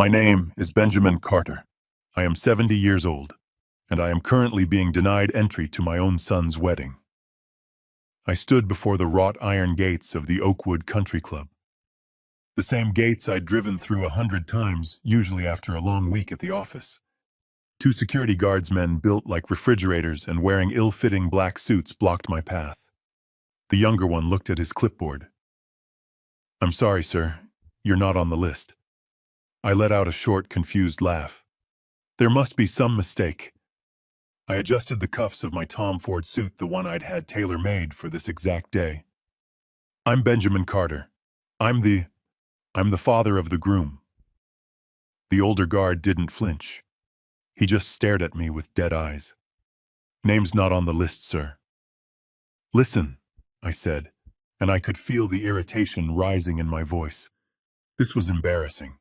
My name is Benjamin Carter. I am 70 years old, and I am currently being denied entry to my own son's wedding. I stood before the wrought iron gates of the Oakwood Country Club. The same gates I'd driven through 100 times, usually after a long week at the office. Two security guardsmen built like refrigerators and wearing ill-fitting black suits blocked my path. The younger one looked at his clipboard. "I'm sorry, sir. You're not on the list." I let out a short, confused laugh. There must be some mistake. I adjusted the cuffs of my Tom Ford suit, the one I'd had tailor-made for this exact day. "I'm Benjamin Carter. I'm the father of the groom." The older guard didn't flinch. He just stared at me with dead eyes. "Name's not on the list, sir." "Listen," I said, and I could feel the irritation rising in my voice. This was embarrassing.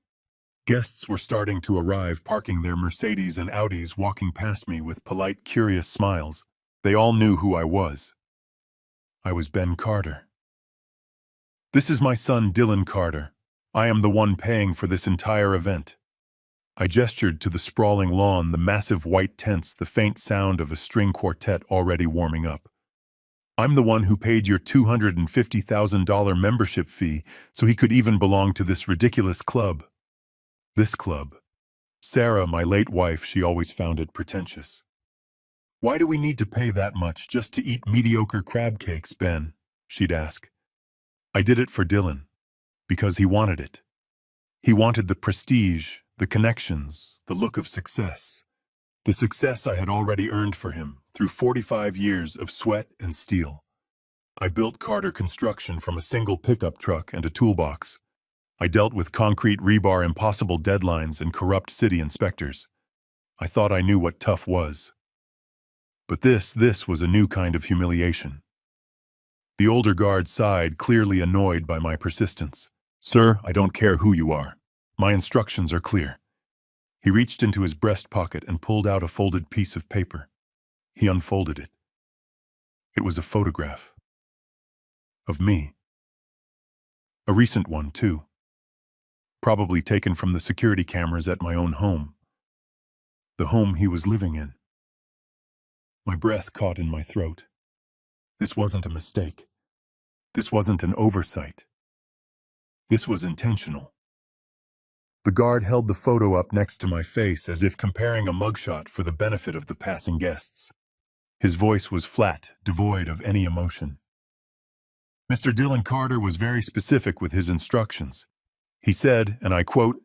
Guests were starting to arrive, parking their Mercedes and Audis, walking past me with polite, curious smiles. They all knew who I was. I was Ben Carter. "This is my son, Dylan Carter. I am the one paying for this entire event." I gestured to the sprawling lawn, the massive white tents, the faint sound of a string quartet already warming up. "I'm the one who paid your $250,000 membership fee so he could even belong to this ridiculous club." This club. Sarah, my late wife, she always found it pretentious. "Why do we need to pay that much just to eat mediocre crab cakes, Ben?" she'd ask. I did it for Dylan, because he wanted it. He wanted the prestige, the connections, the look of success. The success I had already earned for him through 45 years of sweat and steel. I built Carter Construction from a single pickup truck and a toolbox. I dealt with concrete rebar, impossible deadlines, and corrupt city inspectors. I thought I knew what tough was. But this was a new kind of humiliation. The older guard sighed, clearly annoyed by my persistence. "Sir, I don't care who you are. My instructions are clear." He reached into his breast pocket and pulled out a folded piece of paper. He unfolded it. It was a photograph. Of me. A recent one, too. Probably taken from the security cameras at my own home. The home he was living in. My breath caught in my throat. This wasn't a mistake. This wasn't an oversight. This was intentional. The guard held the photo up next to my face as if comparing a mugshot for the benefit of the passing guests. His voice was flat, devoid of any emotion. Mr. Dylan Carter was very specific with his instructions. He said, and I quote,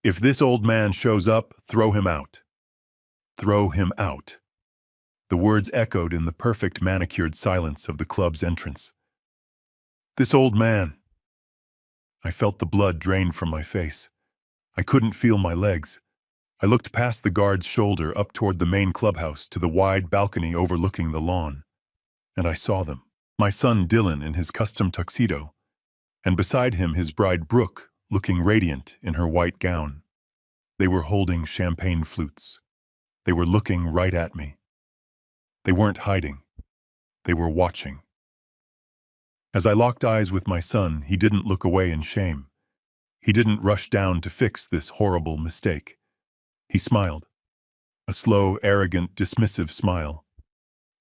"If this old man shows up, throw him out." Throw him out. The words echoed in the perfect manicured silence of the club's entrance. This old man. I felt the blood drain from my face. I couldn't feel my legs. I looked past the guard's shoulder up toward the main clubhouse to the wide balcony overlooking the lawn. And I saw them. My son Dylan in his custom tuxedo, and beside him his bride Brooke, looking radiant in her white gown. They were holding champagne flutes. They were looking right at me. They weren't hiding. They were watching. As I locked eyes with my son, he didn't look away in shame. He didn't rush down to fix this horrible mistake. He smiled. A slow, arrogant, dismissive smile.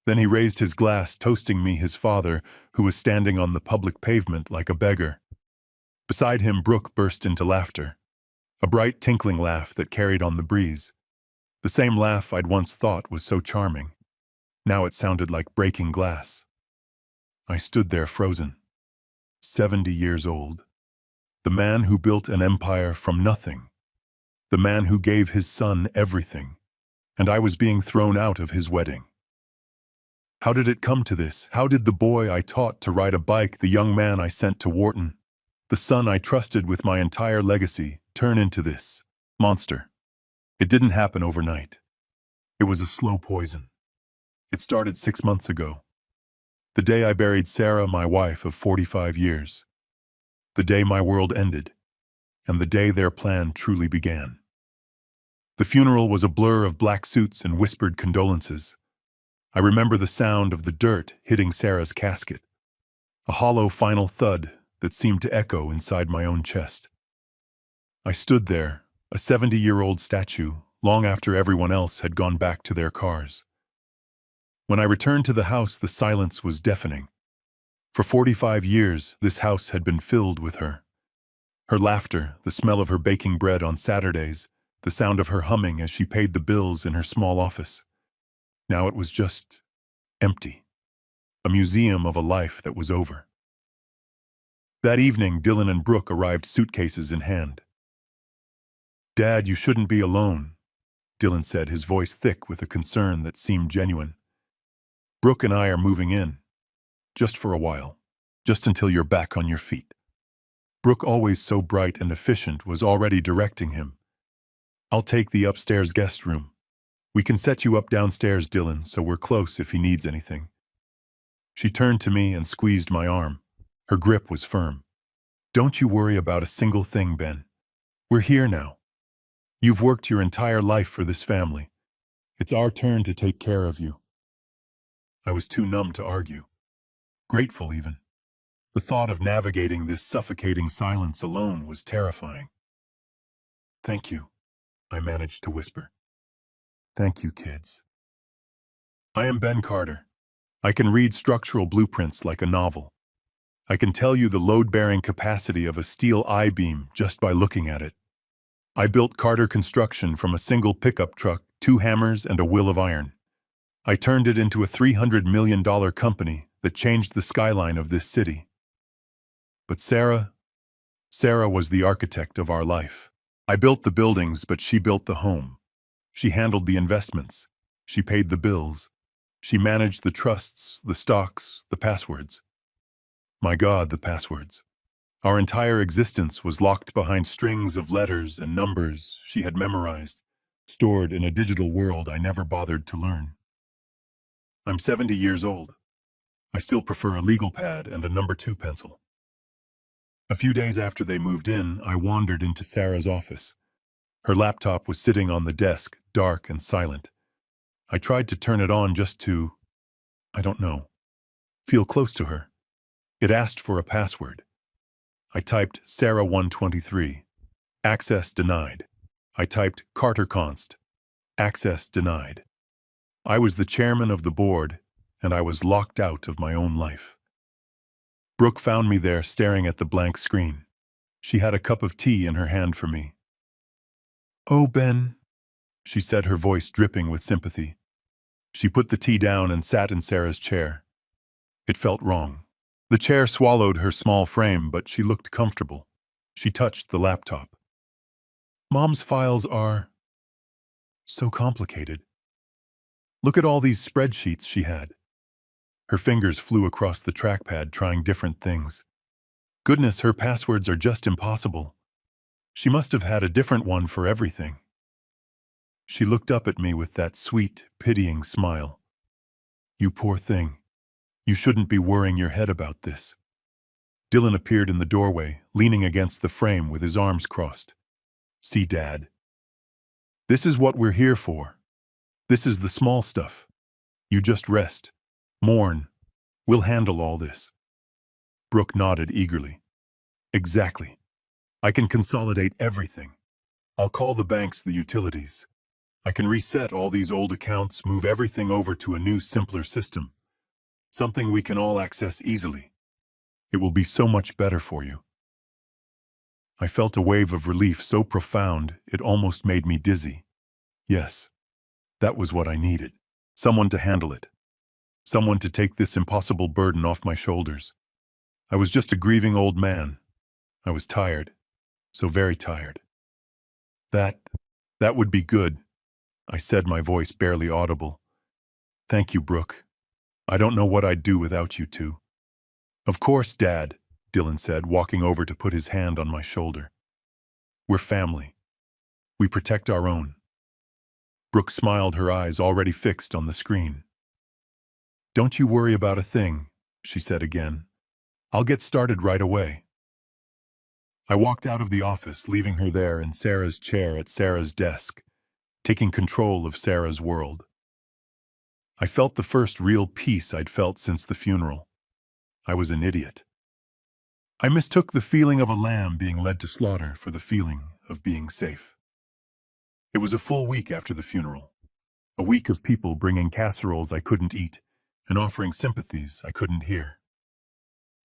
Then he raised his glass, toasting me, his father, who was standing on the public pavement like a beggar. Beside him, Brooke burst into laughter. A bright, tinkling laugh that carried on the breeze. The same laugh I'd once thought was so charming. Now it sounded like breaking glass. I stood there frozen. 70 years old. The man who built an empire from nothing. The man who gave his son everything. And I was being thrown out of his wedding. How did it come to this? How did the boy I taught to ride a bike, the young man I sent to Wharton, the son I trusted with my entire legacy, turn into this monster? It didn't happen overnight. It was a slow poison. It started 6 months ago. The day I buried Sarah, my wife of 45 years. The day my world ended, and the day their plan truly began. The funeral was a blur of black suits and whispered condolences. I remember the sound of the dirt hitting Sarah's casket, a hollow final thud that seemed to echo inside my own chest. I stood there, a 70-year-old statue, long after everyone else had gone back to their cars. When I returned to the house, the silence was deafening. For 45 years, this house had been filled with her. Her laughter, the smell of her baking bread on Saturdays, the sound of her humming as she paid the bills in her small office. Now it was just empty, a museum of a life that was over. That evening, Dylan and Brooke arrived, suitcases in hand. "Dad, you shouldn't be alone," Dylan said, his voice thick with a concern that seemed genuine. "Brooke and I are moving in. Just for a while. Just until you're back on your feet." Brooke, always so bright and efficient, was already directing him. "I'll take the upstairs guest room. We can set you up downstairs, Dylan, so we're close if he needs anything." She turned to me and squeezed my arm. Her grip was firm. "Don't you worry about a single thing, Ben. We're here now. You've worked your entire life for this family. It's our turn to take care of you." I was too numb to argue. Grateful, even. The thought of navigating this suffocating silence alone was terrifying. "Thank you," I managed to whisper. "Thank you, kids. I am Ben Carter. I can read structural blueprints like a novel. I can tell you the load-bearing capacity of a steel I-beam just by looking at it. I built Carter Construction from a single pickup truck, 2 hammers, and a will of iron. I turned it into a $300 million company that changed the skyline of this city. But Sarah was the architect of our life. I built the buildings, but she built the home. She handled the investments. She paid the bills. She managed the trusts, the stocks, the passwords. My God, the passwords. Our entire existence was locked behind strings of letters and numbers she had memorized, stored in a digital world I never bothered to learn. I'm 70 years old. I still prefer a legal pad and a number 2 pencil. A few days after they moved in, I wandered into Sarah's office. Her laptop was sitting on the desk, dark and silent. I tried to turn it on just to, I don't know, feel close to her. It asked for a password. I typed Sarah 123. Access denied. I typed Carter Const. Access denied. I was the chairman of the board, and I was locked out of my own life. Brooke found me there, staring at the blank screen. She had a cup of tea in her hand for me. "Oh, Ben," she said, her voice dripping with sympathy. She put the tea down and sat in Sarah's chair. It felt wrong. The chair swallowed her small frame, but she looked comfortable. She touched the laptop. "Mom's files are so complicated. Look at all these spreadsheets she had." Her fingers flew across the trackpad, trying different things. "Goodness, her passwords are just impossible. She must have had a different one for everything." She looked up at me with that sweet, pitying smile. "You poor thing. You shouldn't be worrying your head about this." Dylan appeared in the doorway, leaning against the frame with his arms crossed. "See, Dad. This is what we're here for. This is the small stuff. You just rest. Mourn. We'll handle all this." Brooke nodded eagerly. "Exactly. I can consolidate everything. I'll call the banks, the utilities. I can reset all these old accounts, move everything over to a new, simpler system. Something we can all access easily. It will be so much better for you." I felt a wave of relief so profound it almost made me dizzy. Yes, that was what I needed. Someone to handle it. Someone to take this impossible burden off my shoulders. I was just a grieving old man. I was tired. So very tired. That would be good," I said, my voice barely audible. "Thank you, Brooke. I don't know what I'd do without you two." "Of course, Dad," Dylan said, walking over to put his hand on my shoulder. "We're family. We protect our own." Brooke smiled, her eyes already fixed on the screen. "Don't you worry about a thing," she said again. "I'll get started right away." I walked out of the office, leaving her there in Sarah's chair at Sarah's desk, taking control of Sarah's world. I felt the first real peace I'd felt since the funeral. I was an idiot. I mistook the feeling of a lamb being led to slaughter for the feeling of being safe. It was a full week after the funeral. A week of people bringing casseroles I couldn't eat and offering sympathies I couldn't hear.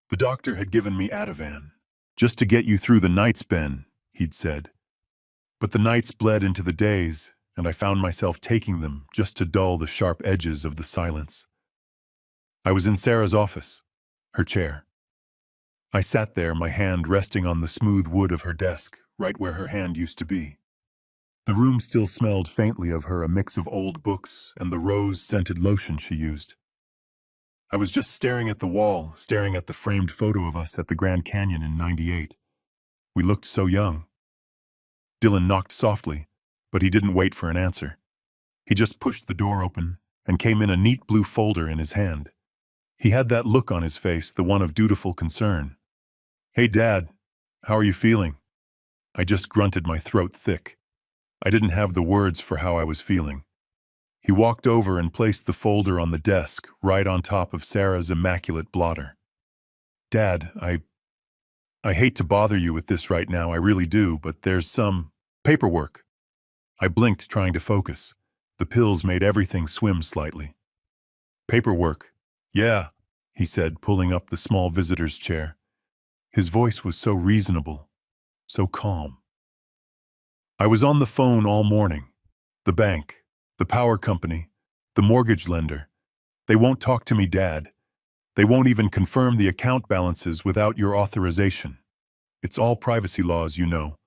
The doctor had given me Ativan. Just to get you through the nights, Ben, he'd said. But the nights bled into the days, and I found myself taking them just to dull the sharp edges of the silence. I was in Sarah's office, her chair. I sat there, my hand resting on the smooth wood of her desk, right where her hand used to be. The room still smelled faintly of her, a mix of old books and the rose-scented lotion she used. I was just staring at the wall, staring at the framed photo of us at the Grand Canyon in '98. We looked so young. Dylan knocked softly, but he didn't wait for an answer. He just pushed the door open and came in, a neat blue folder in his hand. He had that look on his face, the one of dutiful concern. "Hey, Dad, how are you feeling?" I just grunted, my throat thick. I didn't have the words for how I was feeling. He walked over and placed the folder on the desk, right on top of Sarah's immaculate blotter. "Dad, I hate to bother you with this right now, I really do, but there's some paperwork." I blinked, trying to focus. The pills made everything swim slightly. "Paperwork? Yeah," he said, pulling up the small visitor's chair. His voice was so reasonable, so calm. "I was on the phone all morning. The bank, the power company, the mortgage lender. They won't talk to me, Dad. They won't even confirm the account balances without your authorization. It's all privacy laws, you know."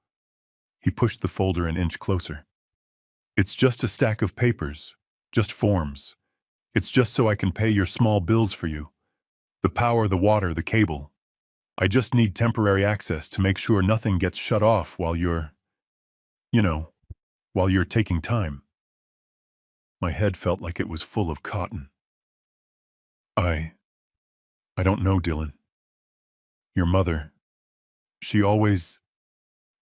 He pushed the folder an inch closer. "It's just a stack of papers, just forms. It's just so I can pay your small bills for you. The power, the water, the cable. I just need temporary access to make sure nothing gets shut off while you know, while you're taking time." My head felt like it was full of cotton. I don't know, Dylan. Your mother, she always—"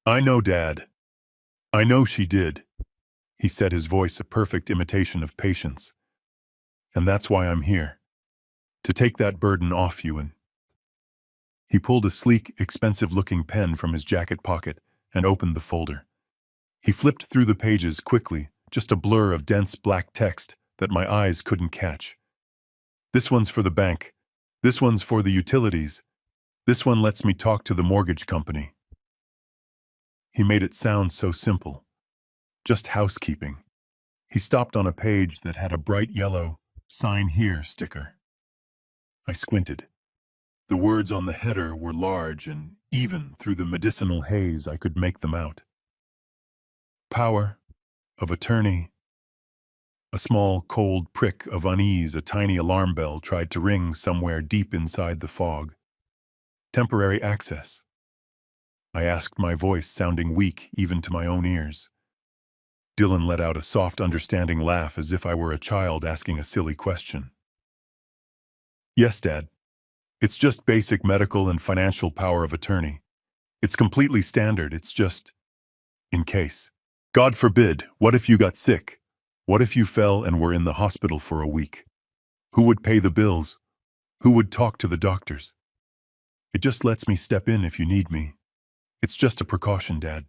"I know, Dad. I know she did," he said, his voice a perfect imitation of patience. "And that's why I'm here. To take that burden off you." And he pulled a sleek, expensive-looking pen from his jacket pocket and opened the folder. He flipped through the pages quickly, just a blur of dense black text that my eyes couldn't catch. "This one's for the bank. This one's for the utilities. This one lets me talk to the mortgage company." He made it sound so simple. Just housekeeping. He stopped on a page that had a bright yellow "Sign Here" sticker. I squinted. The words on the header were large, and even through the medicinal haze I could make them out. Power of attorney. A small, cold prick of unease, a tiny alarm bell tried to ring somewhere deep inside the fog. Temporary access. I asked, my voice sounding weak even to my own ears. Dylan let out a soft, understanding laugh, as if I were a child asking a silly question. "Yes, Dad. It's just basic medical and financial power of attorney. It's completely standard. It's just in case. God forbid, what if you got sick? What if you fell and were in the hospital for a week? Who would pay the bills? Who would talk to the doctors? It just lets me step in if you need me. It's just a precaution, Dad."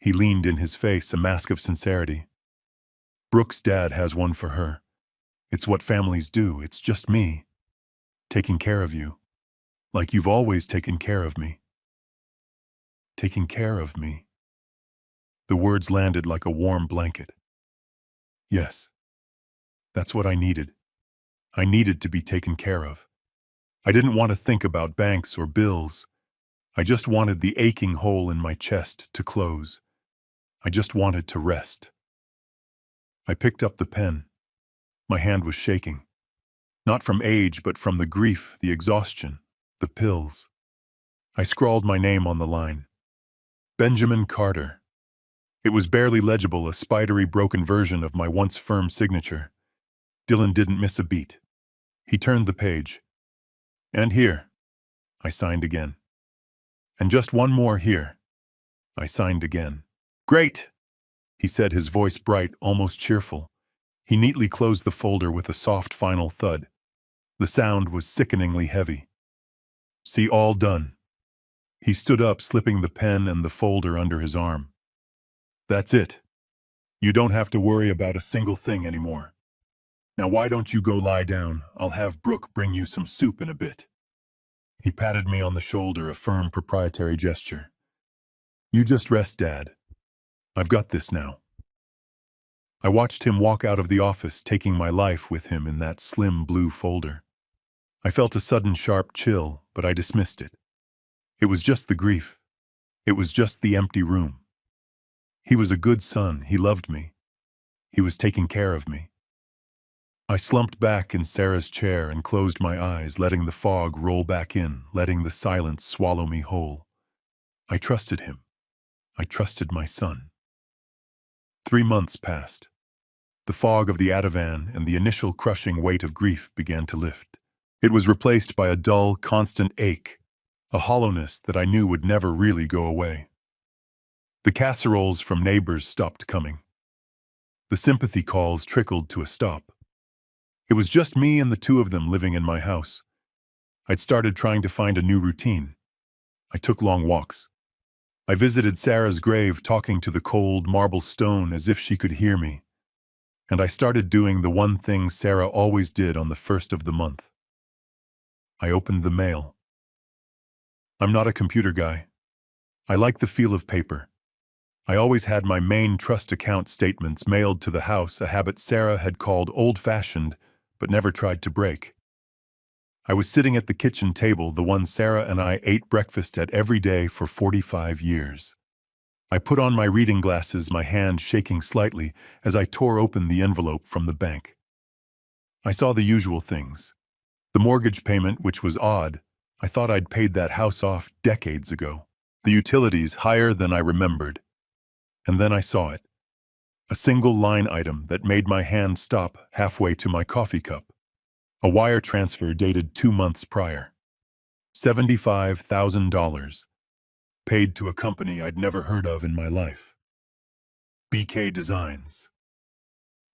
He leaned in, his face a mask of sincerity. "Brooke's dad has one for her. It's what families do. It's just me. Taking care of you. Like you've always taken care of me." Taking care of me. The words landed like a warm blanket. Yes. That's what I needed. I needed to be taken care of. I didn't want to think about banks or bills. I just wanted the aching hole in my chest to close. I just wanted to rest. I picked up the pen. My hand was shaking. Not from age, but from the grief, the exhaustion, the pills. I scrawled my name on the line. Benjamin Carter. It was barely legible, a spidery, broken version of my once firm signature. Dylan didn't miss a beat. He turned the page. "And here." I signed again. "And just one more here." I signed again. "Great," he said, his voice bright, almost cheerful. He neatly closed the folder with a soft final thud. The sound was sickeningly heavy. "See, all done." He stood up, slipping the pen and the folder under his arm. "That's it. You don't have to worry about a single thing anymore. Now why don't you go lie down? I'll have Brooke bring you some soup in a bit." He patted me on the shoulder, a firm proprietary gesture. "You just rest, Dad. I've got this now." I watched him walk out of the office, taking my life with him in that slim blue folder. I felt a sudden sharp chill, but I dismissed it. It was just the grief. It was just the empty room. He was a good son. He loved me. He was taking care of me. I slumped back in Sarah's chair and closed my eyes, letting the fog roll back in, letting the silence swallow me whole. I trusted him. I trusted my son. 3 months passed. The fog of the Ativan and the initial crushing weight of grief began to lift. It was replaced by a dull, constant ache, a hollowness that I knew would never really go away. The casseroles from neighbors stopped coming. The sympathy calls trickled to a stop. It was just me and the two of them living in my house. I'd started trying to find a new routine. I took long walks. I visited Sarah's grave, talking to the cold marble stone as if she could hear me. And I started doing the one thing Sarah always did on the first of the month. I opened the mail. I'm not a computer guy. I like the feel of paper. I always had my main trust account statements mailed to the house, a habit Sarah had called old-fashioned, but never tried to break. I was sitting at the kitchen table, the one Sarah and I ate breakfast at every day for 45 years. I put on my reading glasses, my hand shaking slightly as I tore open the envelope from the bank. I saw the usual things. The mortgage payment, which was odd. I thought I'd paid that house off decades ago. The utilities, higher than I remembered. And then I saw it. A single line item that made my hand stop halfway to my coffee cup. A wire transfer dated 2 months prior. $75,000. Paid to a company I'd never heard of in my life. BK Designs.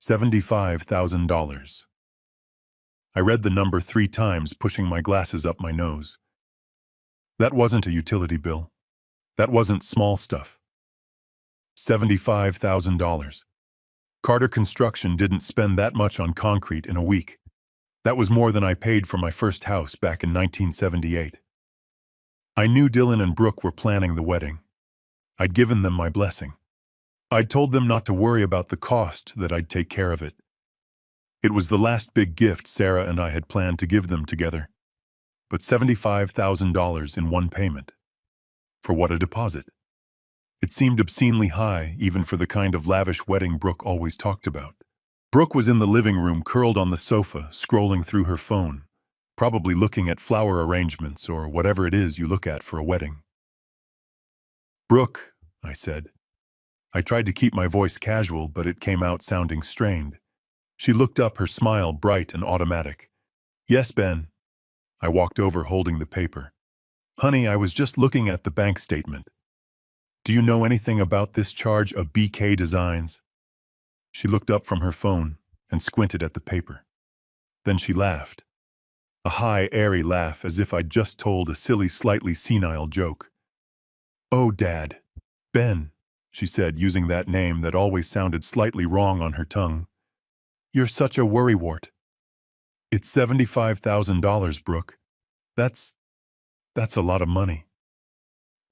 $75,000. I read the number 3 times, pushing my glasses up my nose. That wasn't a utility bill. That wasn't small stuff. $75,000. Carter Construction didn't spend that much on concrete in a week. That was more than I paid for my first house back in 1978. I knew Dylan and Brooke were planning the wedding. I'd given them my blessing. I'd told them not to worry about the cost, that I'd take care of it. It was the last big gift Sarah and I had planned to give them together. But $75,000 in one payment. For what a deposit. It seemed obscenely high, even for the kind of lavish wedding Brooke always talked about. Brooke was in the living room, curled on the sofa, scrolling through her phone, probably looking at flower arrangements or whatever it is you look at for a wedding. "Brooke," I said. I tried to keep my voice casual, but it came out sounding strained. She looked up, her smile bright and automatic. "Yes, Ben." I walked over, holding the paper. "Honey, I was just looking at the bank statement. Do you know anything about this charge of BK Designs?" She looked up from her phone and squinted at the paper. Then she laughed. A high, airy laugh, as if I'd just told a silly, slightly senile joke. "Oh, Dad. Ben," she said, using that name that always sounded slightly wrong on her tongue. "You're such a worrywart." "It's $75,000, Brooke. That's a lot of money."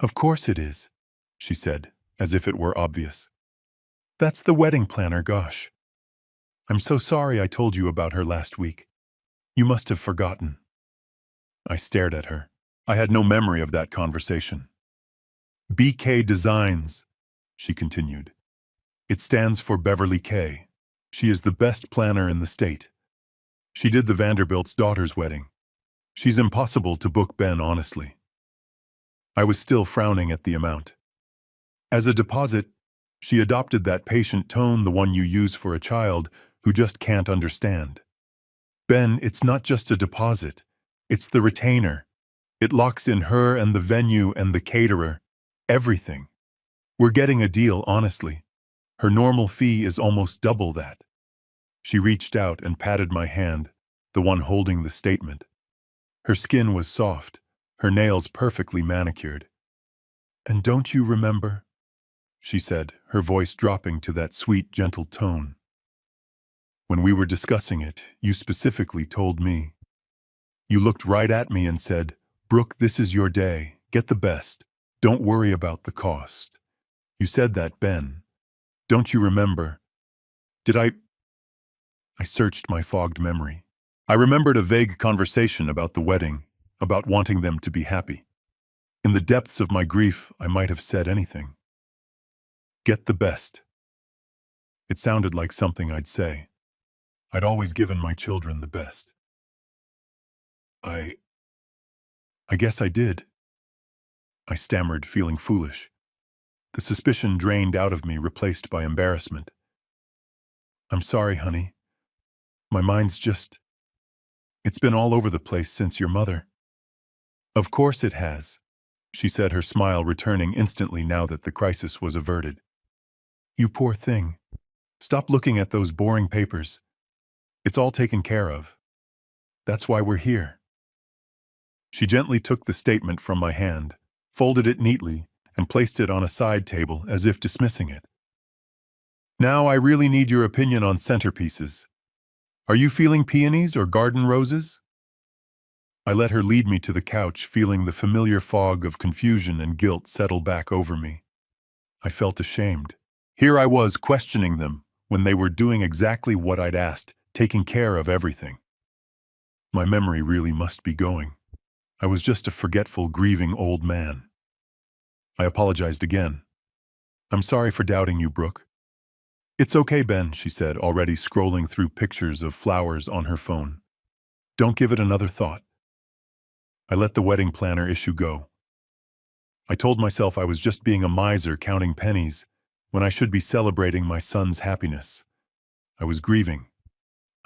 "Of course it is," she said, as if it were obvious. "That's the wedding planner, gosh. I'm so sorry I told you about her last week. You must have forgotten." I stared at her. I had no memory of that conversation. "BK Designs," she continued. "It stands for Beverly K. She is the best planner in the state. She did the Vanderbilt's daughter's wedding. She's impossible to book, Ben, honestly." I was still frowning at the amount. "As a deposit," she adopted that patient tone, the one you use for a child who just can't understand. "Ben, it's not just a deposit. It's the retainer. It locks in her and the venue and the caterer. Everything. We're getting a deal, honestly. Her normal fee is almost double that." She reached out and patted my hand, the one holding the statement. Her skin was soft, her nails perfectly manicured. "And don't you remember? she said, her voice dropping to that sweet, gentle tone. When we were discussing it, you specifically told me. You looked right at me and said, "Brooke, this is your day. Get the best. Don't worry about the cost." You said that, Ben. Don't you remember? Did I? I searched my fogged memory. I remembered a vague conversation about the wedding, about wanting them to be happy. In the depths of my grief, I might have said anything. Get the best. It sounded like something I'd say. I'd always given my children the best. I guess I did. I stammered, feeling foolish. The suspicion drained out of me, replaced by embarrassment. I'm sorry, honey. My mind's just... It's been all over the place since your mother. Of course it has, she said, her smile returning instantly now that the crisis was averted. You poor thing. Stop looking at those boring papers. It's all taken care of. That's why we're here. She gently took the statement from my hand, folded it neatly, and placed it on a side table as if dismissing it. Now I really need your opinion on centerpieces. Are you feeling peonies or garden roses? I let her lead me to the couch, feeling the familiar fog of confusion and guilt settle back over me. I felt ashamed. Here I was questioning them when they were doing exactly what I'd asked, taking care of everything. My memory really must be going. I was just a forgetful, grieving old man. I apologized again. I'm sorry for doubting you, Brooke. It's okay, Ben, she said, already scrolling through pictures of flowers on her phone. Don't give it another thought. I let the wedding planner issue go. I told myself I was just being a miser counting pennies when I should be celebrating my son's happiness. I was grieving.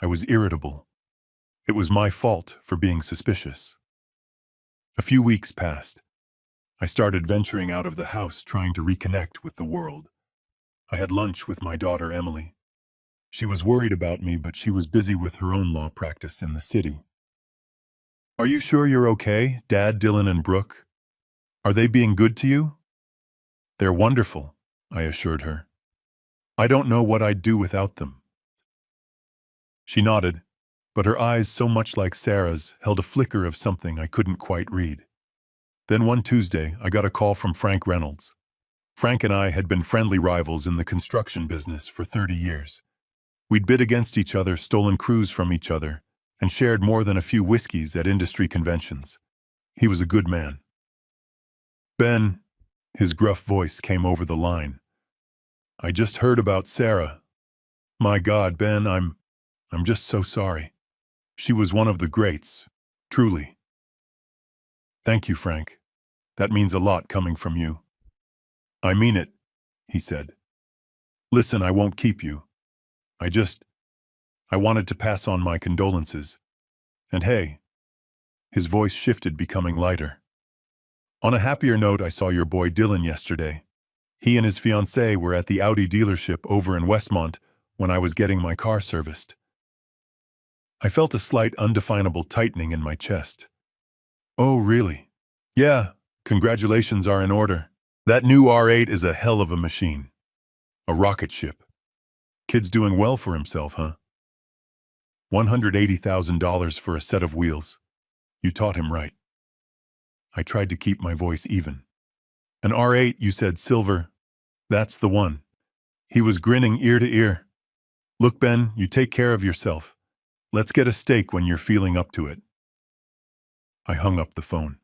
I was irritable. It was my fault for being suspicious. A few weeks passed. I started venturing out of the house, trying to reconnect with the world. I had lunch with my daughter, Emily. She was worried about me, but she was busy with her own law practice in the city. Are you sure you're okay, Dad, Dylan, and Brooke? Are they being good to you? They're wonderful, I assured her. I don't know what I'd do without them. She nodded, but her eyes, so much like Sarah's, held a flicker of something I couldn't quite read. Then one Tuesday, I got a call from Frank Reynolds. Frank and I had been friendly rivals in the construction business for 30 years. We'd bid against each other, stolen crews from each other, and shared more than a few whiskeys at industry conventions. He was a good man. Ben, his gruff voice came over the line. I just heard about Sarah. My God, Ben, I'm just so sorry. She was one of the greats, truly. Thank you, Frank. That means a lot coming from you. I mean it, he said. Listen, I won't keep you. I wanted to pass on my condolences. And hey, his voice shifted, becoming lighter. On a happier note, I saw your boy Dylan yesterday. He and his fiancée were at the Audi dealership over in Westmont when I was getting my car serviced. I felt a slight, undefinable tightening in my chest. Oh, really? Yeah, congratulations are in order. That new R8 is a hell of a machine. A rocket ship. Kid's doing well for himself, huh? $180,000 for a set of wheels. You taught him right. I tried to keep my voice even. An R8, you said, silver. That's the one. He was grinning ear to ear. Look, Ben, you take care of yourself. Let's get a steak when you're feeling up to it. I hung up the phone.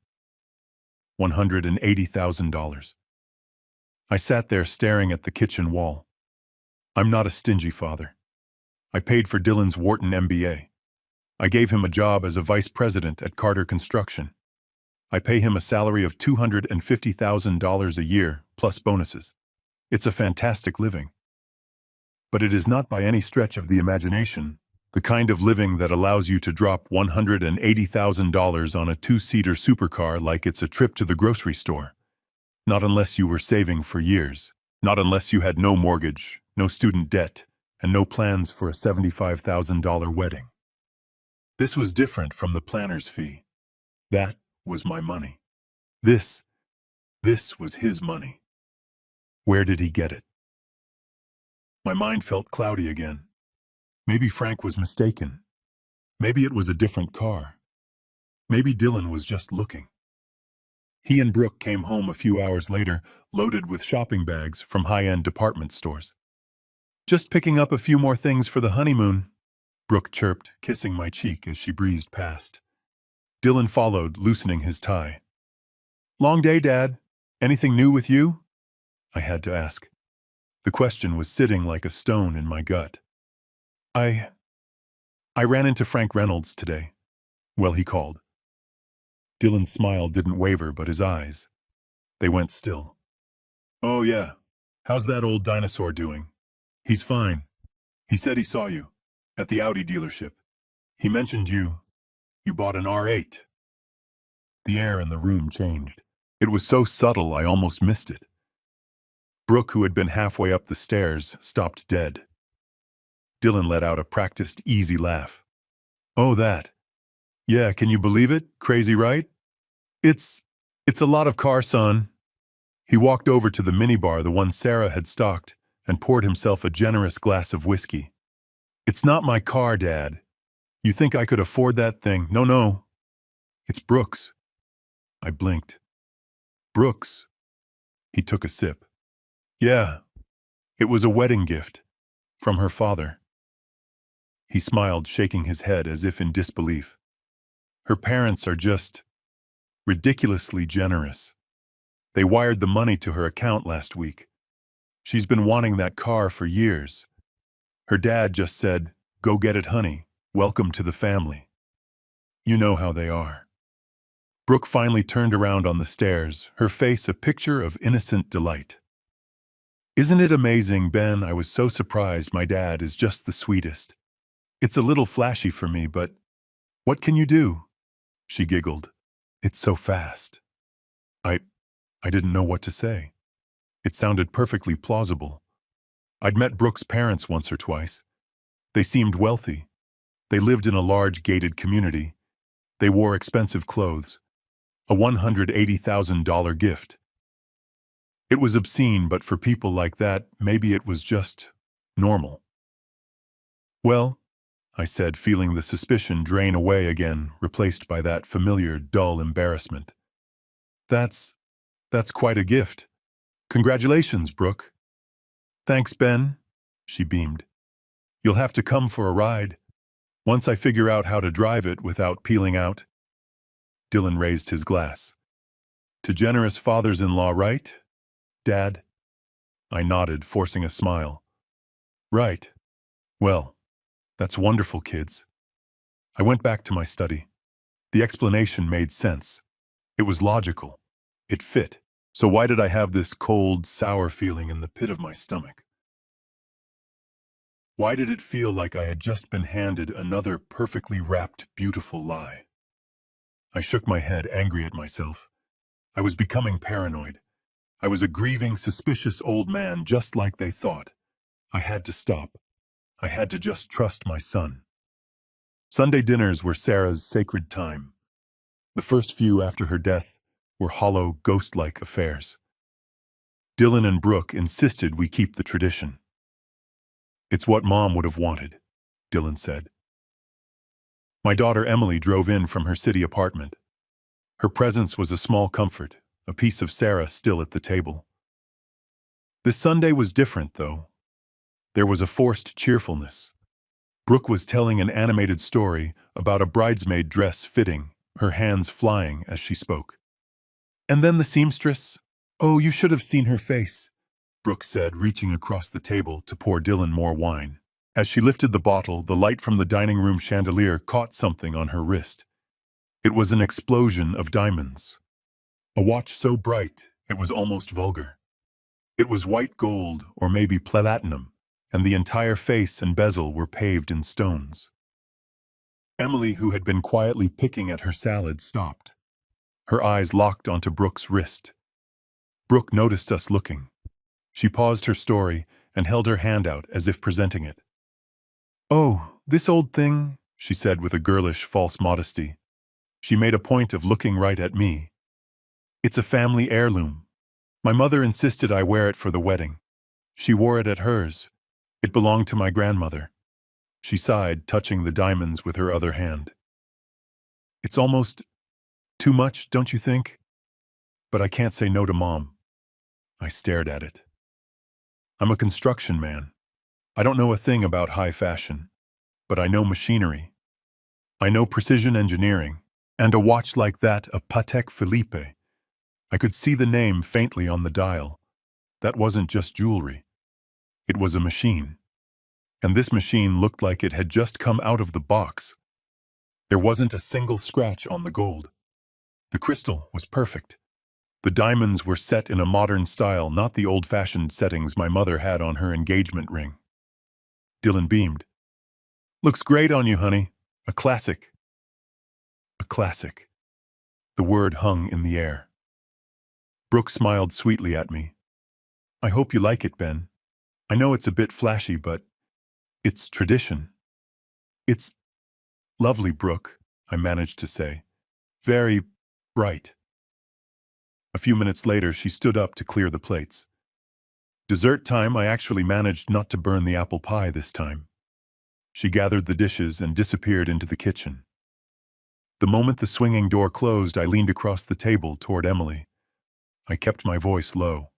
$180,000. I sat there staring at the kitchen wall. I'm not a stingy father. I paid for Dylan's Wharton MBA. I gave him a job as a vice president at Carter Construction. I pay him a salary of $250,000 a year, plus bonuses. It's a fantastic living. But it is not by any stretch of the imagination the kind of living that allows you to drop $180,000 on a two-seater supercar like it's a trip to the grocery store. Not unless you were saving for years. Not unless you had no mortgage, no student debt, and no plans for a $75,000 wedding. This was different from the planner's fee. That was my money. This was his money. Where did he get it? My mind felt cloudy again. Maybe Frank was mistaken. Maybe it was a different car. Maybe Dylan was just looking. He and Brooke came home a few hours later, loaded with shopping bags from high-end department stores. Just picking up a few more things for the honeymoon, Brooke chirped, kissing my cheek as she breezed past. Dylan followed, loosening his tie. Long day, Dad. Anything new with you? I had to ask. The question was sitting like a stone in my gut. I ran into Frank Reynolds today. Well, he called. Dylan's smile didn't waver, but his eyes, they went still. Oh, yeah. How's that old dinosaur doing? He's fine. He said he saw you at the Audi dealership. He mentioned you. You bought an R8. The air in the room changed. It was so subtle I almost missed it. Brooke, who had been halfway up the stairs, stopped dead. Dylan let out a practiced, easy laugh. Oh, that. Yeah, can you believe it? Crazy, right? It's a lot of car, son. He walked over to the minibar, the one Sarah had stocked, and poured himself a generous glass of whiskey. It's not my car, Dad. You think I could afford that thing? No. It's Brooke's. I blinked. Brooke's. He took a sip. Yeah, it was a wedding gift. From her father. He smiled, shaking his head as if in disbelief. Her parents are just ridiculously generous. They wired the money to her account last week. She's been wanting that car for years. Her dad just said, "Go get it, honey. Welcome to the family." You know how they are. Brooke finally turned around on the stairs, her face a picture of innocent delight. Isn't it amazing, Ben? I was so surprised. My dad is just the sweetest. It's a little flashy for me, but what can you do? She giggled. It's so fast. I didn't know what to say. It sounded perfectly plausible. I'd met Brooke's parents once or twice. They seemed wealthy. They lived in a large gated community. They wore expensive clothes. A $180,000 gift. It was obscene, but for people like that, maybe it was just normal. Well, I said, feeling the suspicion drain away again, replaced by that familiar, dull embarrassment. That's quite a gift. Congratulations, Brooke. Thanks, Ben, she beamed. You'll have to come for a ride, once I figure out how to drive it without peeling out. Dylan raised his glass. To generous fathers-in-law, right, Dad? I nodded, forcing a smile. Right. Well, that's wonderful, kids. I went back to my study. The explanation made sense. It was logical. It fit. So why did I have this cold, sour feeling in the pit of my stomach? Why did it feel like I had just been handed another perfectly wrapped, beautiful lie? I shook my head, angry at myself. I was becoming paranoid. I was a grieving, suspicious old man, just like they thought. I had to stop. I had to just trust my son. Sunday dinners were Sarah's sacred time. The first few after her death were hollow, ghost-like affairs. Dylan and Brooke insisted we keep the tradition. It's what Mom would have wanted, Dylan said. My daughter Emily drove in from her city apartment. Her presence was a small comfort, a piece of Sarah still at the table. This Sunday was different, though. There was a forced cheerfulness. Brooke was telling an animated story about a bridesmaid dress fitting, her hands flying as she spoke. And then the seamstress. Oh, you should have seen her face, Brooke said, reaching across the table to pour Dylan more wine. As she lifted the bottle, the light from the dining room chandelier caught something on her wrist. It was an explosion of diamonds. A watch so bright, it was almost vulgar. It was white gold, or maybe platinum, and the entire face and bezel were paved in stones. Emily, who had been quietly picking at her salad, stopped. Her eyes locked onto Brooke's wrist. Brooke noticed us looking. She paused her story and held her hand out as if presenting it. Oh, this old thing, she said with a girlish, false modesty. She made a point of looking right at me. It's a family heirloom. My mother insisted I wear it for the wedding. She wore it at hers. It belonged to my grandmother. She sighed, touching the diamonds with her other hand. It's almost too much, don't you think? But I can't say no to Mom. I stared at it. I'm a construction man. I don't know a thing about high fashion, but I know machinery. I know precision engineering, and a watch like that, a Patek Philippe. I could see the name faintly on the dial. That wasn't just jewelry. It was a machine. And this machine looked like it had just come out of the box. There wasn't a single scratch on the gold. The crystal was perfect. The diamonds were set in a modern style, not the old-fashioned settings my mother had on her engagement ring. Dylan beamed. Looks great on you, honey. A classic. A classic. The word hung in the air. Brooke smiled sweetly at me. I hope you like it, Ben. I know it's a bit flashy, but it's tradition. It's lovely, Brooke, I managed to say. Very bright. A few minutes later, she stood up to clear the plates. Dessert time, I actually managed not to burn the apple pie this time. She gathered the dishes and disappeared into the kitchen. The moment the swinging door closed, I leaned across the table toward Emily. I kept my voice low.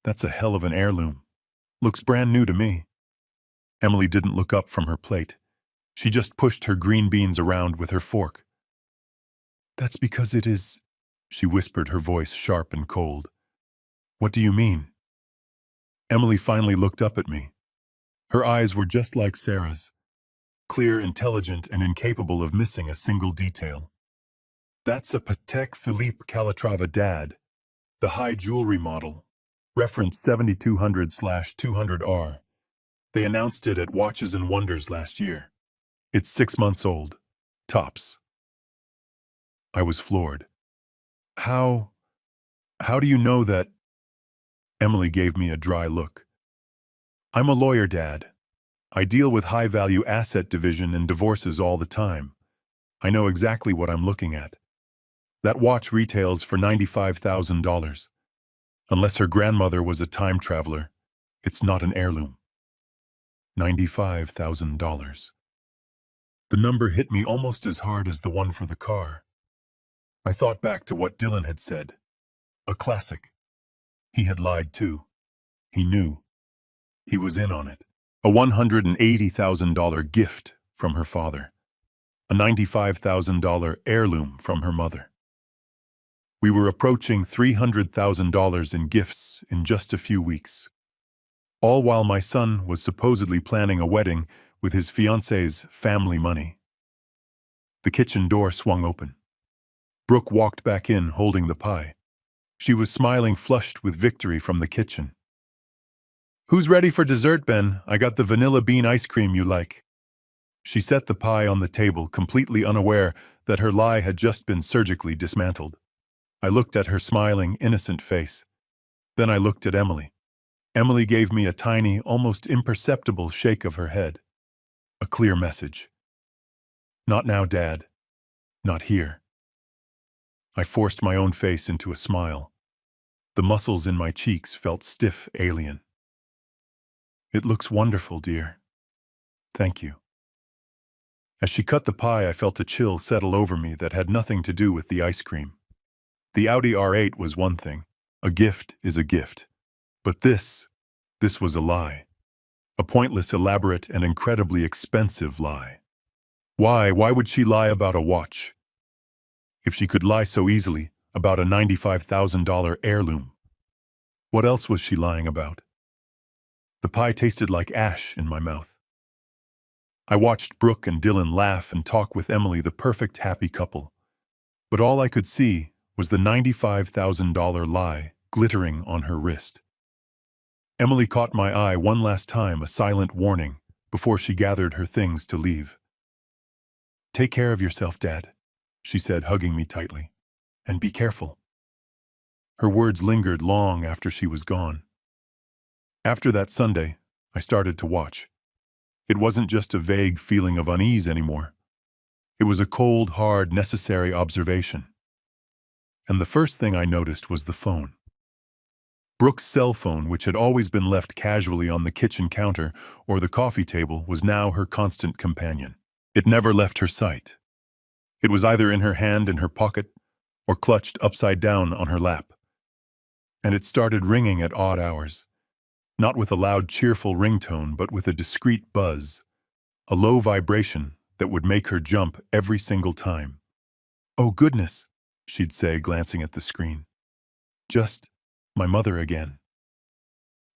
That's a hell of an heirloom. Looks brand new to me. Emily didn't look up from her plate. She just pushed her green beans around with her fork. That's because it is, she whispered, her voice sharp and cold. What do you mean? Emily finally looked up at me. Her eyes were just like Sarah's, clear, intelligent, and incapable of missing a single detail. That's a Patek Philippe Calatrava Dad, the high jewelry model, reference 7200/200R. They announced it at Watches and Wonders last year. It's 6 months old. Tops. I was floored. How do you know that? Emily gave me a dry look. I'm a lawyer, Dad. I deal with high-value asset division and divorces all the time. I know exactly what I'm looking at. That watch retails for $95,000. Unless her grandmother was a time traveler, it's not an heirloom. $95,000. The number hit me almost as hard as the one for the car. I thought back to what Dylan had said. A classic. He had lied too. He knew. He was in on it. A $180,000 gift from her father. A $95,000 heirloom from her mother. We were approaching $300,000 in gifts in just a few weeks. All while my son was supposedly planning a wedding with his fiancée's family money. The kitchen door swung open. Brooke walked back in holding the pie. She was smiling, flushed with victory from the kitchen. Who's ready for dessert, Ben? I got the vanilla bean ice cream you like. She set the pie on the table, completely unaware that her lie had just been surgically dismantled. I looked at her smiling, innocent face. Then I looked at Emily. Emily gave me a tiny, almost imperceptible shake of her head. A clear message. Not now, Dad. Not here. I forced my own face into a smile. The muscles in my cheeks felt stiff, alien. It looks wonderful, dear. Thank you. As she cut the pie, I felt a chill settle over me that had nothing to do with the ice cream. The Audi R8 was one thing. A gift is a gift. But this was a lie. A pointless, elaborate, and incredibly expensive lie. Why would she lie about a watch? If she could lie so easily about a $95,000 heirloom, what else was she lying about? The pie tasted like ash in my mouth. I watched Brooke and Dylan laugh and talk with Emily, the perfect happy couple. But all I could see was the $95,000 lie glittering on her wrist. Emily caught my eye one last time, a silent warning, before she gathered her things to leave. Take care of yourself, Dad, she said, hugging me tightly. And be careful. Her words lingered long after she was gone. After that Sunday, I started to watch. It wasn't just a vague feeling of unease anymore. It was a cold, hard, necessary observation. And the first thing I noticed was the phone. Brooke's cell phone, which had always been left casually on the kitchen counter or the coffee table, was now her constant companion. It never left her sight. It was either in her hand in her pocket or clutched upside down on her lap. And it started ringing at odd hours, not with a loud, cheerful ringtone, but with a discreet buzz, a low vibration that would make her jump every single time. "Oh, goodness," she'd say, glancing at the screen. "Just my mother again."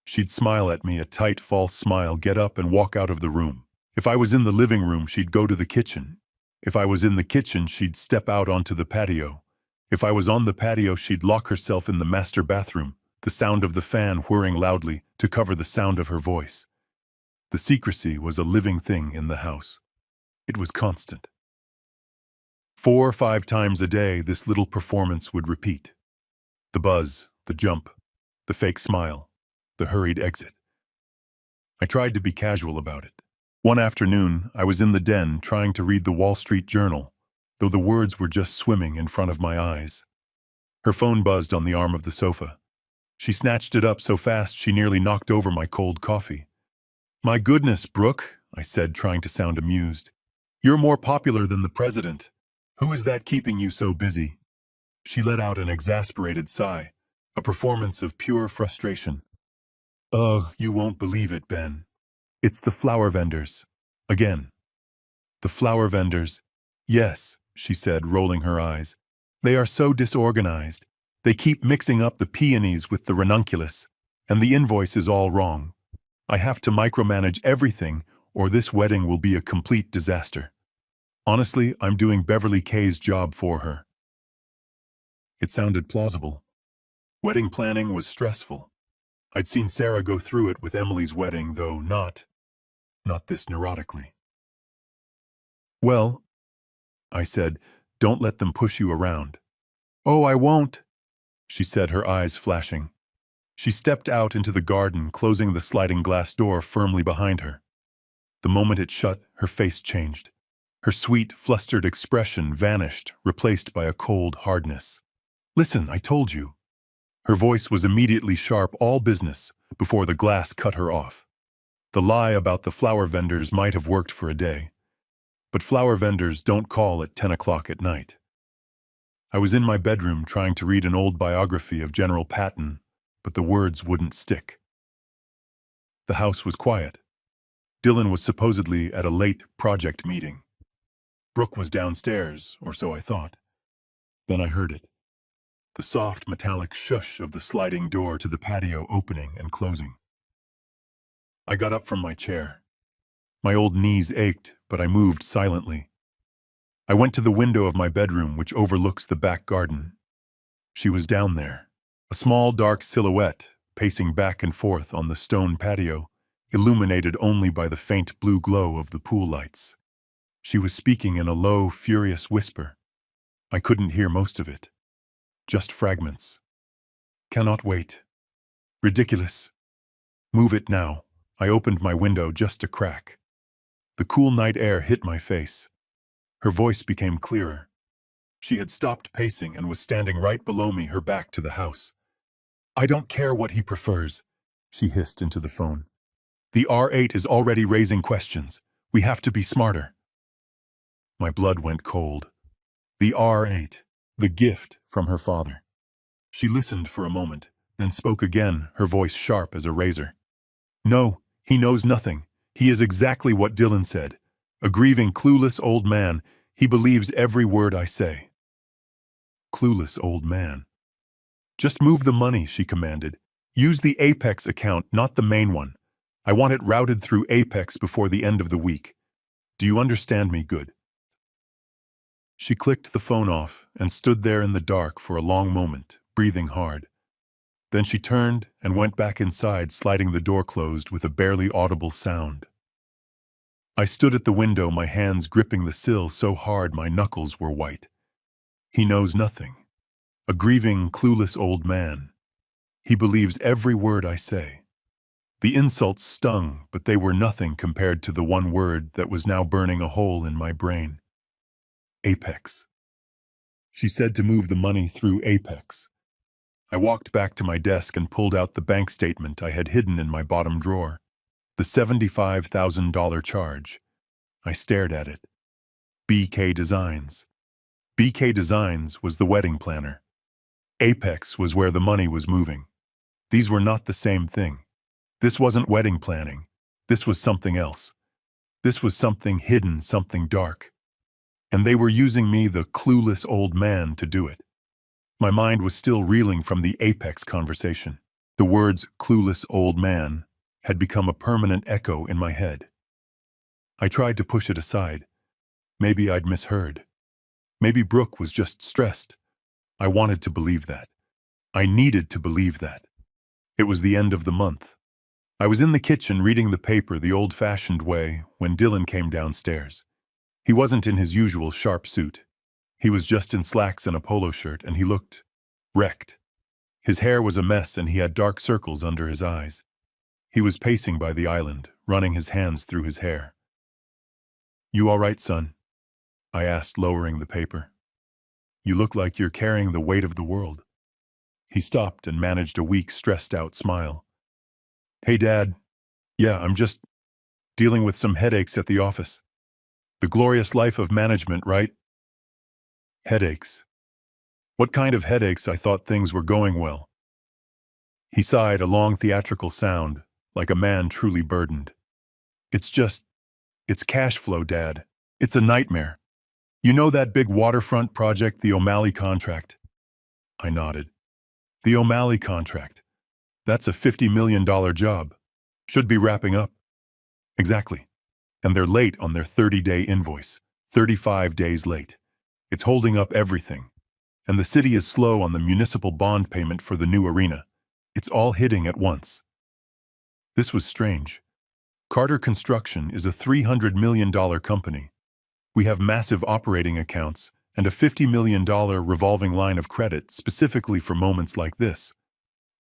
She'd smile at me, a tight, false smile, get up and walk out of the room. If I was in the living room, she'd go to the kitchen. If I was in the kitchen, she'd step out onto the patio. If I was on the patio, she'd lock herself in the master bathroom, the sound of the fan whirring loudly to cover the sound of her voice. The secrecy was a living thing in the house. It was constant. 4 or 5 times a day, this little performance would repeat. The buzz, the jump, the fake smile, the hurried exit. I tried to be casual about it. One afternoon, I was in the den trying to read the Wall Street Journal, though the words were just swimming in front of my eyes. Her phone buzzed on the arm of the sofa. She snatched it up so fast she nearly knocked over my cold coffee. "My goodness, Brooke," I said, trying to sound amused. "You're more popular than the president. Who is that keeping you so busy?" She let out an exasperated sigh, a performance of pure frustration. "Ugh, you won't believe it, Ben. It's the flower vendors. Again." "The flower vendors?" "Yes," she said, rolling her eyes. "They are so disorganized. They keep mixing up the peonies with the ranunculus, and the invoice is all wrong. I have to micromanage everything, or this wedding will be a complete disaster. Honestly, I'm doing Beverly Kay's job for her." It sounded plausible. Wedding planning was stressful. I'd seen Sarah go through it with Emily's wedding, though not this neurotically. "Well," I said, "don't let them push you around." "Oh, I won't," she said, her eyes flashing. She stepped out into the garden, closing the sliding glass door firmly behind her. The moment it shut, her face changed. Her sweet, flustered expression vanished, replaced by a cold hardness. "Listen, I told you." Her voice was immediately sharp, all business, before the glass cut her off. The lie about the flower vendors might have worked for a day, but flower vendors don't call at 10 o'clock at night. I was in my bedroom trying to read an old biography of General Patton, but the words wouldn't stick. The house was quiet. Dylan was supposedly at a late project meeting. Brooke was downstairs, or so I thought. Then I heard it. The soft metallic shush of the sliding door to the patio opening and closing. I got up from my chair. My old knees ached, but I moved silently. I went to the window of my bedroom, which overlooks the back garden. She was down there, a small dark silhouette, pacing back and forth on the stone patio, illuminated only by the faint blue glow of the pool lights. She was speaking in a low, furious whisper. I couldn't hear most of it. Just fragments. "Cannot wait. Ridiculous. Move it now." I opened my window just a crack. The cool night air hit my face. Her voice became clearer. She had stopped pacing and was standing right below me, her back to the house. "I don't care what he prefers," she hissed into the phone. "The R8 is already raising questions. We have to be smarter." My blood went cold. The R8, the gift from her father. She listened for a moment, then spoke again, her voice sharp as a razor. "No, he knows nothing. He is exactly what Dylan said. A grieving, clueless old man. He believes every word I say." Clueless old man. "Just move the money," she commanded. "Use the Apex account, not the main one. I want it routed through Apex before the end of the week. Do you understand me? Good." She clicked the phone off and stood there in the dark for a long moment, breathing hard. Then she turned and went back inside, sliding the door closed with a barely audible sound. I stood at the window, my hands gripping the sill so hard my knuckles were white. He knows nothing. A grieving, clueless old man. He believes every word I say. The insults stung, but they were nothing compared to the one word that was now burning a hole in my brain. Apex. She said to move the money through Apex. I walked back to my desk and pulled out the bank statement I had hidden in my bottom drawer. The $75,000 charge. I stared at it. BK Designs. BK Designs was the wedding planner. Apex was where the money was moving. These were not the same thing. This wasn't wedding planning. This was something else. This was something hidden, something dark. And they were using me, the clueless old man, to do it. My mind was still reeling from the Apex conversation. The words clueless old man had become a permanent echo in my head. I tried to push it aside. Maybe I'd misheard. Maybe Brooke was just stressed. I wanted to believe that. I needed to believe that. It was the end of the month. I was in the kitchen reading the paper the old-fashioned way when Dylan came downstairs. He wasn't in his usual sharp suit. He was just in slacks and a polo shirt, and he looked wrecked. His hair was a mess and he had dark circles under his eyes. He was pacing by the island, running his hands through his hair. "You all right, son?" I asked, lowering the paper. "You look like you're carrying the weight of the world." He stopped and managed a weak, stressed-out smile. "Hey, Dad. Yeah, I'm just dealing with some headaches at the office. The glorious life of management, right?" Headaches. What kind of headaches? I thought things were going well. He sighed, a long theatrical sound, like a man truly burdened. It's cash flow, Dad. It's a nightmare. You know that big waterfront project, the O'Malley contract?" I nodded. "The O'Malley contract. That's a $50 million job. Should be wrapping up." "Exactly. And they're late on their 30-day invoice. 35 days late. It's holding up everything. And the city is slow on the municipal bond payment for the new arena. It's all hitting at once." This was strange. Carter Construction is a $300 million company. We have massive operating accounts and a $50 million revolving line of credit specifically for moments like this.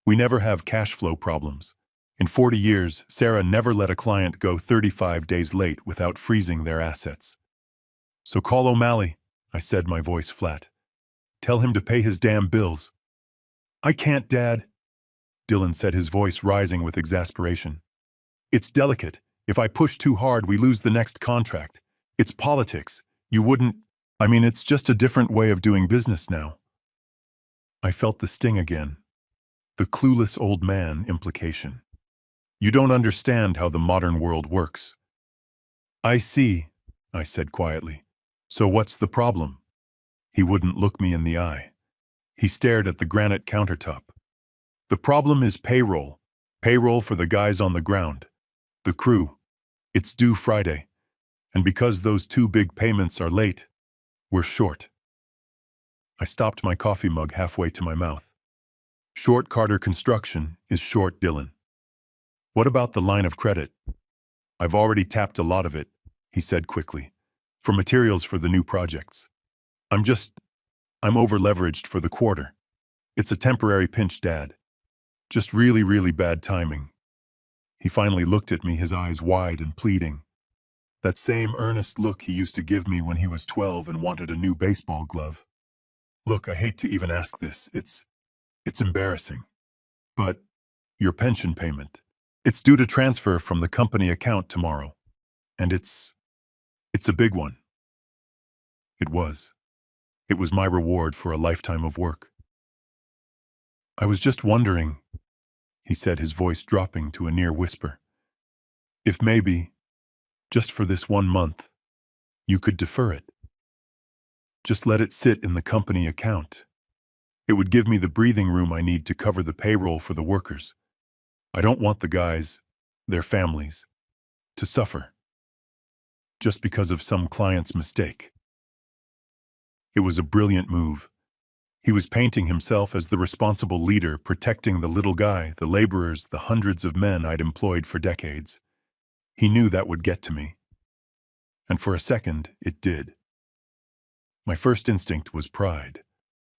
We never have cash flow problems. In 40 years, Sarah never let a client go 35 days late without freezing their assets. "So call O'Malley," I said, my voice flat. "Tell him to pay his damn bills." "I can't, Dad," Dylan said, his voice rising with exasperation. "It's delicate. If I push too hard, we lose the next contract. It's politics. You wouldn't... it's just a different way of doing business now." I felt the sting again. The clueless old man implication. "You don't understand how the modern world works." "I see," I said quietly. "So what's the problem?" He wouldn't look me in the eye. He stared at the granite countertop. "The problem is payroll. Payroll for the guys on the ground. The crew. It's due Friday. And because those two big payments are late, we're short." I stopped my coffee mug halfway to my mouth. "Short Carter Construction is short Dylan. What about the line of credit?" "I've already tapped a lot of it," he said quickly, "for materials for the new projects. I'm over-leveraged for the quarter. It's a temporary pinch, Dad. Just really, really bad timing." He finally looked at me, his eyes wide and pleading. That same earnest look he used to give me when he was 12 and wanted a new baseball glove. "Look, I hate to even ask this. It's embarrassing. But your pension payment, it's due to transfer from the company account tomorrow. And it's a big one." It was. It was my reward for a lifetime of work. "I was just wondering," he said, his voice dropping to a near whisper, "if maybe, just for this 1 month, you could defer it. Just let it sit in the company account. It would give me the breathing room I need to cover the payroll for the workers. I don't want the guys, their families, to suffer just because of some client's mistake." It was a brilliant move. He was painting himself as the responsible leader, protecting the little guy, the laborers, the hundreds of men I'd employed for decades. He knew that would get to me. And for a second, it did. My first instinct was pride.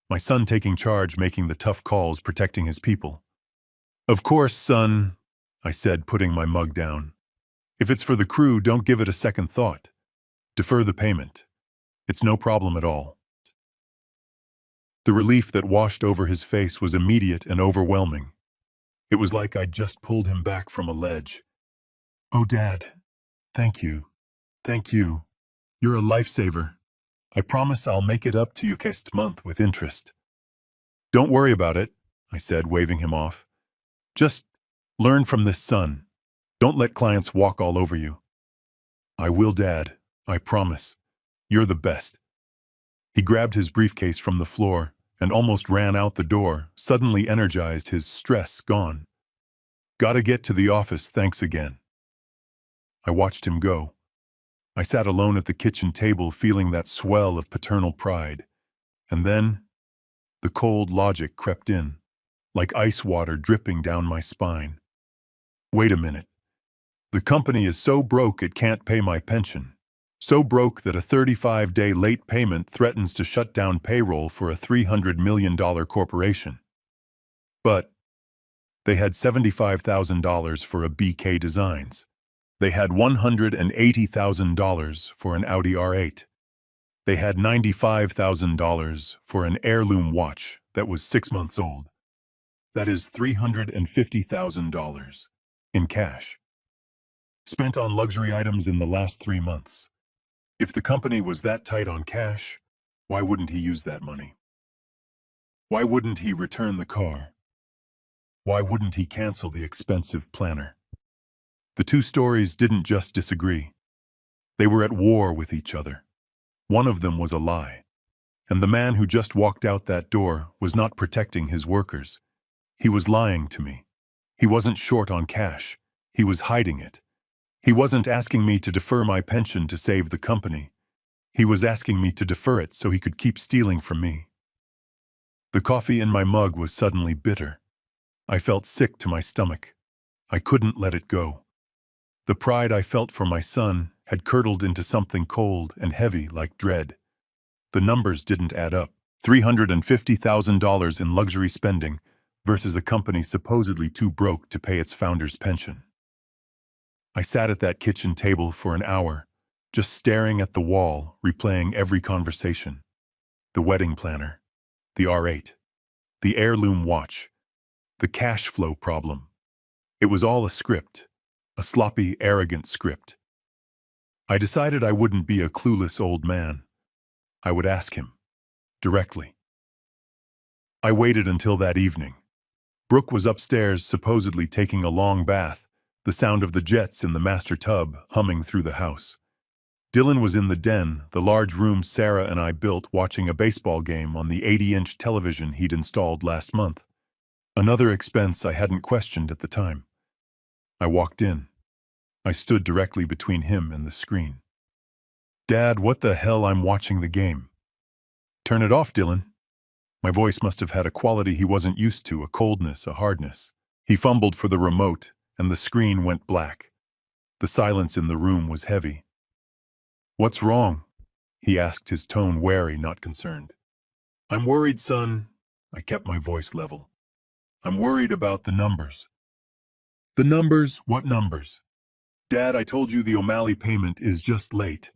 My son taking charge, making the tough calls, protecting his people. "Of course, son," I said, putting my mug down. "If it's for the crew, don't give it a second thought. Defer the payment. It's no problem at all." The relief that washed over his face was immediate and overwhelming. It was like I'd just pulled him back from a ledge. "Oh, Dad, thank you. Thank you. You're a lifesaver. I promise I'll make it up to you next month with interest." "Don't worry about it," I said, waving him off. "Just learn from this, son. Don't let clients walk all over you." "I will, Dad. I promise. You're the best." He grabbed his briefcase from the floor and almost ran out the door, suddenly energized, his stress gone. "Gotta get to the office, thanks again." I watched him go. I sat alone at the kitchen table feeling that swell of paternal pride. And then, the cold logic crept in, like ice water dripping down my spine. Wait a minute. The company is so broke it can't pay my pension. So broke that a 35-day late payment threatens to shut down payroll for a $300 million corporation. But they had $75,000 for a BK Designs. They had $180,000 for an Audi R8. They had $95,000 for an heirloom watch that was 6 months old. That is $350,000 in cash, spent on luxury items in the last 3 months. If the company was that tight on cash, why wouldn't he use that money? Why wouldn't he return the car? Why wouldn't he cancel the expensive planner? The two stories didn't just disagree. They were at war with each other. One of them was a lie. And the man who just walked out that door was not protecting his workers. He was lying to me. He wasn't short on cash. He was hiding it. He wasn't asking me to defer my pension to save the company. He was asking me to defer it so he could keep stealing from me. The coffee in my mug was suddenly bitter. I felt sick to my stomach. I couldn't let it go. The pride I felt for my son had curdled into something cold and heavy like dread. The numbers didn't add up. $350,000 in luxury spending versus a company supposedly too broke to pay its founder's pension. I sat at that kitchen table for an hour, just staring at the wall, replaying every conversation. The wedding planner, the R8, the heirloom watch, the cash flow problem. It was all a script, a sloppy, arrogant script. I decided I wouldn't be a clueless old man. I would ask him, directly. I waited until that evening. Brooke was upstairs, supposedly taking a long bath, the sound of the jets in the master tub humming through the house. Dylan was in the den, the large room Sarah and I built, watching a baseball game on the 80-inch television he'd installed last month. Another expense I hadn't questioned at the time. I walked in. I stood directly between him and the screen. "Dad, what the hell? I'm watching the game." "Turn it off, Dylan." My voice must have had a quality he wasn't used to, a coldness, a hardness. He fumbled for the remote, and the screen went black. The silence in the room was heavy. "What's wrong?" he asked, his tone wary, not concerned. "I'm worried, son." I kept my voice level. "I'm worried about the numbers." "The numbers? What numbers?" "Dad, I told you the O'Malley payment is just late.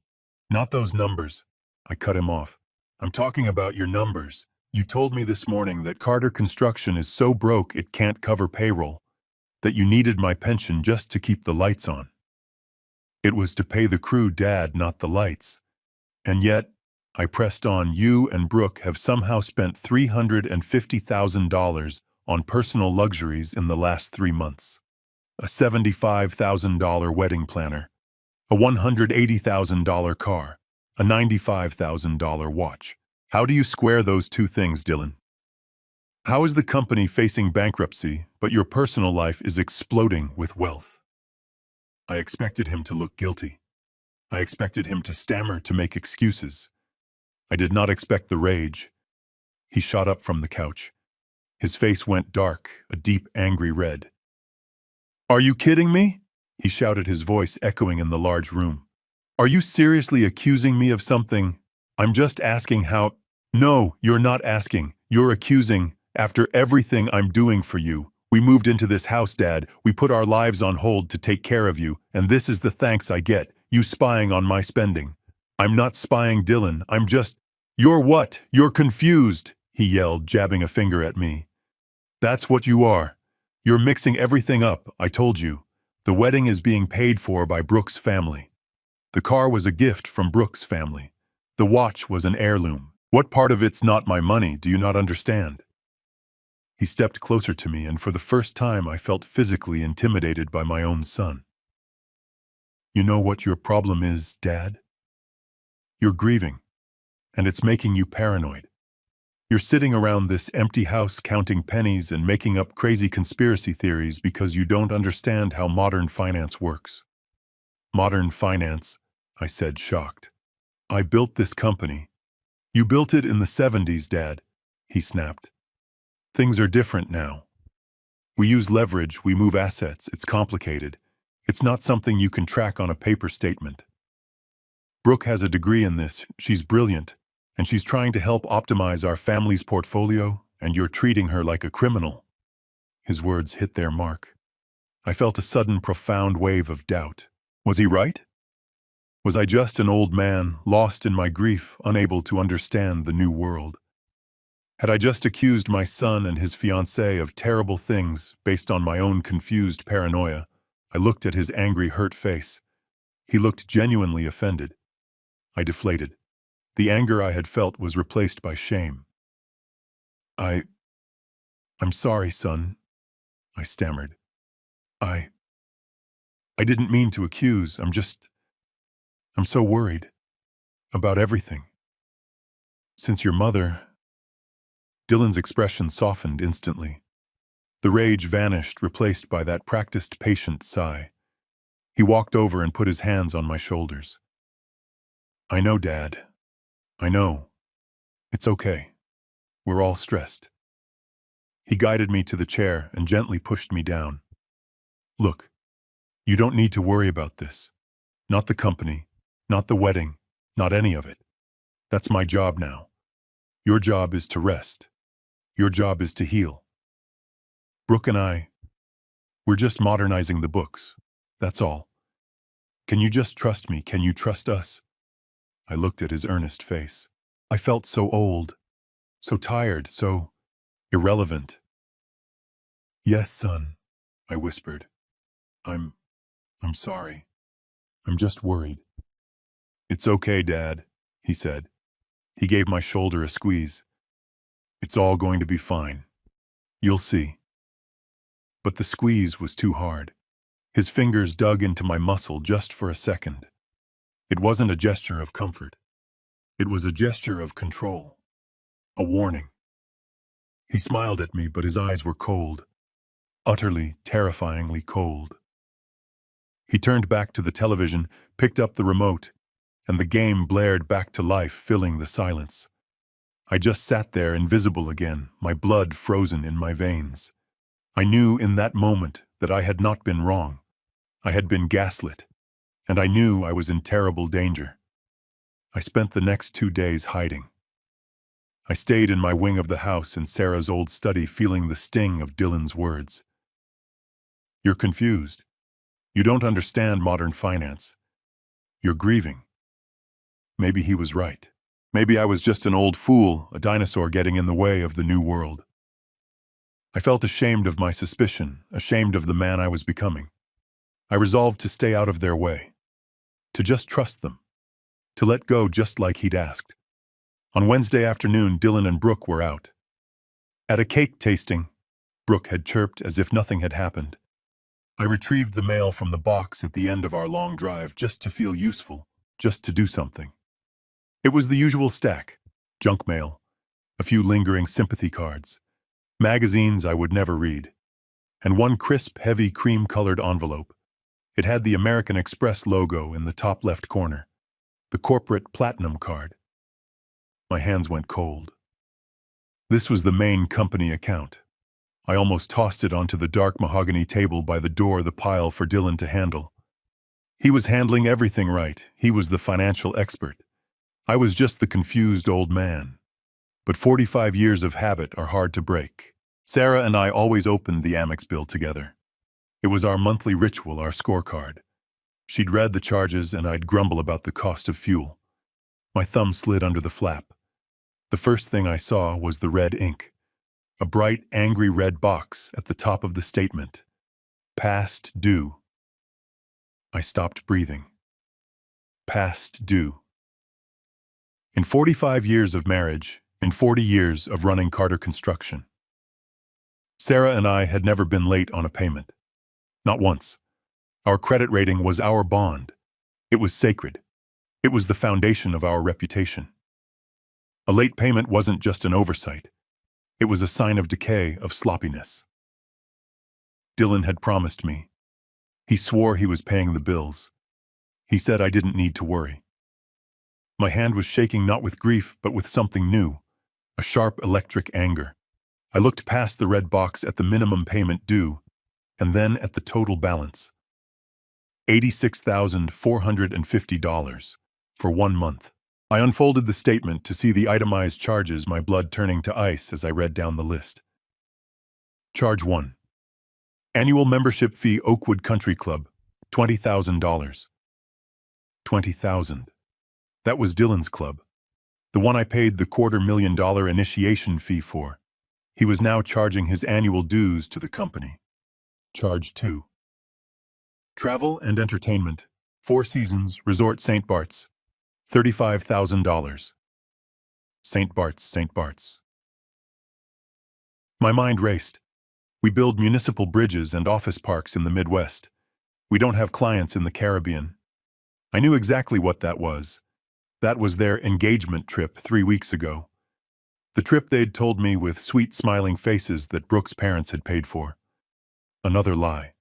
Not those numbers." I cut him off. "I'm talking about your numbers. You told me this morning that Carter Construction is so broke it can't cover payroll, that you needed my pension just to keep the lights on." "It was to pay the crew, Dad, not the lights. And yet," I pressed on, "you and Brooke have somehow spent $350,000 on personal luxuries in the last 3 months. A $75,000 wedding planner, a $180,000 car, a $95,000 watch. How do you square those two things, Dylan? How is the company facing bankruptcy, but your personal life is exploding with wealth?" I expected him to look guilty. I expected him to stammer, to make excuses. I did not expect the rage. He shot up from the couch. His face went dark, a deep, angry red. "Are you kidding me?" he shouted, his voice echoing in the large room. "Are you seriously accusing me of something? I'm just asking how—" "No, you're not asking. You're accusing. After everything I'm doing for you. We moved into this house, Dad. We put our lives on hold to take care of you, and this is the thanks I get. You spying on my spending." "I'm not spying, Dylan. I'm just—" "You're what? You're confused." he yelled, jabbing a finger at me. That's what you are. You're mixing everything up, I told you. The wedding is being paid for by Brooke's family. The car was a gift from Brooke's family. The watch was an heirloom. What part of it's not my money do you not understand? He stepped closer to me, and for the first time I felt physically intimidated by my own son. You know what your problem is, Dad? You're grieving, and it's making you paranoid. You're sitting around this empty house counting pennies and making up crazy conspiracy theories because you don't understand how modern finance works. Modern finance, I said, shocked. I built this company. You built it in the 70s, Dad, he snapped. Things are different now. We use leverage, we move assets, it's complicated. It's not something you can track on a paper statement. Brooke has a degree in this, she's brilliant, and she's trying to help optimize our family's portfolio, and you're treating her like a criminal. His words hit their mark. I felt a sudden, profound wave of doubt. Was he right? Was I just an old man, lost in my grief, unable to understand the new world? Had I just accused my son and his fiancée of terrible things based on my own confused paranoia? I looked at his angry, hurt face. He looked genuinely offended. I deflated. The anger I had felt was replaced by shame. I'm sorry, son, I stammered. I didn't mean to accuse, I'm so worried. About everything. Since your mother... Dylan's expression softened instantly. The rage vanished, replaced by that practiced, patient sigh. He walked over and put his hands on my shoulders. I know, Dad. I know. It's okay. We're all stressed. He guided me to the chair and gently pushed me down. Look, you don't need to worry about this. Not the company, not the wedding, not any of it. That's my job now. Your job is to rest. Your job is to heal. Brooke and we're just modernizing the books. That's all. Can you just trust me? Can you trust us? I looked at his earnest face. I felt so old, so tired, so irrelevant. Yes, son, I whispered. I'm sorry. I'm just worried. It's okay, Dad, he said. He gave my shoulder a squeeze. It's all going to be fine. You'll see. But the squeeze was too hard. His fingers dug into my muscle just for a second. It wasn't a gesture of comfort. It was a gesture of control. A warning. He smiled at me, but his eyes were cold. Utterly, terrifyingly cold. He turned back to the television, picked up the remote, and the game blared back to life, filling the silence. I just sat there, invisible again, my blood frozen in my veins. I knew in that moment that I had not been wrong. I had been gaslit, and I knew I was in terrible danger. I spent the next 2 days hiding. I stayed in my wing of the house in Sarah's old study, feeling the sting of Dylan's words. You're confused. You don't understand modern finance. You're grieving. Maybe he was right. Maybe I was just an old fool, a dinosaur getting in the way of the new world. I felt ashamed of my suspicion, ashamed of the man I was becoming. I resolved to stay out of their way, to just trust them, to let go just like he'd asked. On Wednesday afternoon, Dylan and Brooke were out. At a cake tasting, Brooke had chirped as if nothing had happened. I retrieved the mail from the box at the end of our long drive just to feel useful, just to do something. It was the usual stack: junk mail, a few lingering sympathy cards, magazines I would never read, and one crisp, heavy, cream-colored envelope. It had the American Express logo in the top left corner, the corporate platinum card. My hands went cold. This was the main company account. I almost tossed it onto the dark mahogany table by the door, the pile for Dylan to handle. He was handling everything right. He was the financial expert. I was just the confused old man. But 45 years of habit are hard to break. Sarah and I always opened the Amex bill together. It was our monthly ritual, our scorecard. She'd read the charges and I'd grumble about the cost of fuel. My thumb slid under the flap. The first thing I saw was the red ink, a bright, angry red box at the top of the statement. Past due. I stopped breathing. Past due. In 45 years of marriage, in 40 years of running Carter Construction, Sarah and I had never been late on a payment. Not once. Our credit rating was our bond. It was sacred. It was the foundation of our reputation. A late payment wasn't just an oversight. It was a sign of decay, of sloppiness. Dylan had promised me. He swore he was paying the bills. He said I didn't need to worry. My hand was shaking not with grief, but with something new, a sharp electric anger. I looked past the red box at the minimum payment due, and then at the total balance. $86,450 for 1 month. I unfolded the statement to see the itemized charges, my blood turning to ice as I read down the list. Charge 1. Annual membership fee Oakwood Country Club, $20,000. $20,000. That was Dylan's club, the one I paid the $250,000 initiation fee for. He was now charging his annual dues to the company. Charge 2. Travel and entertainment, Four Seasons Resort St. Bart's, $35,000. St. Bart's, St. Bart's. My mind raced. We build municipal bridges and office parks in the Midwest. We don't have clients in the Caribbean. I knew exactly what that was. That was their engagement trip 3 weeks ago. The trip they'd told me with sweet smiling faces that Brooke's parents had paid for. Another lie.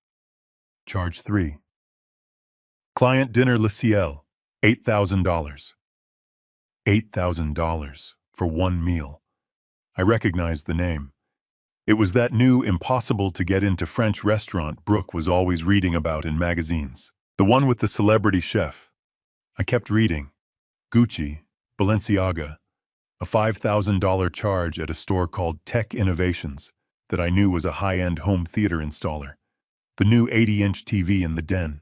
Charge 3. Client dinner Le Ciel, $8,000. $8,000 for 1 meal. I recognized the name. It was that new impossible-to-get-into French restaurant Brooke was always reading about in magazines. The one with the celebrity chef. I kept reading. Gucci, Balenciaga, a $5,000 charge at a store called Tech Innovations that I knew was a high-end home theater installer. The new 80-inch TV in the den.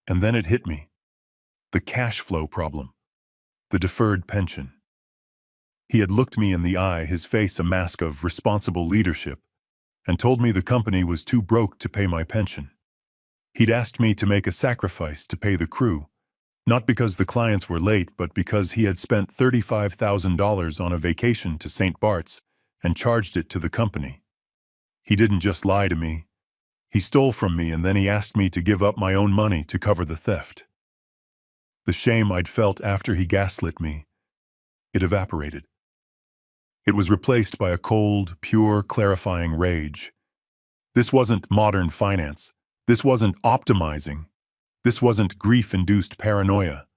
And then it hit me. The cash flow problem. The deferred pension. He had looked me in the eye, his face a mask of responsible leadership, and told me the company was too broke to pay my pension. He'd asked me to make a sacrifice to pay the crew, not because the clients were late, but because he had spent $35,000 on a vacation to St. Bart's and charged it to the company. He didn't just lie to me. He stole from me, and then he asked me to give up my own money to cover the theft. The shame I'd felt after he gaslit me, it evaporated. It was replaced by a cold, pure, clarifying rage. This wasn't modern finance. This wasn't optimizing. This wasn't grief-induced paranoia.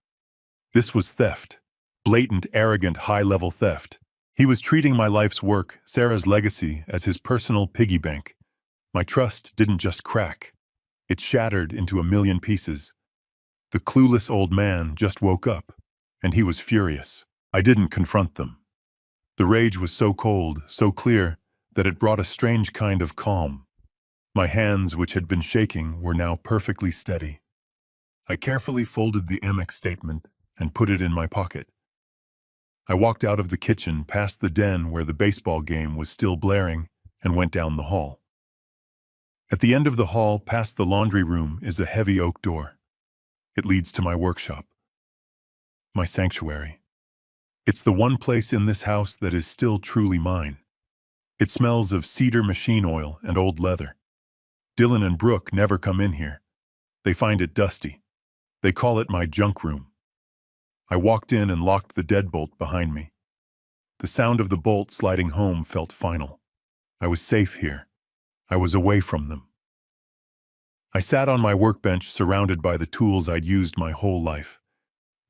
This was theft. Blatant, arrogant, high-level theft. He was treating my life's work, Sarah's legacy, as his personal piggy bank. My trust didn't just crack. It shattered into a million pieces. The clueless old man just woke up, and he was furious. I didn't confront them. The rage was so cold, so clear, that it brought a strange kind of calm. My hands, which had been shaking, were now perfectly steady. I carefully folded the Amex statement and put it in my pocket. I walked out of the kitchen, past the den where the baseball game was still blaring, and went down the hall. At the end of the hall, past the laundry room, is a heavy oak door. It leads to my workshop. My sanctuary. It's the one place in this house that is still truly mine. It smells of cedar machine oil and old leather. Dylan and Brooke never come in here. They find it dusty. They call it my junk room. I walked in and locked the deadbolt behind me. The sound of the bolt sliding home felt final. I was safe here. I was away from them. I sat on my workbench surrounded by the tools I'd used my whole life.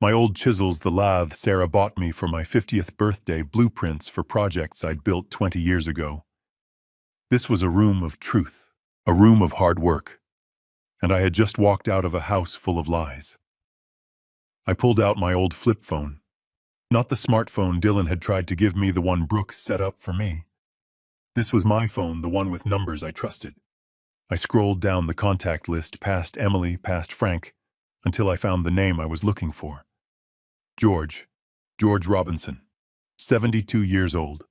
My old chisels, the lathe Sarah bought me for my 50th birthday, blueprints for projects I'd built 20 years ago. This was a room of truth, a room of hard work, and I had just walked out of a house full of lies. I pulled out my old flip phone. Not the smartphone Dylan had tried to give me, the one Brooke set up for me. This was my phone, the one with numbers I trusted. I scrolled down the contact list, past Emily, past Frank, until I found the name I was looking for. George Robinson. 72 years old.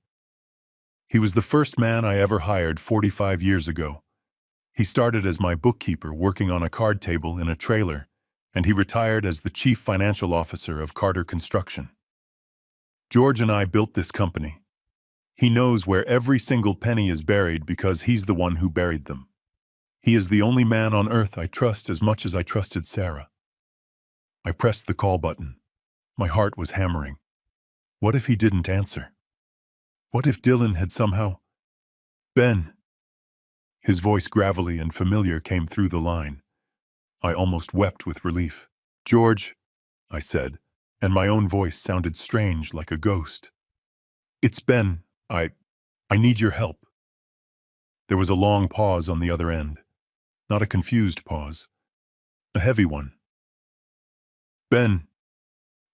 He was the first man I ever hired 45 years ago. He started as my bookkeeper working on a card table in a trailer, and he retired as the chief financial officer of Carter Construction. George and I built this company. He knows where every single penny is buried because he's the one who buried them. He is the only man on earth I trust as much as I trusted Sarah. I pressed the call button. My heart was hammering. What if he didn't answer? What if Dylan had somehow... Ben! His voice, gravelly and familiar, came through the line. I almost wept with relief. George, I said, and my own voice sounded strange, like a ghost. It's Ben. I need your help. There was a long pause on the other end. Not a confused pause. A heavy one. Ben,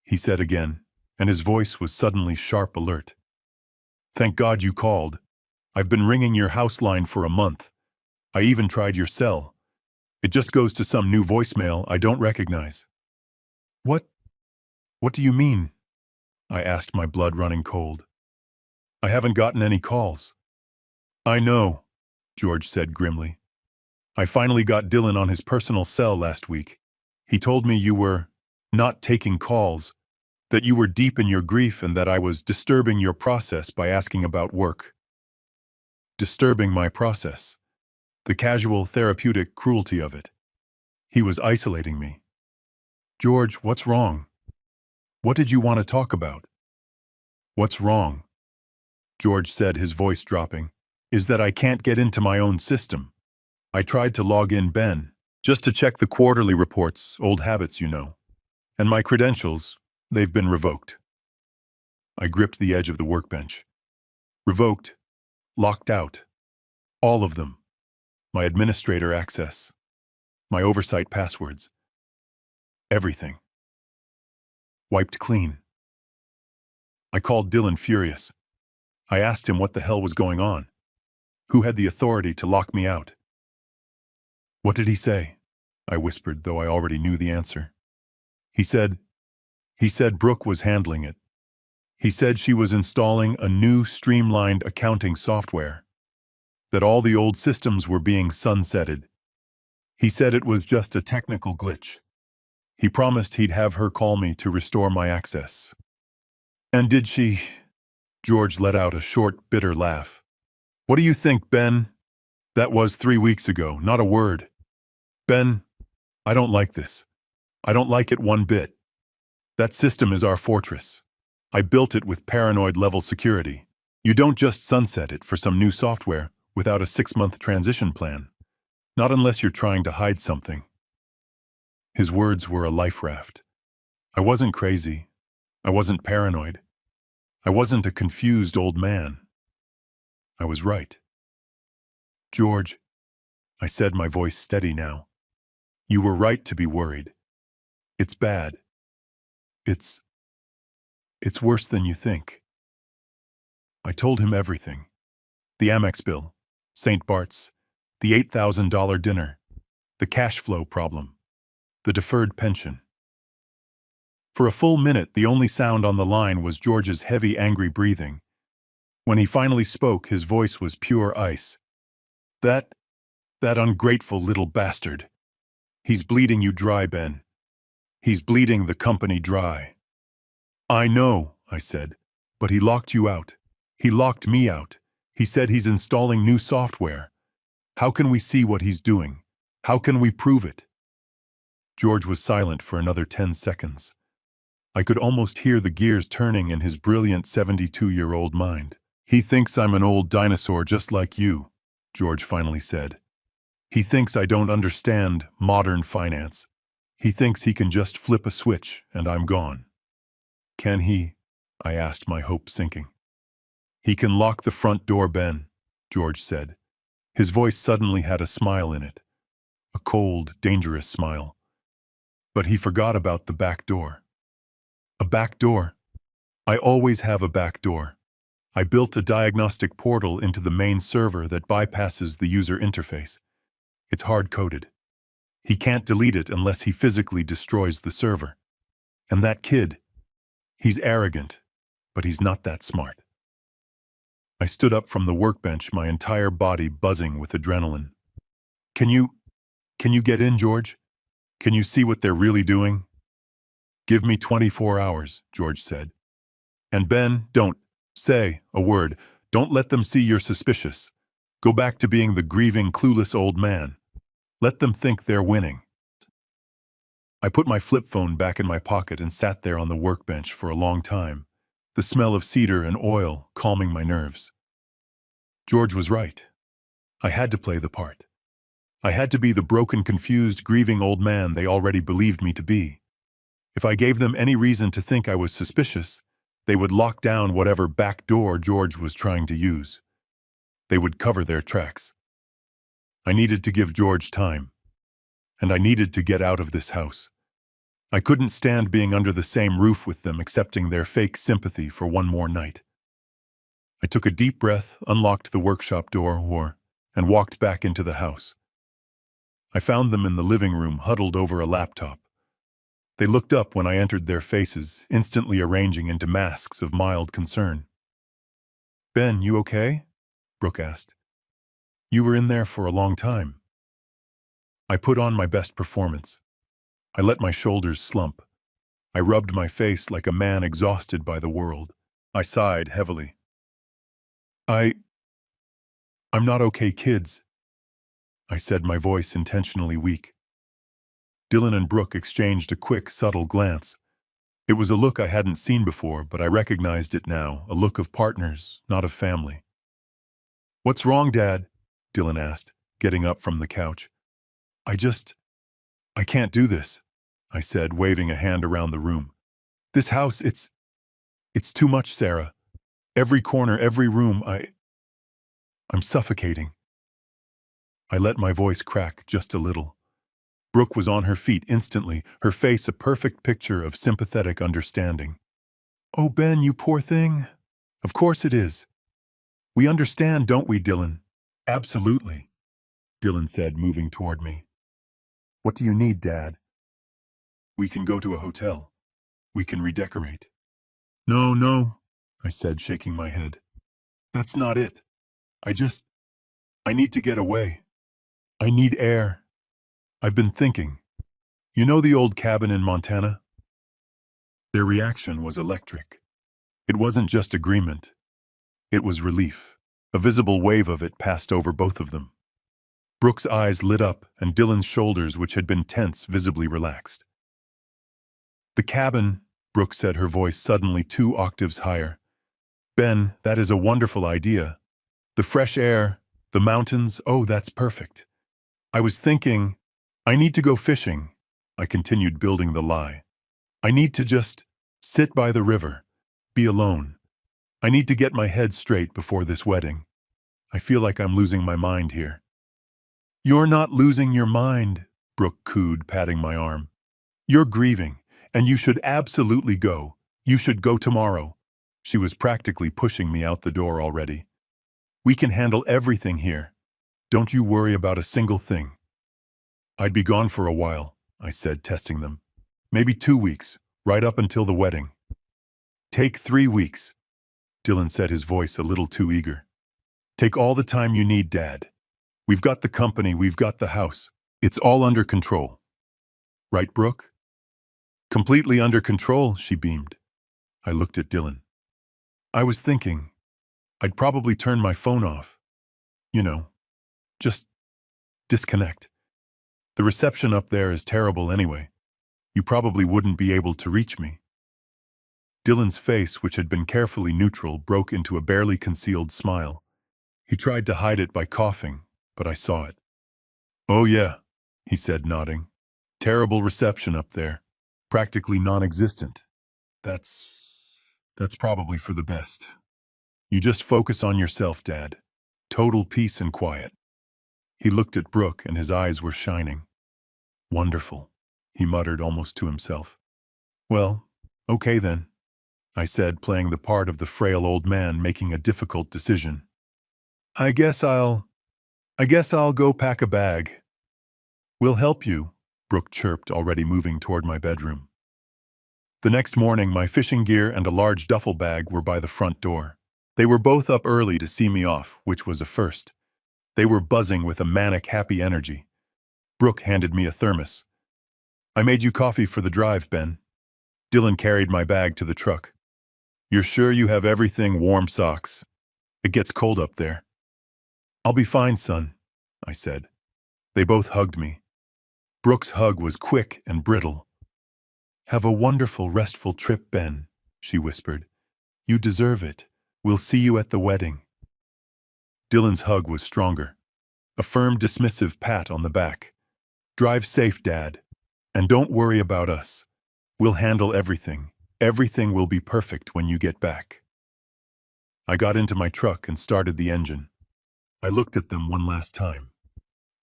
he said again, and his voice was suddenly sharp alert. Thank God you called. I've been ringing your house line for a month. I even tried your cell. It just goes to some new voicemail I don't recognize. What do you mean? I asked, my blood running cold. I haven't gotten any calls. I know, George said grimly. I finally got Dylan on his personal cell last week. He told me you were not taking calls, that you were deep in your grief and that I was disturbing your process by asking about work. Disturbing my process. The casual, therapeutic cruelty of it. He was isolating me. George, what's wrong? What did you want to talk about? What's wrong? George said, his voice dropping, is that I can't get into my own system. I tried to log in, Ben, just to check the quarterly reports, old habits, you know. And my credentials, they've been revoked. I gripped the edge of the workbench. Revoked. Locked out. All of them. My administrator access. My oversight passwords. Everything. Wiped clean. I called Dylan furious. I asked him what the hell was going on. Who had the authority to lock me out? What did he say? I whispered, though I already knew the answer. He said Brooke was handling it. He said she was installing a new streamlined accounting software. That all the old systems were being sunsetted. He said it was just a technical glitch. He promised he'd have her call me to restore my access. And did she? George let out a short, bitter laugh. What do you think, Ben? That was 3 weeks ago, not a word. Ben, I don't like this. I don't like it one bit. That system is our fortress. I built it with paranoid-level security. You don't just sunset it for some new software without a 6-month transition plan. Not unless you're trying to hide something. His words were a life raft. I wasn't crazy. I wasn't paranoid. I wasn't a confused old man. I was right. George, I said, my voice steady now. You were right to be worried. It's bad. It's worse than you think. I told him everything. The Amex bill, St. Bart's, the $8,000 dinner, the cash flow problem, the deferred pension. For a full minute, the only sound on the line was George's heavy, angry breathing. When he finally spoke, his voice was pure ice. That ungrateful little bastard. He's bleeding you dry, Ben. He's bleeding the company dry. I know, I said, but he locked you out. He locked me out. He said he's installing new software. How can we see what he's doing? How can we prove it? George was silent for another 10 seconds. I could almost hear the gears turning in his brilliant 72-year-old mind. He thinks I'm an old dinosaur just like you, George finally said. He thinks I don't understand modern finance. He thinks he can just flip a switch and I'm gone. Can he? I asked, my hope sinking. He can lock the front door, Ben, George said. His voice suddenly had a smile in it. A cold, dangerous smile. But he forgot about the back door. A back door? I always have a back door. I built a diagnostic portal into the main server that bypasses the user interface. It's hard-coded. He can't delete it unless he physically destroys the server. And that kid, he's arrogant. but he's not that smart. I stood up from the workbench, my entire body buzzing with adrenaline. Can you get in, George? Can you see what they're really doing? Give me 24 hours, George said. And Ben, don't say a word. Don't let them see you're suspicious. Go back to being the grieving, clueless old man. Let them think they're winning. I put my flip phone back in my pocket and sat there on the workbench for a long time, the smell of cedar and oil calming my nerves. George was right. I had to play the part. I had to be the broken, confused, grieving old man they already believed me to be. If I gave them any reason to think I was suspicious, they would lock down whatever back door George was trying to use. They would cover their tracks. I needed to give George time, and I needed to get out of this house. I couldn't stand being under the same roof with them, accepting their fake sympathy for one more night. I took a deep breath, unlocked the workshop door, and walked back into the house. I found them in the living room, huddled over a laptop. They looked up when I entered, their faces instantly arranging into masks of mild concern. Ben, you okay? Brooke asked. You were in there for a long time. I put on my best performance. I let my shoulders slump. I rubbed my face like a man exhausted by the world. I sighed heavily. I'm not okay, kids, I said, my voice intentionally weak. Dylan and Brooke exchanged a quick, subtle glance. It was a look I hadn't seen before, but I recognized it now, a look of partners, not of family. What's wrong, Dad? Dylan asked, getting up from the couch. I can't do this, I said, waving a hand around the room. This house, it's too much, Sarah. Every corner, every room, I'm suffocating. I let my voice crack just a little. Brooke was on her feet instantly, her face a perfect picture of sympathetic understanding. Oh, Ben, you poor thing. Of course it is. We understand, don't we, Dylan? Absolutely, Dylan said, moving toward me. What do you need, Dad? We can go to a hotel. We can redecorate. No, I said, shaking my head. That's not it. I need to get away. I need air. I've been thinking. You know the old cabin in Montana? Their reaction was electric. It wasn't just agreement. It was relief. A visible wave of it passed over both of them. Brooke's eyes lit up, and Dylan's shoulders, which had been tense, visibly relaxed. The cabin, Brooke said, her voice suddenly 2 octaves higher. Ben, that is a wonderful idea. The fresh air, the mountains, oh, that's perfect. I was thinking, I need to go fishing. I continued, building the lie. I need to just sit by the river, be alone. I need to get my head straight before this wedding. I feel like I'm losing my mind here. You're not losing your mind, Brooke cooed, patting my arm. You're grieving, and you should absolutely go. You should go tomorrow. She was practically pushing me out the door already. We can handle everything here. Don't you worry about a single thing. I'd be gone for a while, I said, testing them. Maybe 2 weeks, right up until the wedding. Take 3 weeks, Dylan said, his voice a little too eager. Take all the time you need, Dad. We've got the company, we've got the house. It's all under control. Right, Brooke? Completely under control, she beamed. I looked at Dylan. I was thinking, I'd probably turn my phone off. You know, just disconnect. The reception up there is terrible anyway. You probably wouldn't be able to reach me. Dylan's face, which had been carefully neutral, broke into a barely concealed smile. He tried to hide it by coughing, but I saw it. Oh yeah, he said, nodding. Terrible reception up there. Practically non-existent. That's probably for the best. You just focus on yourself, Dad. Total peace and quiet. He looked at Brooke, and his eyes were shining. Wonderful, he muttered almost to himself. Well, okay then, I said, playing the part of the frail old man making a difficult decision. I guess I'll go pack a bag. We'll help you, Brooke chirped, already moving toward my bedroom. The next morning, my fishing gear and a large duffel bag were by the front door. They were both up early to see me off, which was a first. They were buzzing with a manic, happy energy. Brooke handed me a thermos. "I made you coffee for the drive, Ben." Dylan carried my bag to the truck. "You're sure you have everything? Warm socks? It gets cold up there." "I'll be fine, son," I said. They both hugged me. Brooke's hug was quick and brittle. "Have a wonderful, restful trip, Ben," she whispered. "You deserve it. We'll see you at the wedding." Dylan's hug was stronger. A firm, dismissive pat on the back. "Drive safe, Dad. And don't worry about us. We'll handle everything. Everything will be perfect when you get back." I got into my truck and started the engine. I looked at them one last time.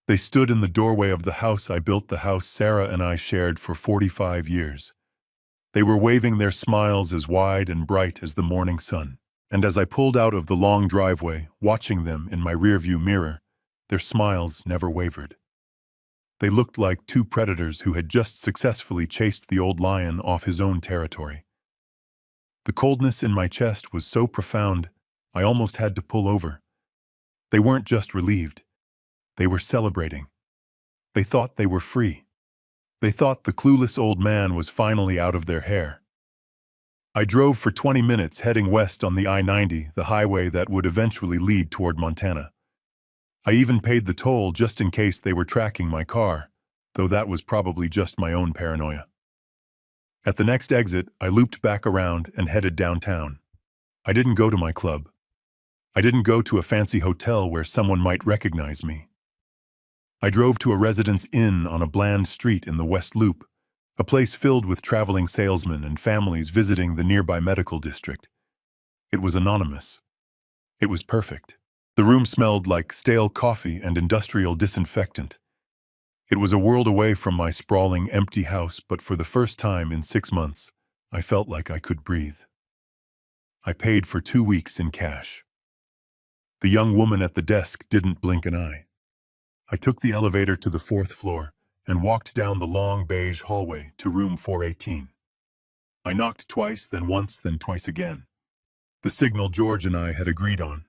They stood in the doorway of the house I built, the house Sarah and I shared for 45 years. They were waving their smiles as wide and bright as the morning sun. And as I pulled out of the long driveway, watching them in my rearview mirror, their smiles never wavered. They looked like two predators who had just successfully chased the old lion off his own territory. The coldness in my chest was so profound, I almost had to pull over. They weren't just relieved. They were celebrating. They thought they were free. They thought the clueless old man was finally out of their hair. I drove for 20 minutes heading west on the I-90, the highway that would eventually lead toward Montana. I even paid the toll just in case they were tracking my car, though that was probably just my own paranoia. At the next exit, I looped back around and headed downtown. I didn't go to my club. I didn't go to a fancy hotel where someone might recognize me. I drove to a residence inn on a bland street in the West Loop, a place filled with traveling salesmen and families visiting the nearby medical district. It was anonymous. It was perfect. The room smelled like stale coffee and industrial disinfectant. It was a world away from my sprawling, empty house, but for the first time in 6 months, I felt like I could breathe. I paid for 2 weeks in cash. The young woman at the desk didn't blink an eye. I took the elevator to the 4th floor and walked down the long beige hallway to room 418. I knocked twice, then once, then twice again. The signal George and I had agreed on.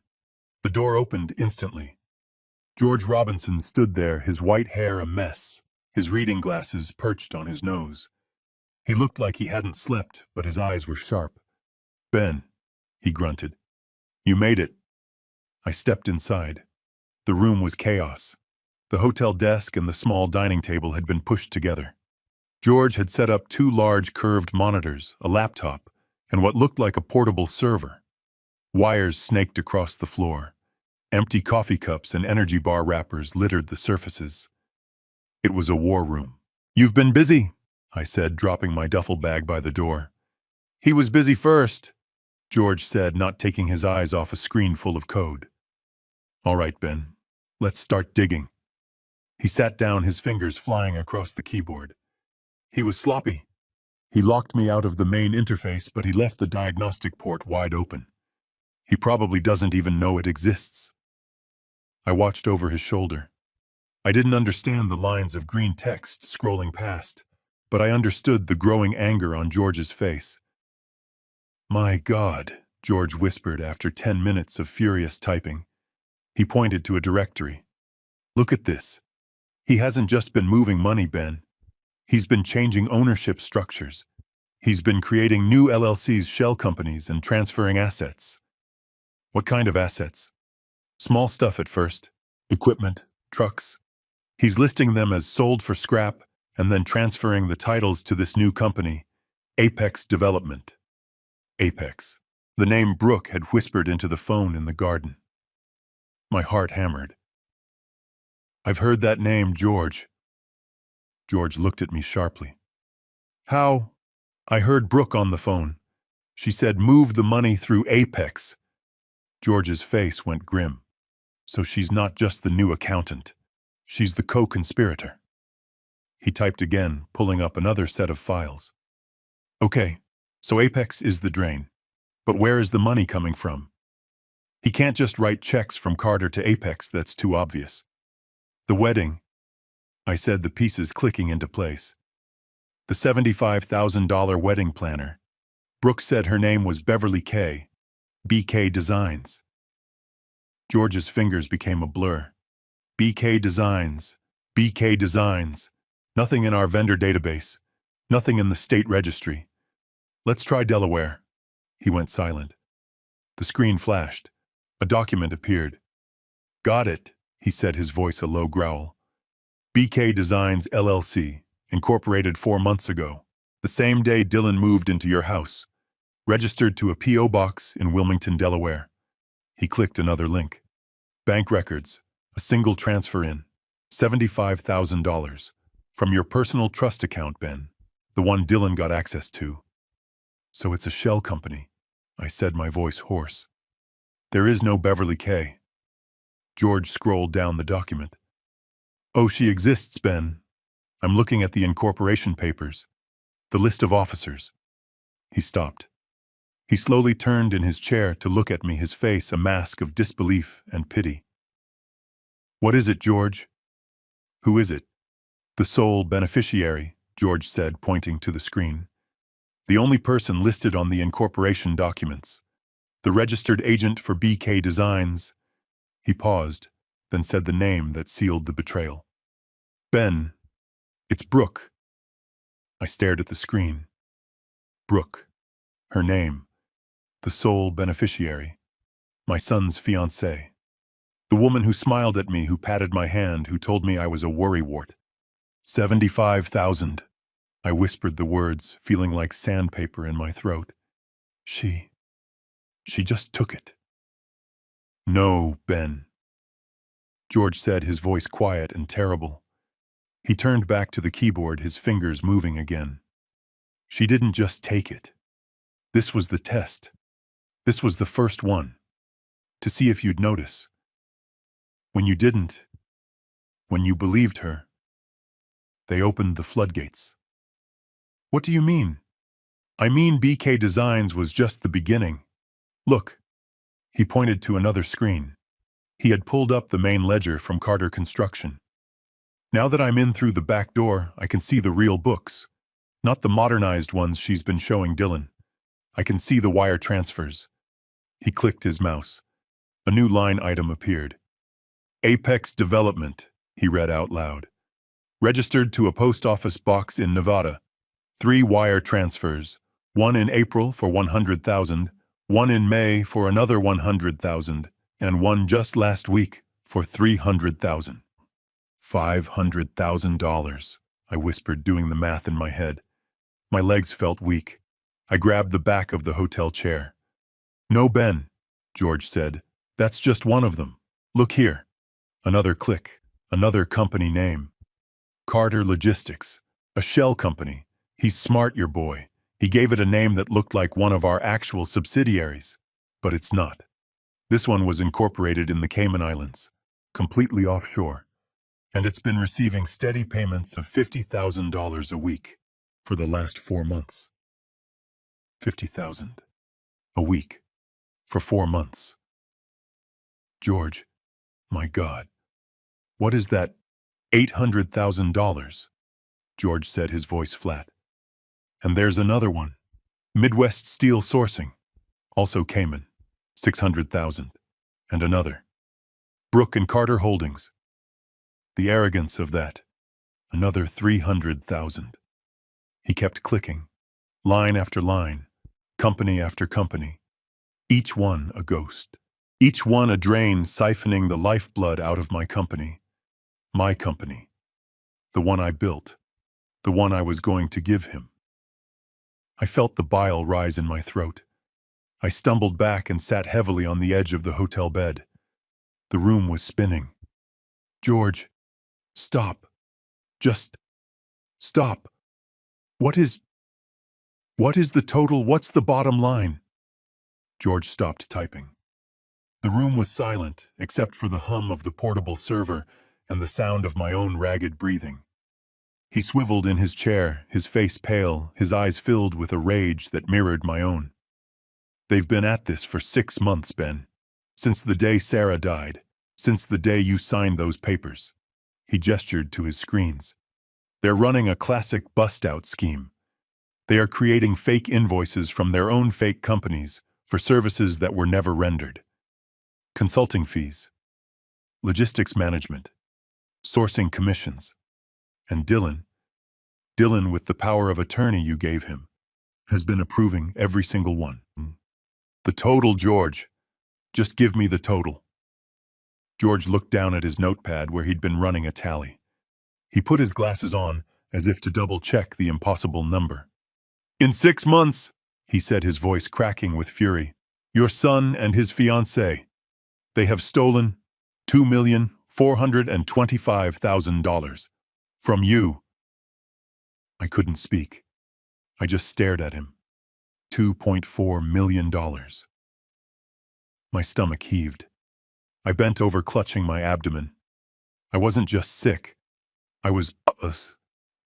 The door opened instantly. George Robinson stood there, his white hair a mess, his reading glasses perched on his nose. He looked like he hadn't slept, but his eyes were sharp. "Ben," he grunted. "You made it." I stepped inside. The room was chaos. The hotel desk and the small dining table had been pushed together. George had set up 2 large curved monitors, a laptop, and what looked like a portable server. Wires snaked across the floor. Empty coffee cups and energy bar wrappers littered the surfaces. It was a war room. "You've been busy," I said, dropping my duffel bag by the door. "He was busy first," George said, not taking his eyes off a screen full of code. "All right, Ben, let's start digging." He sat down, his fingers flying across the keyboard. He was sloppy. He locked me out of the main interface, but he left the diagnostic port wide open. He probably doesn't even know it exists. I watched over his shoulder. I didn't understand the lines of green text scrolling past, but I understood the growing anger on George's face. "My God," George whispered after 10 minutes of furious typing. He pointed to a directory. "Look at this. He hasn't just been moving money, Ben. He's been changing ownership structures. He's been creating new LLCs, shell companies, and transferring assets." "What kind of assets?" "Small stuff at first. Equipment, trucks. He's listing them as sold for scrap and then transferring the titles to this new company, Apex Development." Apex. The name Brooke had whispered into the phone in the garden. My heart hammered. "I've heard that name, George." George looked at me sharply. "How?" "I heard Brooke on the phone. She said move the money through Apex." George's face went grim. "So she's not just the new accountant. She's the co-conspirator." He typed again, pulling up another set of files. "Okay, so Apex is the drain. But where is the money coming from? He can't just write checks from Carter to Apex, that's too obvious." "The wedding," I said, the pieces clicking into place. The $75,000 wedding planner. Brooke said her name was Beverly K. BK Designs. George's fingers became a blur. BK Designs. BK Designs. Nothing in our vendor database. Nothing in the state registry. Let's try Delaware. He went silent. The screen flashed. A document appeared. Got it, he said, his voice a low growl. BK Designs LLC, incorporated 4 months ago, the same day Dylan moved into your house. Registered to a P.O. box in Wilmington, Delaware. He clicked another link. Bank records, a single transfer in, $75,000, from your personal trust account, Ben, the one Dylan got access to. So it's a shell company, I said, my voice hoarse. There is no Beverly K. George scrolled down the document. Oh, she exists, Ben. I'm looking at the incorporation papers, the list of officers. He stopped. He slowly turned in his chair to look at me, his face a mask of disbelief and pity. What is it, George? Who is it? The sole beneficiary, George said, pointing to the screen. The only person listed on the incorporation documents. The registered agent for BK Designs. He paused, then said the name that sealed the betrayal. Ben, it's Brooke. I stared at the screen. Brooke, her name, the sole beneficiary, my son's fiancée, the woman who smiled at me, who patted my hand, who told me I was a worrywart. 75,000. I whispered the words, feeling like sandpaper in my throat. She just took it. No, Ben. George said, his voice quiet and terrible. He turned back to the keyboard, his fingers moving again. She didn't just take it. This was the test. This was the first one. To see if you'd notice. When you didn't, when you believed her, they opened the floodgates. What do you mean? I mean, BK Designs was just the beginning. Look. He pointed to another screen. He had pulled up the main ledger from Carter Construction. Now that I'm in through the back door, I can see the real books, not the modernized ones she's been showing Dylan. I can see the wire transfers. He clicked his mouse. A new line item appeared. Apex Development, he read out loud. Registered to a post office box in Nevada. 3 wire transfers, one in April for $100,000, one in May for another $100,000, and one just last week for $300,000. $500,000, I whispered, doing the math in my head. My legs felt weak. I grabbed the back of the hotel chair. No, Ben, George said. That's just one of them. Look here. Another click, another company name. Carter Logistics, a shell company. He's smart, your boy. He gave it a name that looked like one of our actual subsidiaries. But it's not. This one was incorporated in the Cayman Islands, completely offshore. And it's been receiving steady payments of $50,000 a week for the last 4 months. 50,000 a week for 4 months. George, my God, what is that? $800,000, George said, his voice flat. And there's another one. Midwest Steel Sourcing, also Cayman, 600,000. And another. Brooke and Carter Holdings. The arrogance of that. Another 300,000. He kept clicking, line after line, company after company. Each one a ghost. Each one a drain siphoning the lifeblood out of my company. My company. The one I built. The one I was going to give him. I felt the bile rise in my throat. I stumbled back and sat heavily on the edge of the hotel bed. The room was spinning. George, stop. Just stop. What is the total? What's the bottom line? George stopped typing. The room was silent, except for the hum of the portable server and the sound of my own ragged breathing. He swiveled in his chair, his face pale, his eyes filled with a rage that mirrored my own. They've been at this for 6 months, Ben. Since the day Sarah died. Since the day you signed those papers. He gestured to his screens. They're running a classic bust-out scheme. They are creating fake invoices from their own fake companies for services that were never rendered. Consulting fees, logistics management, sourcing commissions. And Dylan, with the power of attorney you gave him, has been approving every single one. The total, George. Just give me the total. George looked down at his notepad where he'd been running a tally. He put his glasses on as if to double-check the impossible number. In 6 months, he said, his voice cracking with fury, your son and his fiancée, they have stolen $2,425,000 from you. I couldn't speak. I just stared at him. $2.4 million. My stomach heaved. I bent over, clutching my abdomen. I wasn't just sick. I was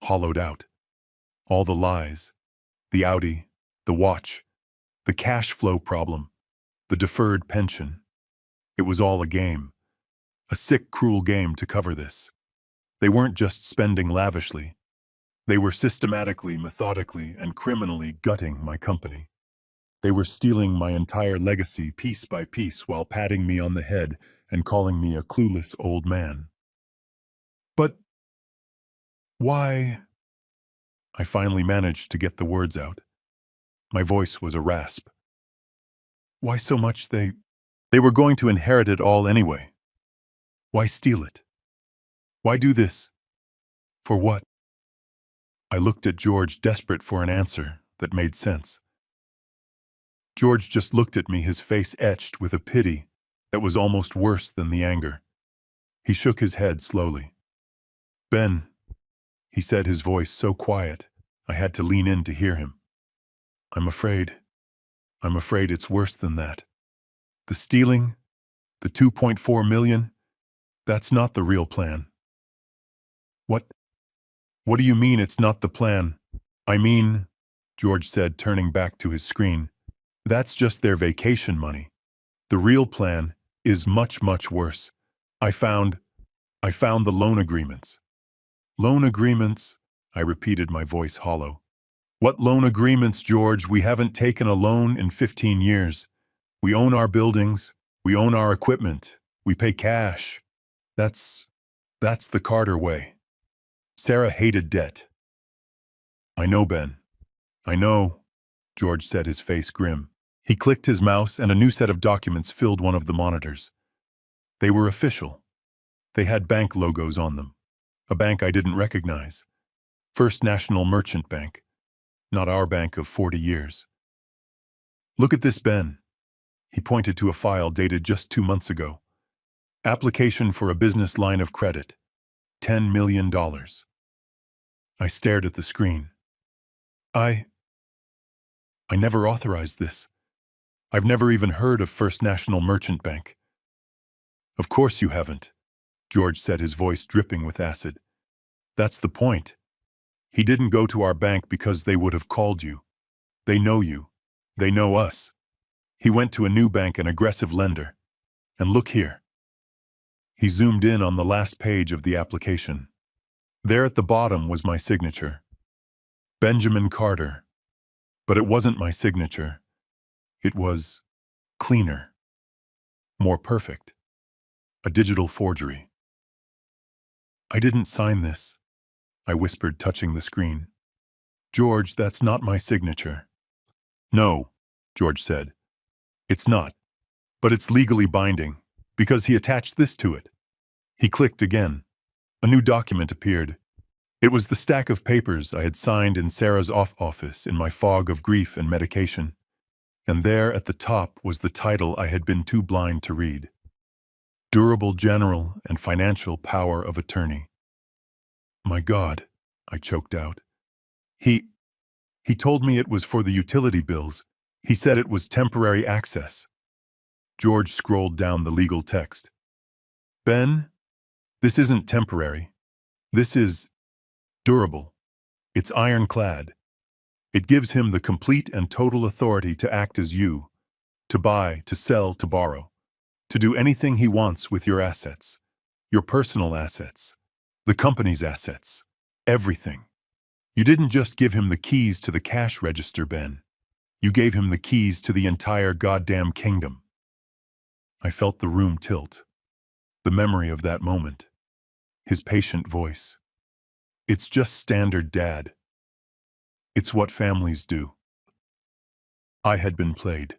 hollowed out. All the lies, the Audi, the watch, the cash flow problem, the deferred pension. It was all a game. A sick, cruel game to cover this. They weren't just spending lavishly. They were systematically, methodically, and criminally gutting my company. They were stealing my entire legacy piece by piece while patting me on the head and calling me a clueless old man. But why? I finally managed to get the words out. My voice was a rasp. Why so much? They were going to inherit it all anyway. Why steal it? Why do this? For what? I looked at George, desperate for an answer that made sense. George just looked at me, his face etched with a pity that was almost worse than the anger. He shook his head slowly. Ben, he said, his voice so quiet I had to lean in to hear him. I'm afraid it's worse than that. The stealing, the 2.4 million, that's not the real plan. What do you mean it's not the plan? I mean, George said, turning back to his screen, that's just their vacation money. The real plan is much, much worse. I found the loan agreements. Loan agreements? I repeated, my voice hollow. What loan agreements, George? We haven't taken a loan in 15 years. We own our buildings. We own our equipment. We pay cash. That's the Carter way. Sarah hated debt. I know, Ben. I know, George said, his face grim. He clicked his mouse and a new set of documents filled one of the monitors. They were official. They had bank logos on them. A bank I didn't recognize. First National Merchant Bank. Not our bank of 40 years. Look at this, Ben. He pointed to a file dated just 2 months ago. Application for a business line of credit. $10 million. I stared at the screen. I never authorized this. I've never even heard of First National Merchant Bank. Of course you haven't, George said, his voice dripping with acid. That's the point. He didn't go to our bank because they would have called you. They know you. They know us. He went to a new bank, an aggressive lender. And look here. He zoomed in on the last page of the application. There at the bottom was my signature. Benjamin Carter. But it wasn't my signature. It was cleaner. More perfect. A digital forgery. I didn't sign this, I whispered, touching the screen. George, that's not my signature. No, George said. It's not. But it's legally binding, because he attached this to it. He clicked again. A new document appeared. It was the stack of papers I had signed in Sarah's office in my fog of grief and medication. And there at the top was the title I had been too blind to read. Durable General and Financial Power of Attorney. My God, I choked out. He told me it was for the utility bills. He said it was temporary access. George scrolled down the legal text. Ben, this isn't temporary. This is durable. It's ironclad. It gives him the complete and total authority to act as you, to buy, to sell, to borrow, to do anything he wants with your assets, your personal assets, the company's assets. Everything. You didn't just give him the keys to the cash register, Ben. You gave him the keys to the entire goddamn kingdom. I felt the room tilt. The memory of that moment. His patient voice. It's just standard, Dad. It's what families do. I had been played.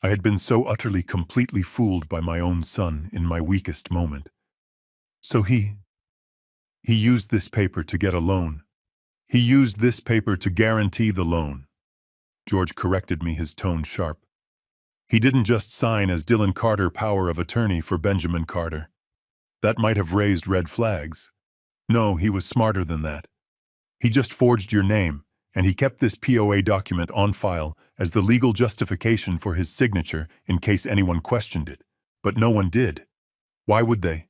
I had been so utterly, completely fooled by my own son in my weakest moment. So he used this paper to get a loan. He used this paper to guarantee the loan. George corrected me, his tone sharp. He didn't just sign as Dylan Carter, power of attorney for Benjamin Carter. That might have raised red flags. No, he was smarter than that. He just forged your name, and he kept this POA document on file as the legal justification for his signature in case anyone questioned it. But no one did. Why would they?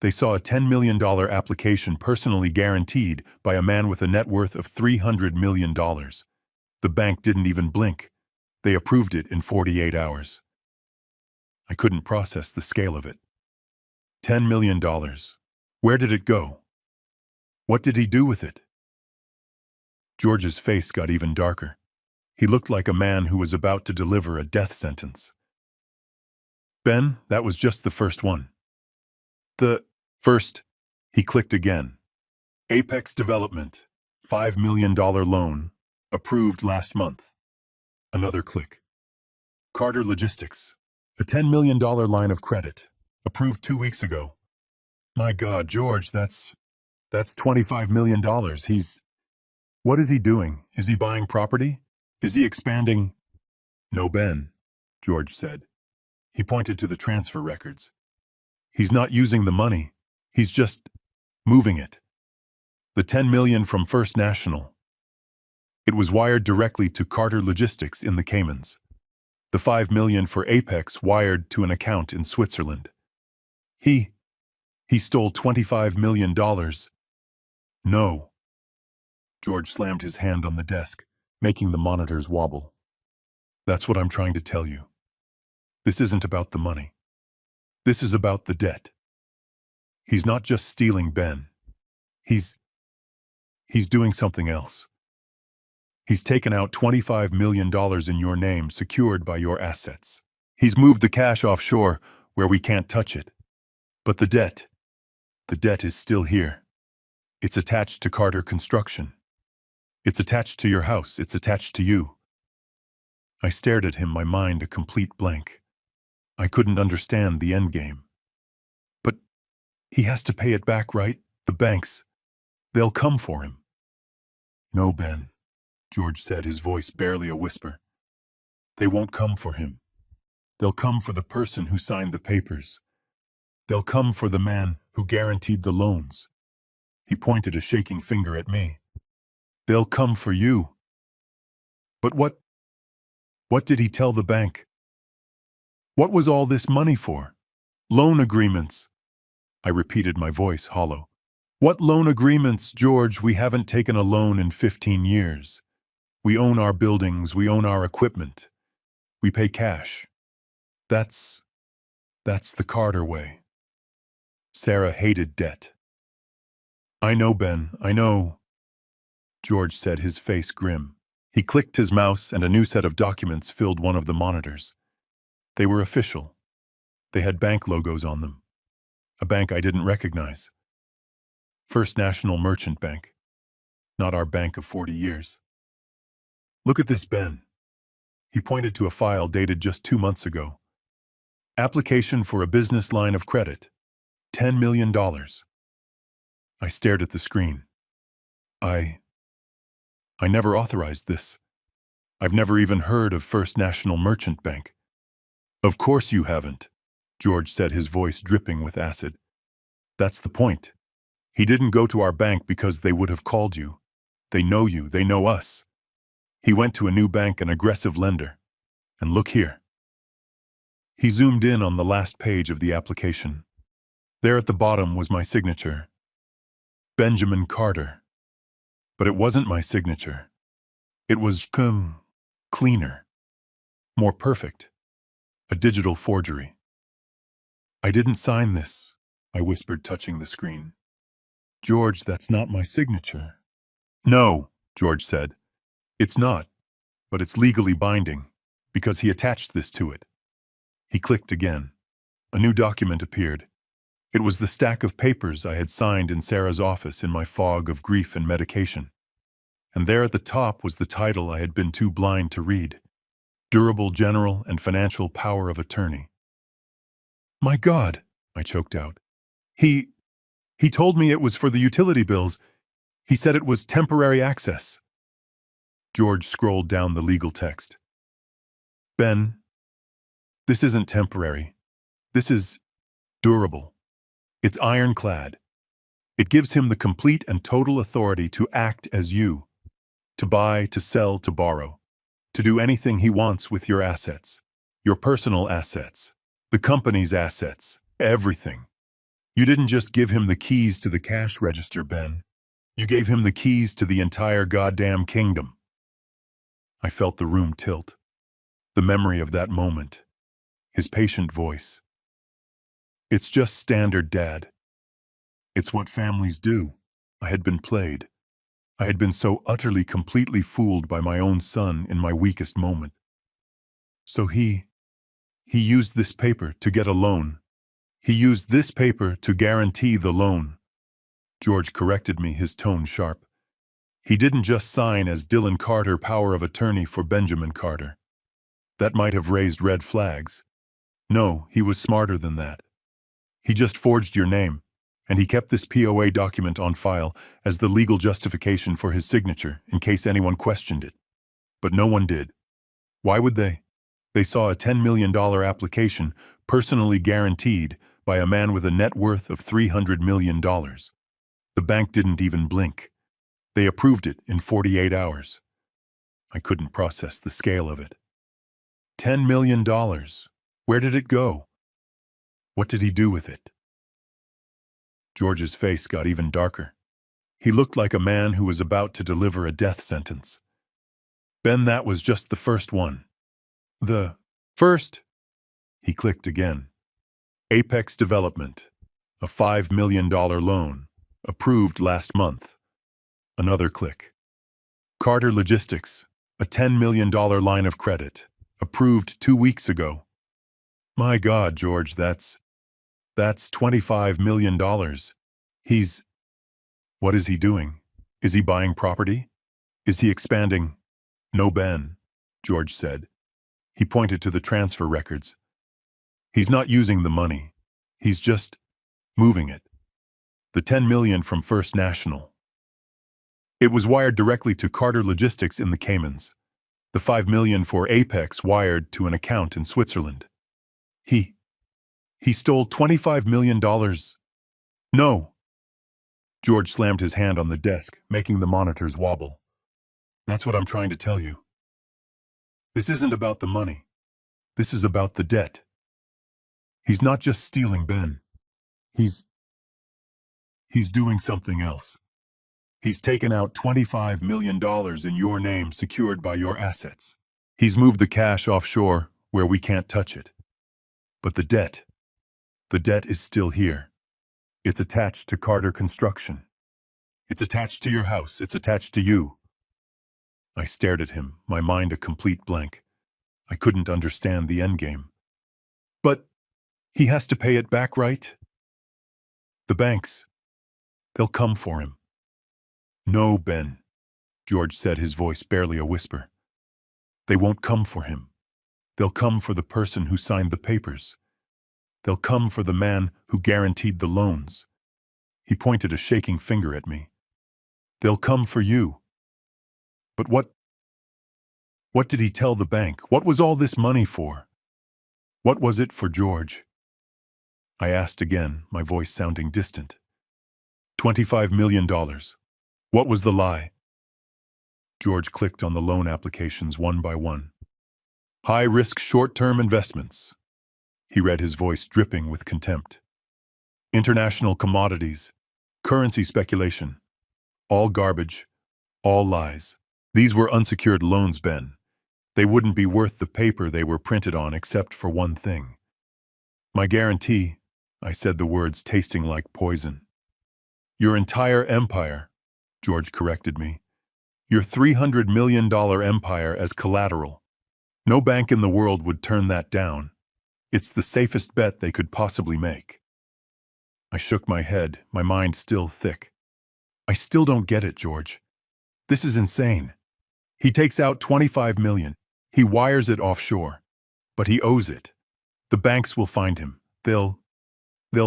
They saw a $10 million application personally guaranteed by a man with a net worth of $300 million. The bank didn't even blink. They approved it in 48 hours. I couldn't process the scale of it. $10 million. Where did it go? What did he do with it? George's face got even darker. He looked like a man who was about to deliver a death sentence. Ben, that was just the first one. The first, he clicked again. Apex Development, $5 million loan, approved last month. Another click. Carter Logistics, a $10 million line of credit, approved 2 weeks ago. My God, George, that's $25 million. What is he doing? Is he buying property? Is he expanding? No, Ben, George said. He pointed to the transfer records. He's not using the money. He's just moving it. The $10 million from First National. It was wired directly to Carter Logistics in the Caymans. The $5 million for Apex wired to an account in Switzerland. He stole $25 million. No. George slammed his hand on the desk, making the monitors wobble. That's what I'm trying to tell you. This isn't about the money. This is about the debt. He's not just stealing, Ben. He's doing something else. He's taken out $25 million in your name, secured by your assets. He's moved the cash offshore where we can't touch it. But the debt is still here. It's attached to Carter Construction. It's attached to your house. It's attached to you. I stared at him, my mind a complete blank. I couldn't understand the endgame. But he has to pay it back, right? The banks. They'll come for him. No, Ben, George said, his voice barely a whisper. They won't come for him. They'll come for the person who signed the papers. They'll come for the man who guaranteed the loans. He pointed a shaking finger at me. They'll come for you. But what did he tell the bank? What was all this money for? Loan agreements. I repeated, my voice hollow. What loan agreements, George? We haven't taken a loan in 15 years. We own our buildings, we own our equipment. We pay cash. That's the Carter way. Sarah hated debt. I know, Ben, I know, George said, his face grim. He clicked his mouse and a new set of documents filled one of the monitors. They were official. They had bank logos on them. A bank I didn't recognize. First National Merchant Bank. Not our bank of 40 years. Look at this, Ben. He pointed to a file dated just 2 months ago. Application for a business line of credit. $10 million. I stared at the screen. I never authorized this. I've never even heard of First National Merchant Bank. Of course you haven't, George said, his voice dripping with acid. That's the point. He didn't go to our bank because they would have called you. They know you, they know us. He went to a new bank, an aggressive lender. And look here. He zoomed in on the last page of the application. There at the bottom was my signature. Benjamin Carter. But it wasn't my signature. It was cleaner. More perfect. A digital forgery. I didn't sign this, I whispered, touching the screen. George, that's not my signature. No, George said. It's not, but it's legally binding, because he attached this to it. He clicked again. A new document appeared. It was the stack of papers I had signed in Sarah's office in my fog of grief and medication. And there at the top was the title I had been too blind to read: Durable General and Financial Power of Attorney. My God, I choked out. He told me it was for the utility bills. He said it was temporary access. George scrolled down the legal text. Ben, this isn't temporary. This is durable. It's ironclad. It gives him the complete and total authority to act as you, to buy, to sell, to borrow, to do anything he wants with your assets, your personal assets, the company's assets, everything. You didn't just give him the keys to the cash register, Ben. You gave him the keys to the entire goddamn kingdom. I felt the room tilt. The memory of that moment. His patient voice. It's just standard, Dad. It's what families do. I had been played. I had been so utterly, completely fooled by my own son in my weakest moment. So he used this paper to get a loan. He used this paper to guarantee the loan. George corrected me, his tone sharp. He didn't just sign as Dylan Carter, power of attorney for Benjamin Carter. That might have raised red flags. No, he was smarter than that. He just forged your name, and he kept this POA document on file as the legal justification for his signature in case anyone questioned it. But no one did. Why would they? They saw a $10 million application personally guaranteed by a man with a net worth of $300 million. The bank didn't even blink. They approved it in 48 hours. I couldn't process the scale of it. $10 million. Where did it go? What did he do with it? George's face got even darker. He looked like a man who was about to deliver a death sentence. Ben, that was just the first one. The first? He clicked again. Apex Development, a $5 million loan, approved last month. Another click. Carter Logistics, a $10 million line of credit, approved 2 weeks ago. My God, George, that's $25 million. What is he doing? Is he buying property? Is he expanding? No, Ben, George said. He pointed to the transfer records. He's not using the money. He's just moving it. The $10 million from First National. It was wired directly to Carter Logistics in the Caymans. The $5 million for Apex wired to an account in Switzerland. He stole $25 million. No. George slammed his hand on the desk, making the monitors wobble. That's what I'm trying to tell you. This isn't about the money. This is about the debt. He's not just stealing, Ben. He's doing something else. He's taken out $25 million in your name secured by your assets. He's moved the cash offshore where we can't touch it. But the debt is still here. It's attached to Carter Construction. It's attached to your house. It's attached to you. I stared at him, my mind a complete blank. I couldn't understand the endgame. But he has to pay it back, right? The banks, they'll come for him. No, Ben, George said, his voice barely a whisper. They won't come for him. They'll come for the person who signed the papers. They'll come for the man who guaranteed the loans. He pointed a shaking finger at me. They'll come for you. But what did he tell the bank? What was all this money for? What was it for George? I asked again, my voice sounding distant. $25 million. What was the lie? George clicked on the loan applications one by one. High-risk short-term investments. He read, his voice dripping with contempt. International commodities. Currency speculation. All garbage. All lies. These were unsecured loans, Ben. They wouldn't be worth the paper they were printed on except for one thing. My guarantee, I said, the words tasting like poison. Your entire empire, George corrected me. Your $300 million empire as collateral. No bank in the world would turn that down. It's the safest bet they could possibly make. I shook my head, my mind still thick. I still don't get it, George. This is insane. He takes out $25 million. He wires it offshore. But he owes it. The banks will find him. They'll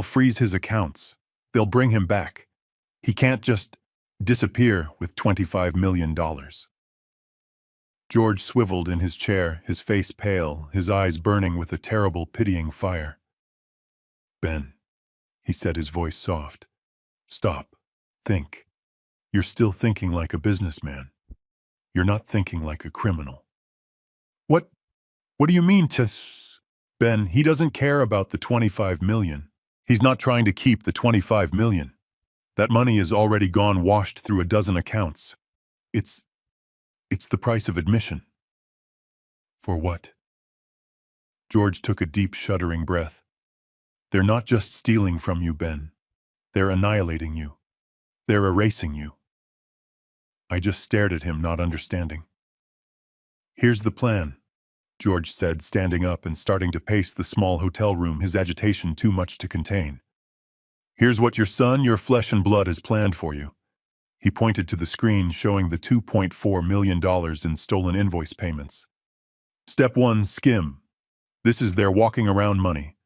freeze his accounts. They'll bring him back. He can't just disappear with $25 million. George swiveled in his chair, his face pale, his eyes burning with a terrible, pitying fire. Ben, he said, his voice soft. Stop. Think. You're still thinking like a businessman. You're not thinking like a criminal. What do you mean to... Ben, he doesn't care about the $25 million. He's not trying to keep the $25 million. That money is already gone washed through a dozen accounts. It's the price of admission. For what? George took a deep, shuddering breath. They're not just stealing from you, Ben. They're annihilating you. They're erasing you. I just stared at him, not understanding. Here's the plan, George said, standing up and starting to pace the small hotel room, his agitation too much to contain. Here's what your son, your flesh and blood, has planned for you. He pointed to the screen showing the $2.4 million in stolen invoice payments. Step 1, skim. This is their walking around money.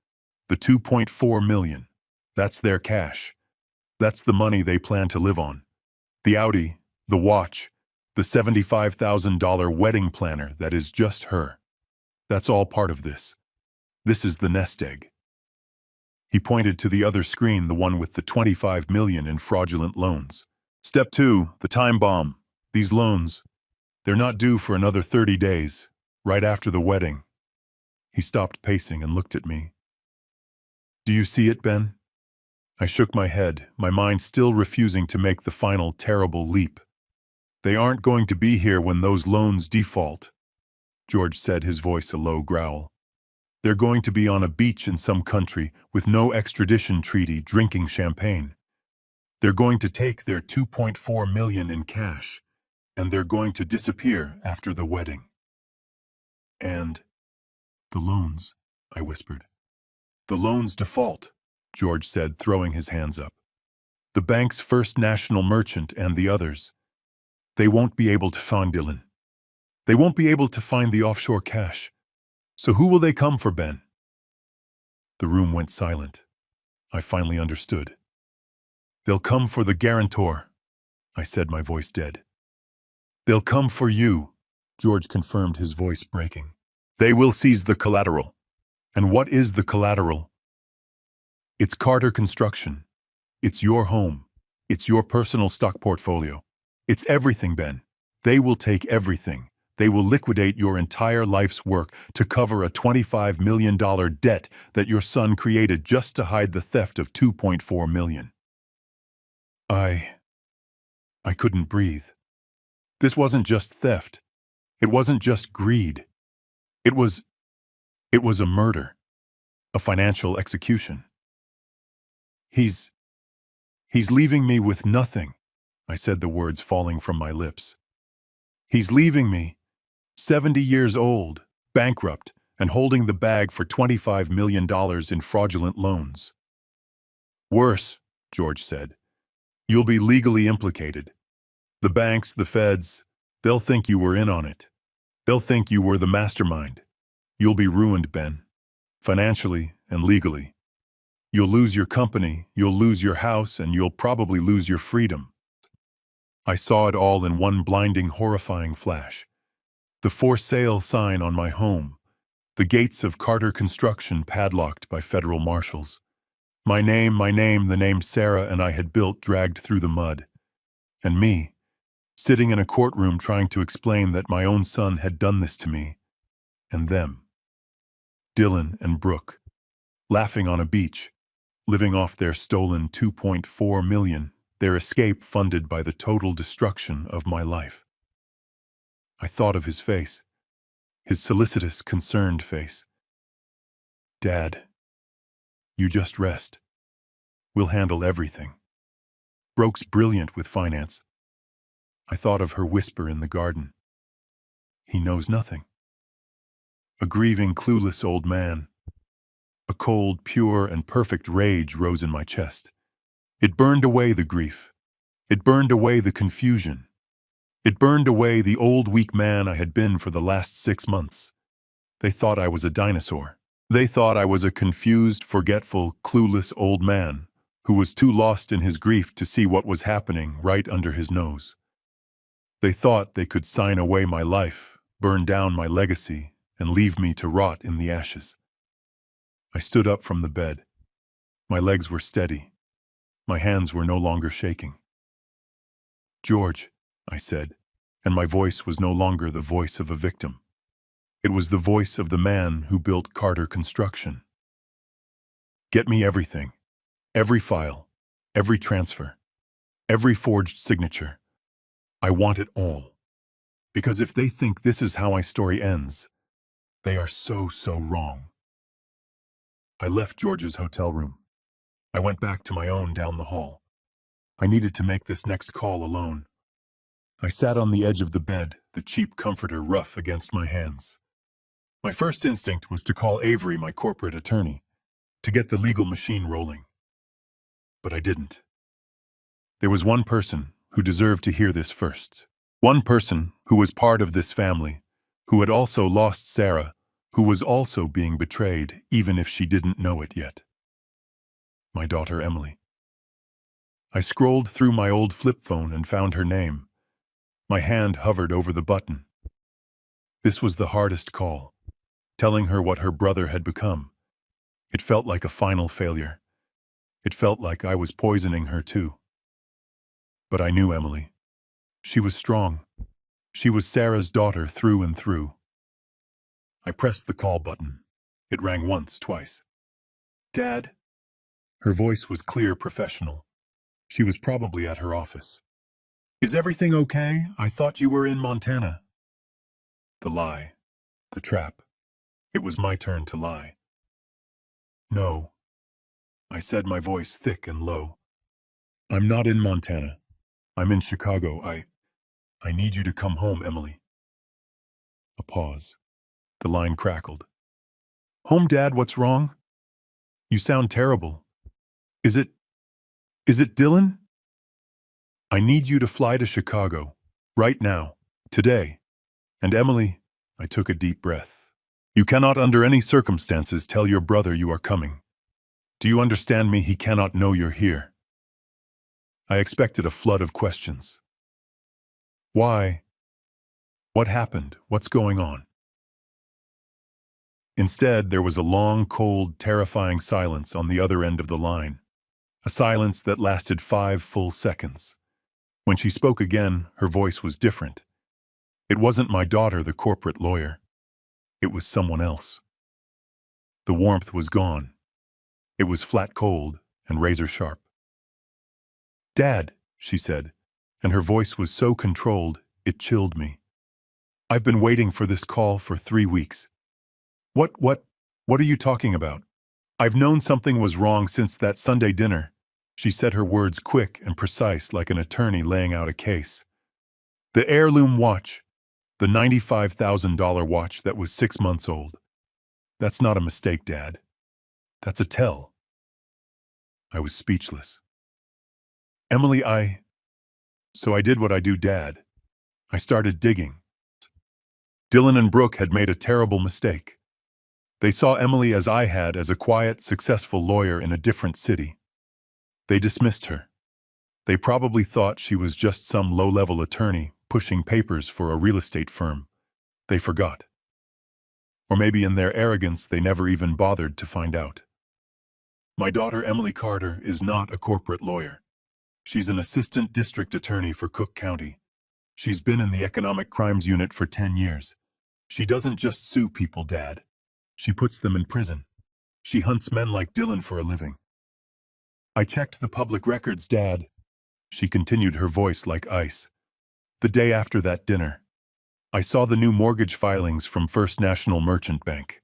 The $2.4 million. That's their cash. That's the money they plan to live on. The Audi, the watch, the $75,000 wedding planner that is just her. That's all part of this. This is the nest egg. He pointed to the other screen, the one with the $25 million in fraudulent loans. Step 2, the time bomb. These loans, they're not due for another 30 days, right after the wedding. He stopped pacing and looked at me. Do you see it, Ben? I shook my head, my mind still refusing to make the final terrible leap. They aren't going to be here when those loans default, George said, his voice a low growl. They're going to be on a beach in some country with no extradition treaty, drinking champagne. They're going to take their $2.4 million in cash, and they're going to disappear after the wedding. And the loans, I whispered. The loans default, George said, throwing his hands up. The bank's First National Merchant and the others. They won't be able to find Dylan. They won't be able to find the offshore cash. So who will they come for, Ben? The room went silent. I finally understood. They'll come for the guarantor, I said, my voice dead. They'll come for you, George confirmed, his voice breaking. They will seize the collateral. And what is the collateral? It's Carter Construction. It's your home. It's your personal stock portfolio. It's everything, Ben. They will take everything. They will liquidate your entire life's work to cover a $25 million debt that your son created just to hide the theft of $2.4 million. I couldn't breathe. This wasn't just theft. It wasn't just greed. It was a murder. A financial execution. He's leaving me with nothing, I said, the words falling from my lips. He's leaving me, 70 years old, bankrupt, and holding the bag for $25 million in fraudulent loans. Worse, George said. You'll be legally implicated. The banks, the feds, they'll think you were in on it. They'll think you were the mastermind. You'll be ruined, Ben. Financially and legally. You'll lose your company, you'll lose your house, and you'll probably lose your freedom. I saw it all in one blinding, horrifying flash. The for sale sign on my home. The gates of Carter Construction padlocked by federal marshals. My name, the name Sarah and I had built, dragged through the mud. And me, sitting in a courtroom trying to explain that my own son had done this to me. And them. Dylan and Brooke, laughing on a beach, living off their stolen $2.4 million, their escape funded by the total destruction of my life. I thought of his face, his solicitous, concerned face. Dad, you just rest. We'll handle everything. Brooke's brilliant with finance. I thought of her whisper in the garden. He knows nothing. A grieving, clueless old man. A cold, pure, and perfect rage rose in my chest. It burned away the grief. It burned away the confusion. It burned away the old, weak man I had been for the last 6 months. They thought I was a dinosaur. They thought I was a confused, forgetful, clueless old man who was too lost in his grief to see what was happening right under his nose. They thought they could sign away my life, burn down my legacy, and leave me to rot in the ashes. I stood up from the bed. My legs were steady. My hands were no longer shaking. "George," I said, and my voice was no longer the voice of a victim. It was the voice of the man who built Carter Construction. "Get me everything. Every file. Every transfer. Every forged signature. I want it all. Because if they think this is how my story ends, they are so wrong." I left George's hotel room. I went back to my own down the hall. I needed to make this next call alone. I sat on the edge of the bed, the cheap comforter rough against my hands. My first instinct was to call Avery, my corporate attorney, to get the legal machine rolling. But I didn't. There was one person who deserved to hear this first. One person who was part of this family, who had also lost Sarah, who was also being betrayed, even if she didn't know it yet. My daughter Emily. I scrolled through my old flip phone and found her name. My hand hovered over the button. This was the hardest call, telling her what her brother had become. It felt like a final failure. It felt like I was poisoning her too. But I knew Emily. She was strong. She was Sarah's daughter through and through. I pressed the call button. It rang once, twice. "Dad?" Her voice was clear, professional. She was probably at her office. "Is everything okay? I thought you were in Montana." The lie. The trap. It was my turn to lie. "No," I said, my voice thick and low. "I'm not in Montana. I'm in Chicago. I need you to come home, Emily." A pause. The line crackled. "Home, Dad, what's wrong? You sound terrible. Is it Dylan?" "I need you to fly to Chicago, right now, today." And Emily, I took a deep breath. "You cannot under any circumstances tell your brother you are coming. Do you understand me? He cannot know you're here." I expected a flood of questions. Why? What happened? What's going on? Instead, there was a long, cold, terrifying silence on the other end of the line. A silence that lasted 5 full seconds. When she spoke again, her voice was different. It wasn't my daughter, the corporate lawyer. It was someone else. The warmth was gone. It was flat cold and razor sharp. "Dad," she said, and her voice was so controlled, it chilled me. "I've been waiting for this call for 3 weeks. What are you talking about? I've known something was wrong since that Sunday dinner." She said her words quick and precise like an attorney laying out a case. "The heirloom watch, the $95,000 watch that was 6 months old. That's not a mistake, Dad. That's a tell." I was speechless. "Emily, So I did what I do, Dad. I started digging. Dylan and Brooke had made a terrible mistake. They saw Emily as I had, as a quiet, successful lawyer in a different city. They dismissed her. They probably thought she was just some low-level attorney pushing papers for a real estate firm. They forgot. Or maybe in their arrogance they never even bothered to find out. My daughter Emily Carter is not a corporate lawyer. She's an assistant district attorney for Cook County. She's been in the economic crimes unit for 10 years. She doesn't just sue people, Dad. She puts them in prison. She hunts men like Dylan for a living. I checked the public records, Dad." She continued, her voice like ice. "The day after that dinner, I saw the new mortgage filings from First National Merchant Bank.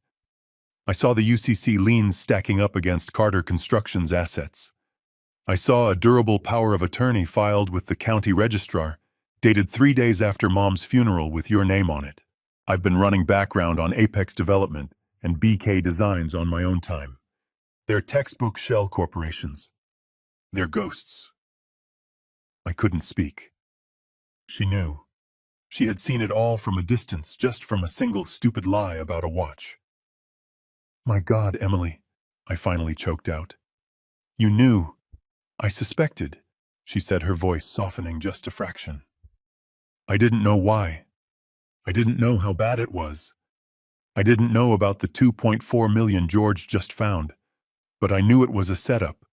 I saw the UCC liens stacking up against Carter Construction's assets. I saw a durable power of attorney filed with the county registrar, dated 3 days after Mom's funeral with your name on it. I've been running background on Apex Development and BK Designs on my own time. They're textbook shell corporations. They're ghosts. I couldn't speak. She knew. She had seen it all from a distance, just from a single stupid lie about a watch. My God, Emily, I finally choked out. You knew. I suspected, she said, her voice softening just a fraction. I didn't know why. I didn't know how bad it was. I didn't know about the 2.4 million George just found, but I knew it was a setup.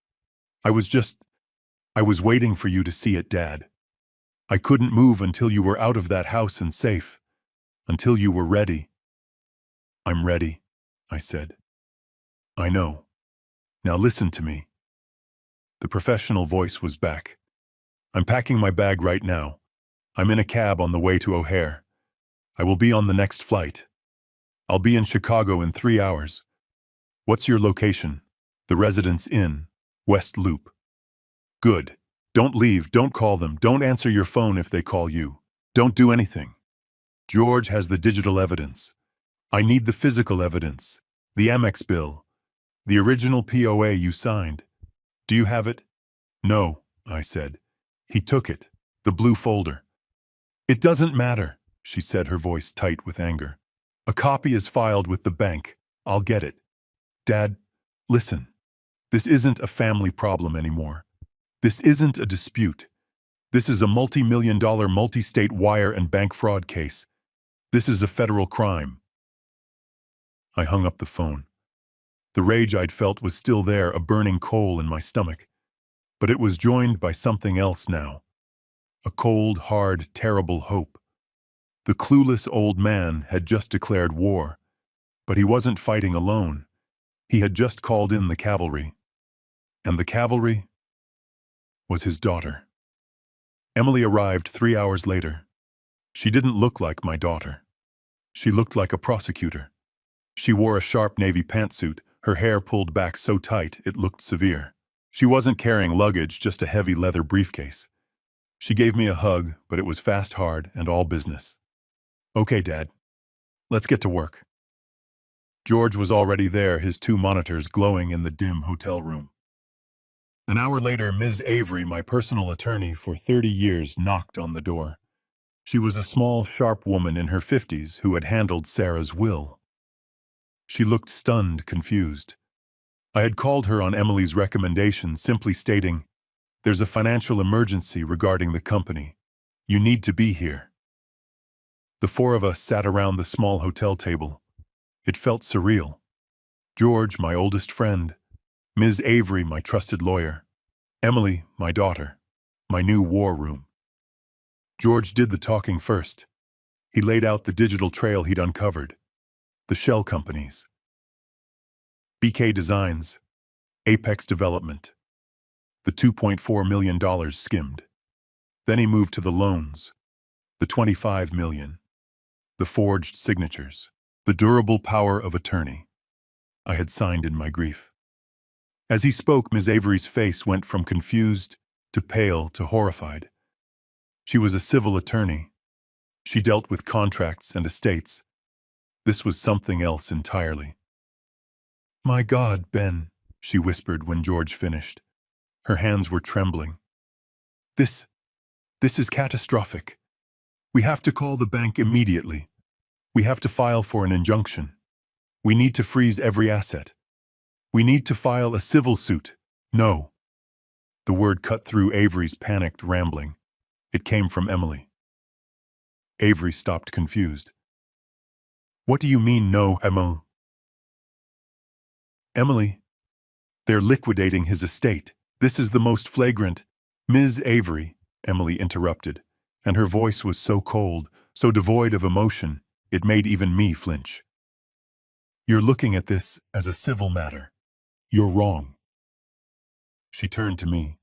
I was waiting for you to see it, Dad. I couldn't move until you were out of that house and safe, until you were ready. I'm ready, I said. I know. Now listen to me. The professional voice was back. I'm packing my bag right now. I'm in a cab on the way to O'Hare. I will be on the next flight. I'll be in Chicago in 3 hours. What's your location? The Residence Inn, West Loop. Good. Don't leave, don't call them, don't answer your phone if they call you. Don't do anything. George has the digital evidence. I need the physical evidence. The Amex bill. The original POA you signed. Do you have it? No, I said. He took it. The blue folder. It doesn't matter, she said, her voice tight with anger. A copy is filed with the bank. I'll get it. Dad, listen. This isn't a family problem anymore. This isn't a dispute. This is a multi-million-dollar multi-state wire and bank fraud case. This is a federal crime. I hung up the phone. The rage I'd felt was still there, a burning coal in my stomach. But it was joined by something else now. A cold, hard, terrible hope. The clueless old man had just declared war, but he wasn't fighting alone. He had just called in the cavalry. And the cavalry was his daughter. Emily arrived 3 hours later. She didn't look like my daughter. She looked like a prosecutor. She wore a sharp navy pantsuit, her hair pulled back so tight it looked severe. She wasn't carrying luggage, just a heavy leather briefcase. She gave me a hug, but it was fast, hard, and all business. Okay, Dad. Let's get to work. George was already there, his 2 monitors glowing in the dim hotel room. An hour later, Ms. Avery, my personal attorney for 30 years, knocked on the door. She was a small, sharp woman in her 50s who had handled Sarah's will. She looked stunned, confused. I had called her on Emily's recommendation, simply stating, "There's a financial emergency regarding the company. You need to be here." The 4 of us sat around the small hotel table. It felt surreal. George, my oldest friend. Ms. Avery, my trusted lawyer. Emily, my daughter. My new war room. George did the talking first. He laid out the digital trail he'd uncovered. The shell companies. BK Designs. Apex Development. The $2.4 million skimmed. Then he moved to the loans. The $25 million. The forged signatures. The durable power of attorney. I had signed in my grief. As he spoke, Ms. Avery's face went from confused to pale to horrified. She was a civil attorney. She dealt with contracts and estates. This was something else entirely. "My God, Ben," she whispered when George finished. Her hands were trembling. This is catastrophic. We have to call the bank immediately. We have to file for an injunction. We need to freeze every asset. We need to file a civil suit. No." The word cut through Avery's panicked rambling. It came from Emily. Avery stopped, confused. "What do you mean, no, Emily?" "Emily, they're liquidating his estate. This is the most flagrant." "Ms. Avery," Emily interrupted, and her voice was so cold, so devoid of emotion, it made even me flinch. "You're looking at this as a civil matter. You're wrong." She turned to me.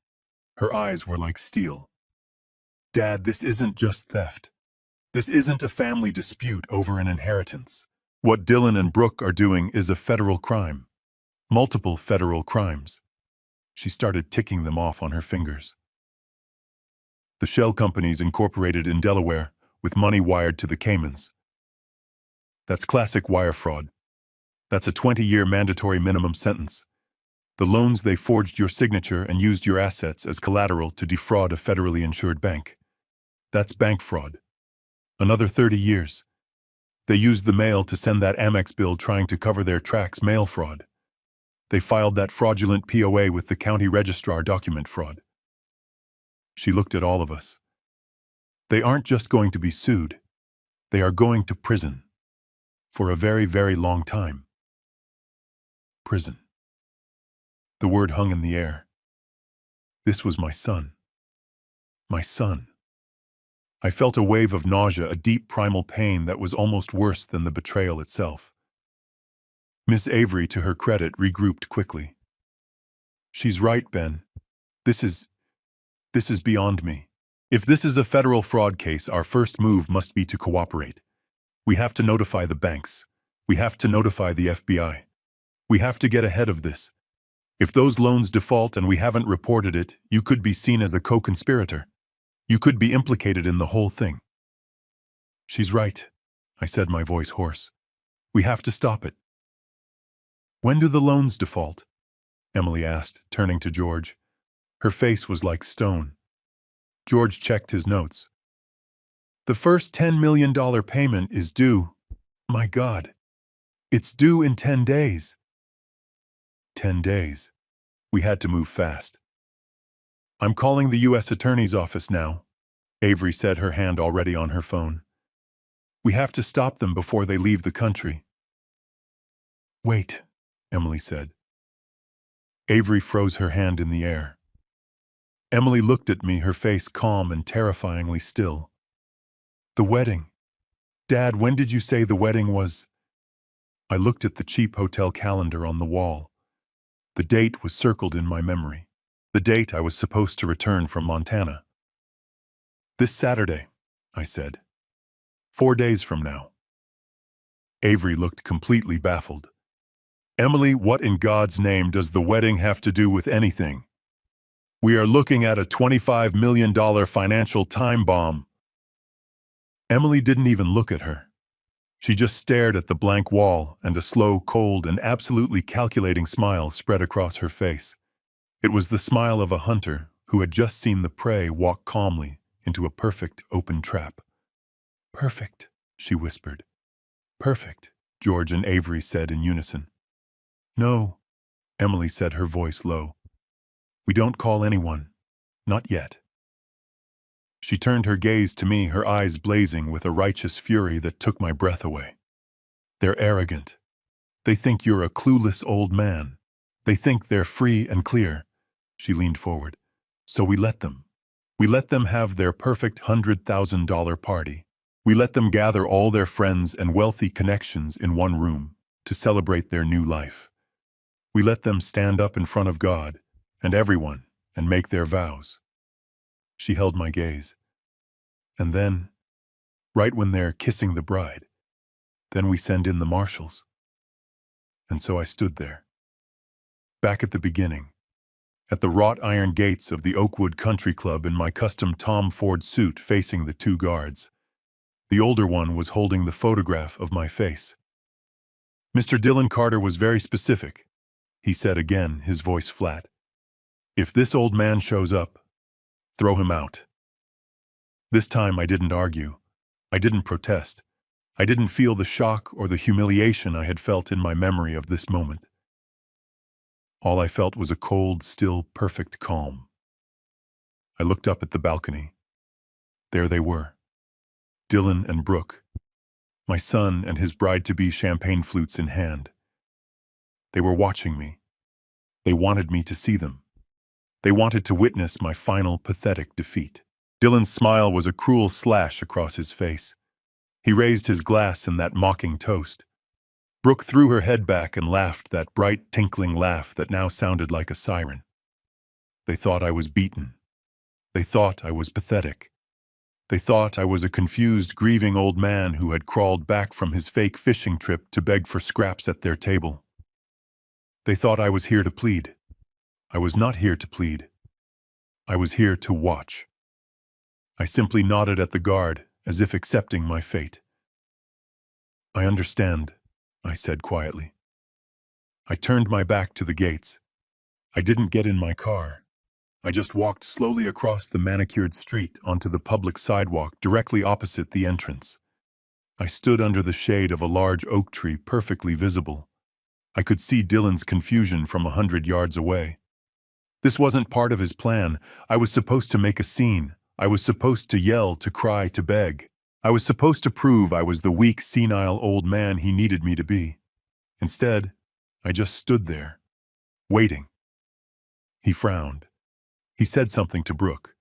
Her eyes were like steel. "Dad, this isn't just theft. This isn't a family dispute over an inheritance. What Dylan and Brooke are doing is a federal crime. Multiple federal crimes." She started ticking them off on her fingers. The shell companies incorporated in Delaware, with money wired to the Caymans. That's classic wire fraud. That's a 20-year mandatory minimum sentence. The loans, they forged your signature and used your assets as collateral to defraud a federally insured bank. That's bank fraud. Another 30 years. They used the mail to send that Amex bill trying to cover their tracks, mail fraud. They filed that fraudulent POA with the county registrar, document fraud. She looked at all of us. They aren't just going to be sued. They are going to prison. For a very, very long time. Prison. The word hung in the air. This was my son. My son. I felt a wave of nausea, a deep primal pain that was almost worse than the betrayal itself. Miss Avery, to her credit, regrouped quickly. She's right, Ben. This is beyond me. If this is a federal fraud case, our first move must be to cooperate. We have to notify the banks. We have to notify the FBI. We have to get ahead of this. If those loans default and we haven't reported it, you could be seen as a co-conspirator. You could be implicated in the whole thing. She's right, I said, my voice hoarse. We have to stop it. When do the loans default? Emily asked, turning to George. Her face was like stone. George checked his notes. The first $10 million payment is due. My God. It's due in 10 days. 10 days. We had to move fast. I'm calling the U.S. Attorney's office now, Avery said, her hand already on her phone. We have to stop them before they leave the country. Wait, Emily said. Avery froze her hand in the air. Emily looked at me, her face calm and terrifyingly still. The wedding. Dad, when did you say the wedding was? I looked at the cheap hotel calendar on the wall. The date was circled in my memory. The date I was supposed to return from Montana. This Saturday, I said. 4 days from now. Avery looked completely baffled. Emily, what in God's name does the wedding have to do with anything? We are looking at a $25 million financial time bomb. Emily didn't even look at her. She just stared at the blank wall, and a slow, cold, and absolutely calculating smile spread across her face. It was the smile of a hunter who had just seen the prey walk calmly into a perfect open trap. Perfect, she whispered. Perfect, George and Avery said in unison. No, Emily said, her voice low. We don't call anyone. Not yet. She turned her gaze to me, her eyes blazing with a righteous fury that took my breath away. They're arrogant. They think you're a clueless old man. They think they're free and clear. She leaned forward. So we let them. We let them have their perfect $100,000 party. We let them gather all their friends and wealthy connections in one room to celebrate their new life. We let them stand up in front of God and everyone and make their vows. She held my gaze. And then, right when they're kissing the bride, then we send in the marshals. And so I stood there, back at the beginning, at the wrought iron gates of the Oakwood Country Club in my custom Tom Ford suit, facing the two guards. The older one was holding the photograph of my face. Mr. Dylan Carter was very specific, he said again, his voice flat. If this old man shows up, throw him out. This time I didn't argue. I didn't protest. I didn't feel the shock or the humiliation I had felt in my memory of this moment. All I felt was a cold, still, perfect calm. I looked up at the balcony. There they were, Dylan and Brooke, my son and his bride-to-be, champagne flutes in hand. They were watching me. They wanted me to see them. They wanted to witness my final, pathetic defeat. Dylan's smile was a cruel slash across his face. He raised his glass in that mocking toast. Brooke threw her head back and laughed, that bright, tinkling laugh that now sounded like a siren. They thought I was beaten. They thought I was pathetic. They thought I was a confused, grieving old man who had crawled back from his fake fishing trip to beg for scraps at their table. They thought I was here to plead. I was not here to plead. I was here to watch. I simply nodded at the guard, as if accepting my fate. "I understand," I said quietly. I turned my back to the gates. I didn't get in my car. I just walked slowly across the manicured street onto the public sidewalk directly opposite the entrance. I stood under the shade of a large oak tree, perfectly visible. I could see Dylan's confusion from 100 yards away. This wasn't part of his plan. I was supposed to make a scene. I was supposed to yell, to cry, to beg. I was supposed to prove I was the weak, senile old man he needed me to be. Instead, I just stood there, waiting. He frowned. He said something to Brooke.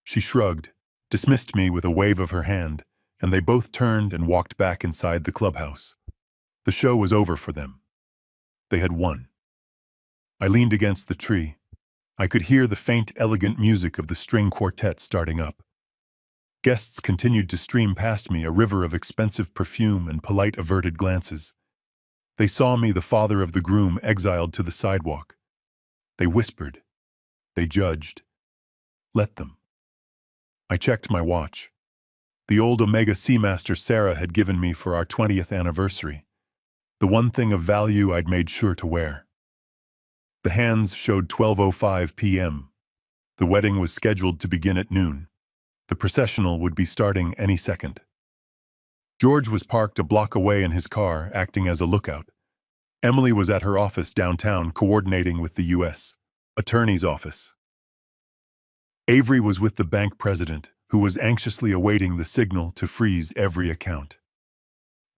She shrugged, dismissed me with a wave of her hand, and they both turned and walked back inside the clubhouse. The show was over for them. They had won. I leaned against the tree. I could hear the faint, elegant music of the string quartet starting up. Guests continued to stream past me, a river of expensive perfume and polite, averted glances. They saw me, the father of the groom, exiled to the sidewalk. They whispered. They judged. Let them. I checked my watch. The old Omega Seamaster Sarah had given me for our 20th anniversary. The one thing of value I'd made sure to wear. The hands showed 12:05 p.m. The wedding was scheduled to begin at noon. The processional would be starting any second. George was parked a block away in his car, acting as a lookout. Emily was at her office downtown, coordinating with the U.S. Attorney's Office. Avery was with the bank president, who was anxiously awaiting the signal to freeze every account.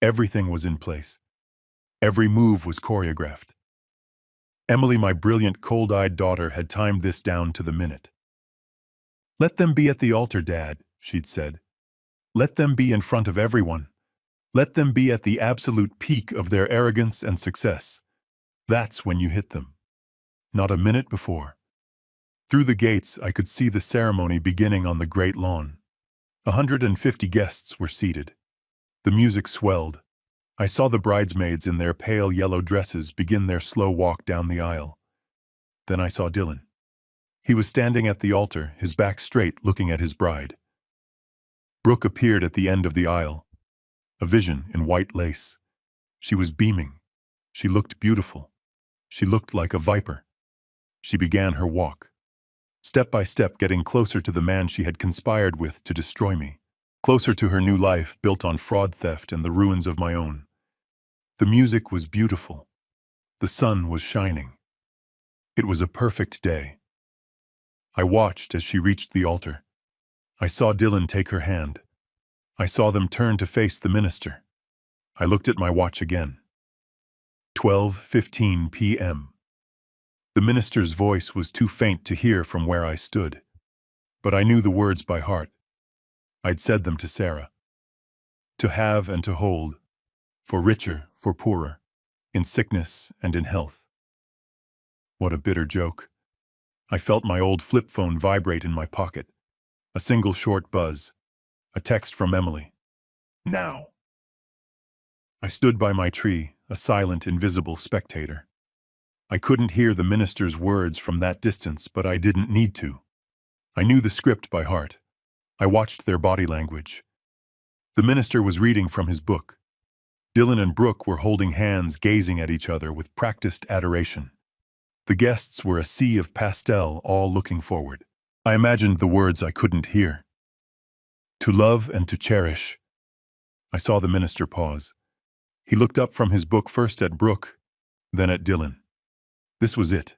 Everything was in place. Every move was choreographed. Emily, my brilliant, cold-eyed daughter, had timed this down to the minute. "Let them be at the altar, Dad," she'd said. "Let them be in front of everyone. Let them be at the absolute peak of their arrogance and success. That's when you hit them. Not a minute before." Through the gates, I could see the ceremony beginning on the great lawn. 150 guests were seated. The music swelled. I saw the bridesmaids in their pale yellow dresses begin their slow walk down the aisle. Then I saw Dylan. He was standing at the altar, his back straight, looking at his bride. Brooke appeared at the end of the aisle, a vision in white lace. She was beaming. She looked beautiful. She looked like a viper. She began her walk, step by step, getting closer to the man she had conspired with to destroy me, closer to her new life built on fraud, theft, and the ruins of my own. The music was beautiful. The sun was shining. It was a perfect day. I watched as she reached the altar. I saw Dylan take her hand. I saw them turn to face the minister. I looked at my watch again. 12:15 p.m. The minister's voice was too faint to hear from where I stood, but I knew the words by heart. I'd said them to Sarah. To have and to hold, for richer, for poorer, in sickness and in health. What a bitter joke. I felt my old flip phone vibrate in my pocket. A single short buzz. A text from Emily. Now. I stood by my tree, a silent, invisible spectator. I couldn't hear the minister's words from that distance, but I didn't need to. I knew the script by heart. I watched their body language. The minister was reading from his book. Dylan and Brooke were holding hands, gazing at each other with practiced adoration. The guests were a sea of pastel, all looking forward. I imagined the words I couldn't hear. To love and to cherish. I saw the minister pause. He looked up from his book, first at Brooke, then at Dylan. This was it.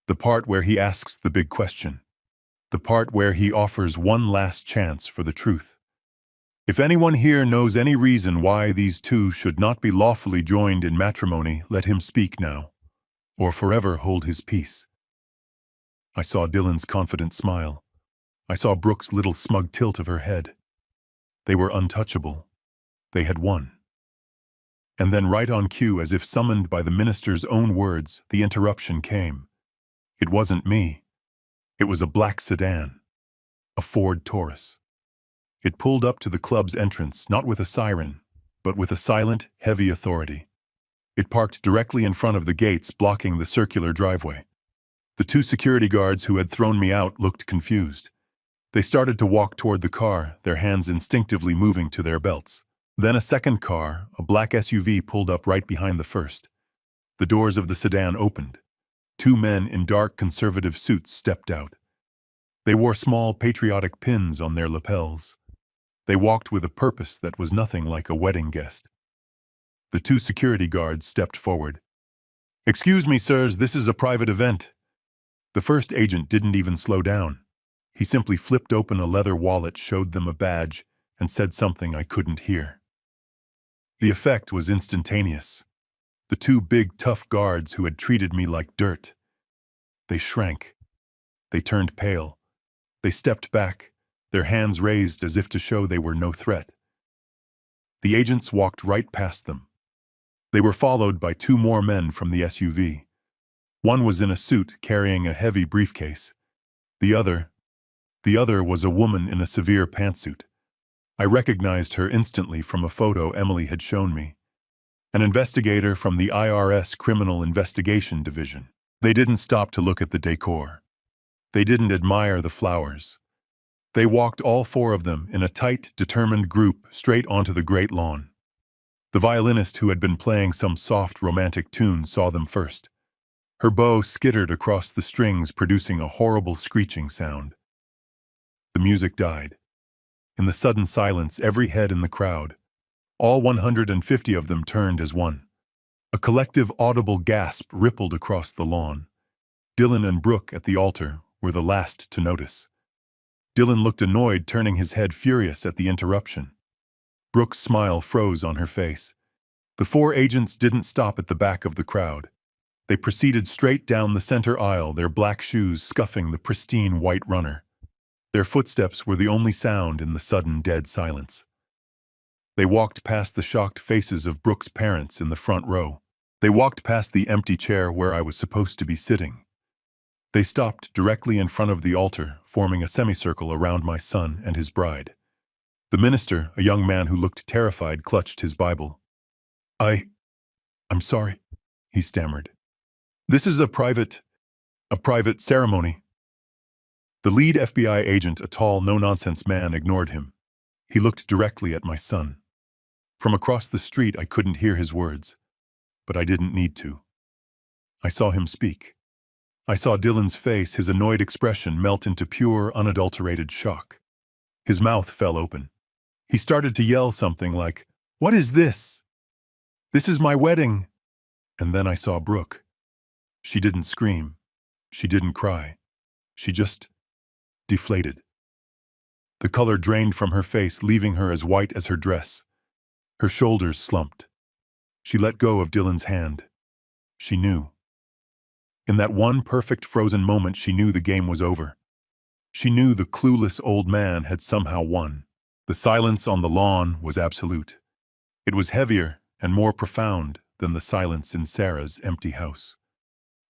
The part where he asks the big question. The part where he offers one last chance for the truth. If anyone here knows any reason why these two should not be lawfully joined in matrimony, let him speak now, or forever hold his peace. I saw Dylan's confident smile. I saw Brooke's little smug tilt of her head. They were untouchable. They had won. And then, right on cue, as if summoned by the minister's own words, the interruption came. It wasn't me. It was a black sedan, a Ford Taurus. It pulled up to the club's entrance, not with a siren, but with a silent, heavy authority. It parked directly in front of the gates, blocking the circular driveway. The two security guards who had thrown me out looked confused. They started to walk toward the car, their hands instinctively moving to their belts. Then a second car, a black SUV, pulled up right behind the first. The doors of the sedan opened. Two men in dark conservative suits stepped out. They wore small patriotic pins on their lapels. They walked with a purpose that was nothing like a wedding guest. The two security guards stepped forward. "Excuse me, sirs, this is a private event." The first agent didn't even slow down. He simply flipped open a leather wallet, showed them a badge, and said something I couldn't hear. The effect was instantaneous. The two big, tough guards who had treated me like dirt. They shrank. They turned pale. They stepped back, their hands raised as if to show they were no threat. The agents walked right past them. They were followed by two more men from the SUV. One was in a suit, carrying a heavy briefcase. The other was a woman in a severe pantsuit. I recognized her instantly from a photo Emily had shown me. An investigator from the IRS Criminal Investigation Division. They didn't stop to look at the decor. They didn't admire the flowers. They walked, all four of them, in a tight, determined group straight onto the great lawn. The violinist who had been playing some soft, romantic tune saw them first. Her bow skittered across the strings, producing a horrible screeching sound. The music died. In the sudden silence, every head in the crowd, all 150 of them, turned as one. A collective audible gasp rippled across the lawn. Dylan and Brooke at the altar were the last to notice. Dylan looked annoyed, turning his head, furious at the interruption. Brooke's smile froze on her face. The four agents didn't stop at the back of the crowd. They proceeded straight down the center aisle, their black shoes scuffing the pristine white runner. Their footsteps were the only sound in the sudden dead silence. They walked past the shocked faces of Brooke's parents in the front row. They walked past the empty chair where I was supposed to be sitting. They stopped directly in front of the altar, forming a semicircle around my son and his bride. The minister, a young man who looked terrified, clutched his Bible. I'm sorry," he stammered. "This is a private ceremony." The lead FBI agent, a tall, no-nonsense man, ignored him. He looked directly at my son. From across the street, I couldn't hear his words, but I didn't need to. I saw him speak. I saw Dylan's face, his annoyed expression, melt into pure, unadulterated shock. His mouth fell open. He started to yell something like, "What is this? This is my wedding." And then I saw Brooke. She didn't scream. She didn't cry. She just deflated. The color drained from her face, leaving her as white as her dress. Her shoulders slumped. She let go of Dylan's hand. She knew. In that one perfect frozen moment, she knew the game was over. She knew the clueless old man had somehow won. The silence on the lawn was absolute. It was heavier and more profound than the silence in Sarah's empty house.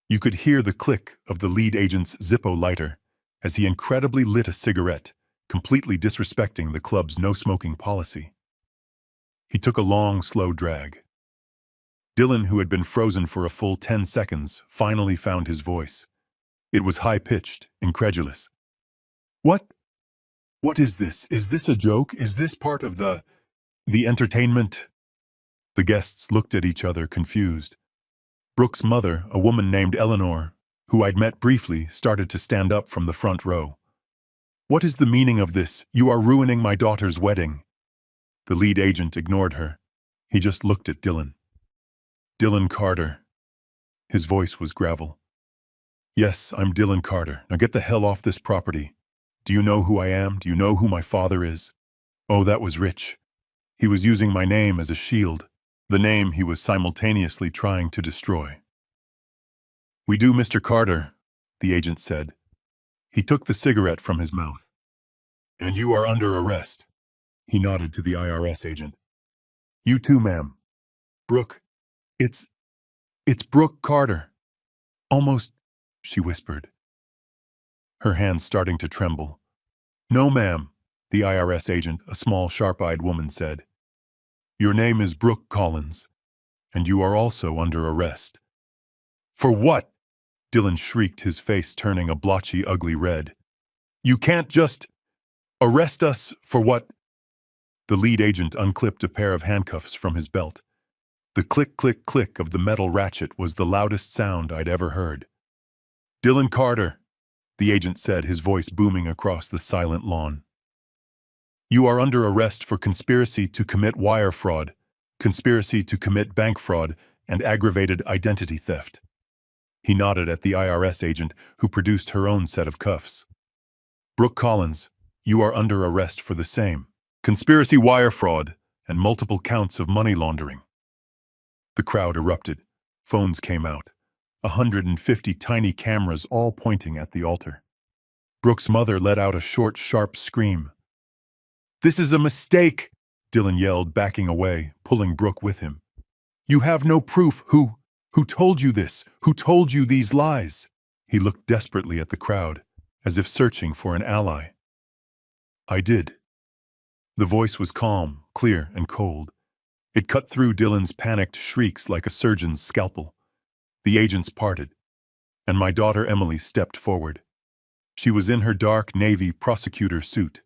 You could hear the click of the lead agent's Zippo lighter as he incredibly lit a cigarette, completely disrespecting the club's no-smoking policy. He took a long, slow drag. Dylan, who had been frozen for a full 10 seconds, finally found his voice. It was high-pitched, incredulous. What is this? Is this a joke? Is this part of the entertainment?" The guests looked at each other, confused. Brooke's mother, a woman named Eleanor, who I'd met briefly, started to stand up from the front row. "What is the meaning of this? You are ruining my daughter's wedding." The lead agent ignored her. He just looked at Dylan. "Dylan Carter." His voice was gravel. "Yes, I'm Dylan Carter. Now get the hell off this property. Do you know who I am? Do you know who my father is?" Oh, that was Rich. He was using my name as a shield, the name he was simultaneously trying to destroy. "We do, Mr. Carter," the agent said. He took the cigarette from his mouth. "And you are under arrest." He nodded to the IRS agent. "You too, ma'am. Brooke, it's Brooke Carter." "Almost," she whispered, her hands starting to tremble. "No, ma'am," the IRS agent, a small, sharp-eyed woman, said. "Your name is Brooke Collins, and you are also under arrest." "For what?" Dylan shrieked, his face turning a blotchy, ugly red. "You can't just arrest us for what?" The lead agent unclipped a pair of handcuffs from his belt. The click, click, click of the metal ratchet was the loudest sound I'd ever heard. "Dylan Carter," the agent said, his voice booming across the silent lawn. "You are under arrest for conspiracy to commit wire fraud, conspiracy to commit bank fraud, and aggravated identity theft." He nodded at the IRS agent, who produced her own set of cuffs. "Brooke Collins, you are under arrest for the same. Conspiracy wire fraud and multiple counts of money laundering." The crowd erupted. Phones came out. 150 tiny cameras all pointing at the altar. Brooke's mother let out a short, sharp scream. "This is a mistake," Dylan yelled, backing away, pulling Brooke with him. "You have no proof. Who told you this? Who told you these lies?" He looked desperately at the crowd, as if searching for an ally. "I did." The voice was calm, clear, and cold. It cut through Dylan's panicked shrieks like a surgeon's scalpel. The agents parted, and my daughter Emily stepped forward. She was in her dark navy prosecutor suit.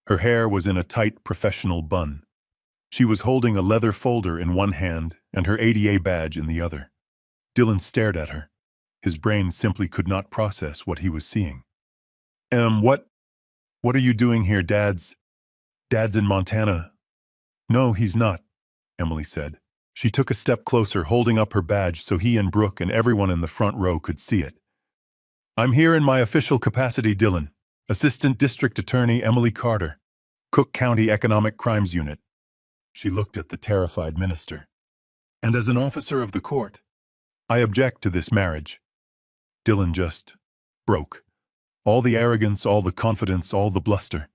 Her hair was in a tight professional bun. She was holding a leather folder in one hand and her ADA badge in the other. Dylan stared at her. His brain simply could not process what he was seeing. What are you doing here, Dad's in Montana." "No, he's not," Emily said. She took a step closer, holding up her badge so he and Brooke and everyone in the front row could see it. "I'm here in my official capacity, Dylan. Assistant District Attorney Emily Carter, Cook County Economic Crimes Unit." She looked at the terrified minister. "And as an officer of the court, I object to this marriage." Dylan just broke. All the arrogance, all the confidence, all the bluster.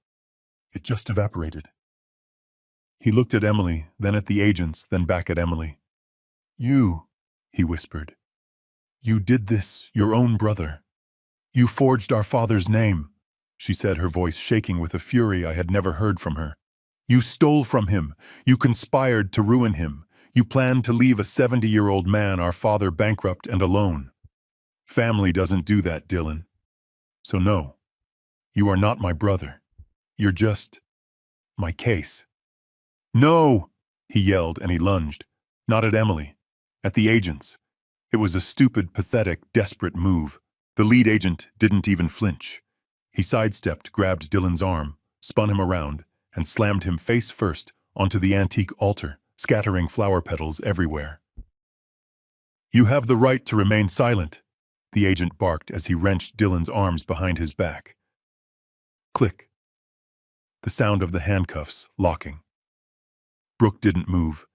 It just evaporated. He looked at Emily, then at the agents, then back at Emily. "You," he whispered. "You did this, your own brother. You forged our father's name," she said, her voice shaking with a fury I had never heard from her. "You stole from him. You conspired to ruin him. You planned to leave a 70-year-old man, our father, bankrupt and alone. Family doesn't do that, Dylan. So no, you are not my brother. You're just my case." "No!" he yelled, and he lunged. Not at Emily. At the agents. It was a stupid, pathetic, desperate move. The lead agent didn't even flinch. He sidestepped, grabbed Dylan's arm, spun him around, and slammed him face first onto the antique altar, scattering flower petals everywhere. "You have the right to remain silent," the agent barked as he wrenched Dylan's arms behind his back. Click. The sound of the handcuffs locking. Brooke didn't move.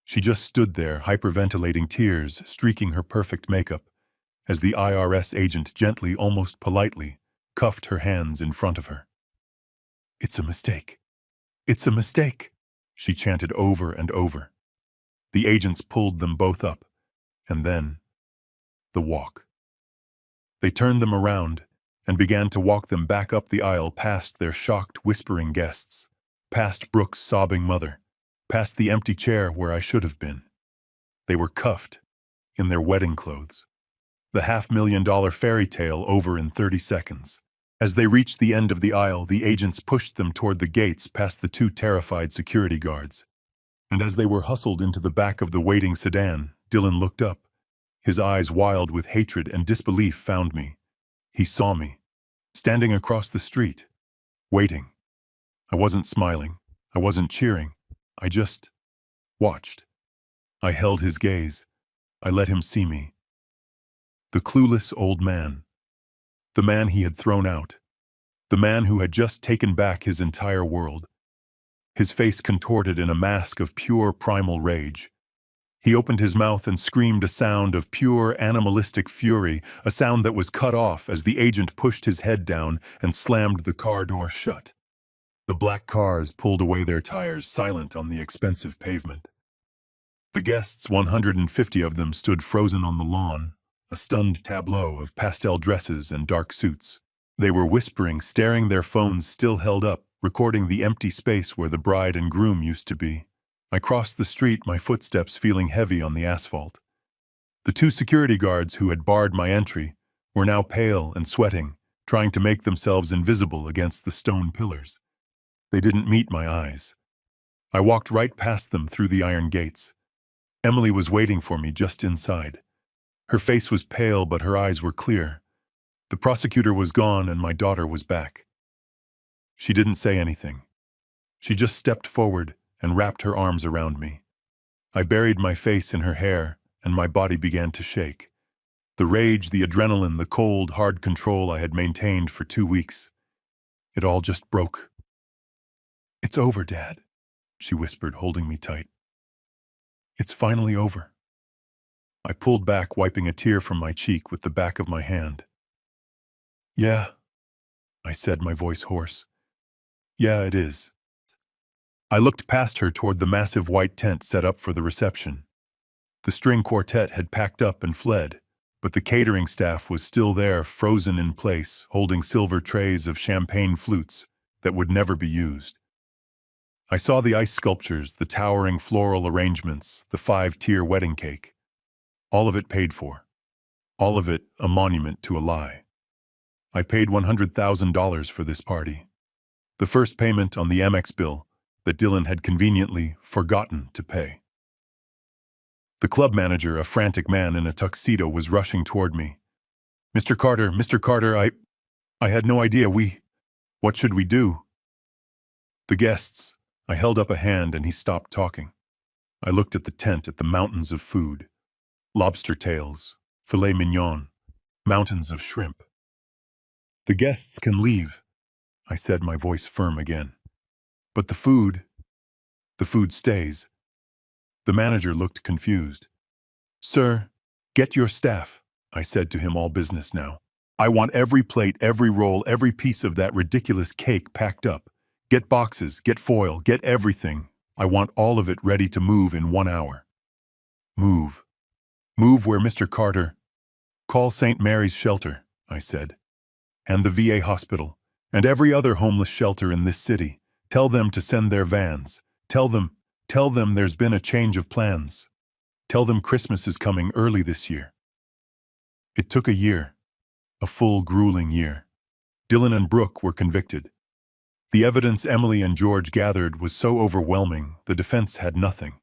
She just stood there, hyperventilating, tears streaking her perfect makeup, as the IRS agent gently, almost politely, cuffed her hands in front of her. "It's a mistake. It's a mistake," she chanted over and over. The agents pulled them both up, and then the walk. They turned them around and began to walk them back up the aisle, past their shocked, whispering guests, past Brooke's sobbing mother, past the empty chair where I should have been. They were cuffed, in their wedding clothes. The $500,000 fairy tale over in 30 seconds. As they reached the end of the aisle, the agents pushed them toward the gates past the two terrified security guards. And as they were hustled into the back of the waiting sedan, Dylan looked up. His eyes, wild with hatred and disbelief, found me. He saw me, standing across the street, waiting. I wasn't smiling. I wasn't cheering. I just watched. I held his gaze. I let him see me. The clueless old man. The man he had thrown out. The man who had just taken back his entire world. His face contorted in a mask of pure primal rage. He opened his mouth and screamed a sound of pure animalistic fury, a sound that was cut off as the agent pushed his head down and slammed the car door shut. The black cars pulled away their tires, silent on the expensive pavement. The guests, 150 of them, stood frozen on the lawn, a stunned tableau of pastel dresses and dark suits. They were whispering, staring, their phones still held up, recording the empty space where the bride and groom used to be. I crossed the street, my footsteps feeling heavy on the asphalt. The two security guards who had barred my entry were now pale and sweating, trying to make themselves invisible against the stone pillars. They didn't meet my eyes. I walked right past them through the iron gates. Emily was waiting for me just inside. Her face was pale, but her eyes were clear. The prosecutor was gone and my daughter was back. She didn't say anything. She just stepped forward and wrapped her arms around me. I buried my face in her hair and my body began to shake. The rage, the adrenaline, the cold, hard control I had maintained for 2 weeks. It all just broke. "It's over, Dad," she whispered, holding me tight. "It's finally over." I pulled back, wiping a tear from my cheek with the back of my hand. "Yeah," I said, my voice hoarse. "Yeah, it is." I looked past her toward the massive white tent set up for the reception. The string quartet had packed up and fled, but the catering staff was still there, frozen in place, holding silver trays of champagne flutes that would never be used. I saw the ice sculptures, the towering floral arrangements, the 5-tier wedding cake. All of it paid for. All of it a monument to a lie. I paid $100,000 for this party. The first payment on the Amex bill that Dylan had conveniently forgotten to pay. The club manager, a frantic man in a tuxedo, was rushing toward me. Mr. Carter, I had no idea. What should we do?" "The guests." I held up a hand and he stopped talking. I looked at the tent, at the mountains of food. Lobster tails, filet mignon, mountains of shrimp. "The guests can leave," I said, my voice firm again. "But the food stays." The manager looked confused. "Sir, get your staff," I said to him, all business now. "I want every plate, every roll, every piece of that ridiculous cake packed up. Get boxes, get foil, get everything. I want all of it ready to move in 1 hour." "Move? Move where, Mr. Carter?" "Call St. Mary's Shelter," I said, "and the VA hospital, and every other homeless shelter in this city. Tell them to send their vans. Tell them there's been a change of plans. Tell them Christmas is coming early this year." It took a year, a full, grueling year. Dylan and Brooke were convicted. The evidence Emily and George gathered was so overwhelming, the defense had nothing.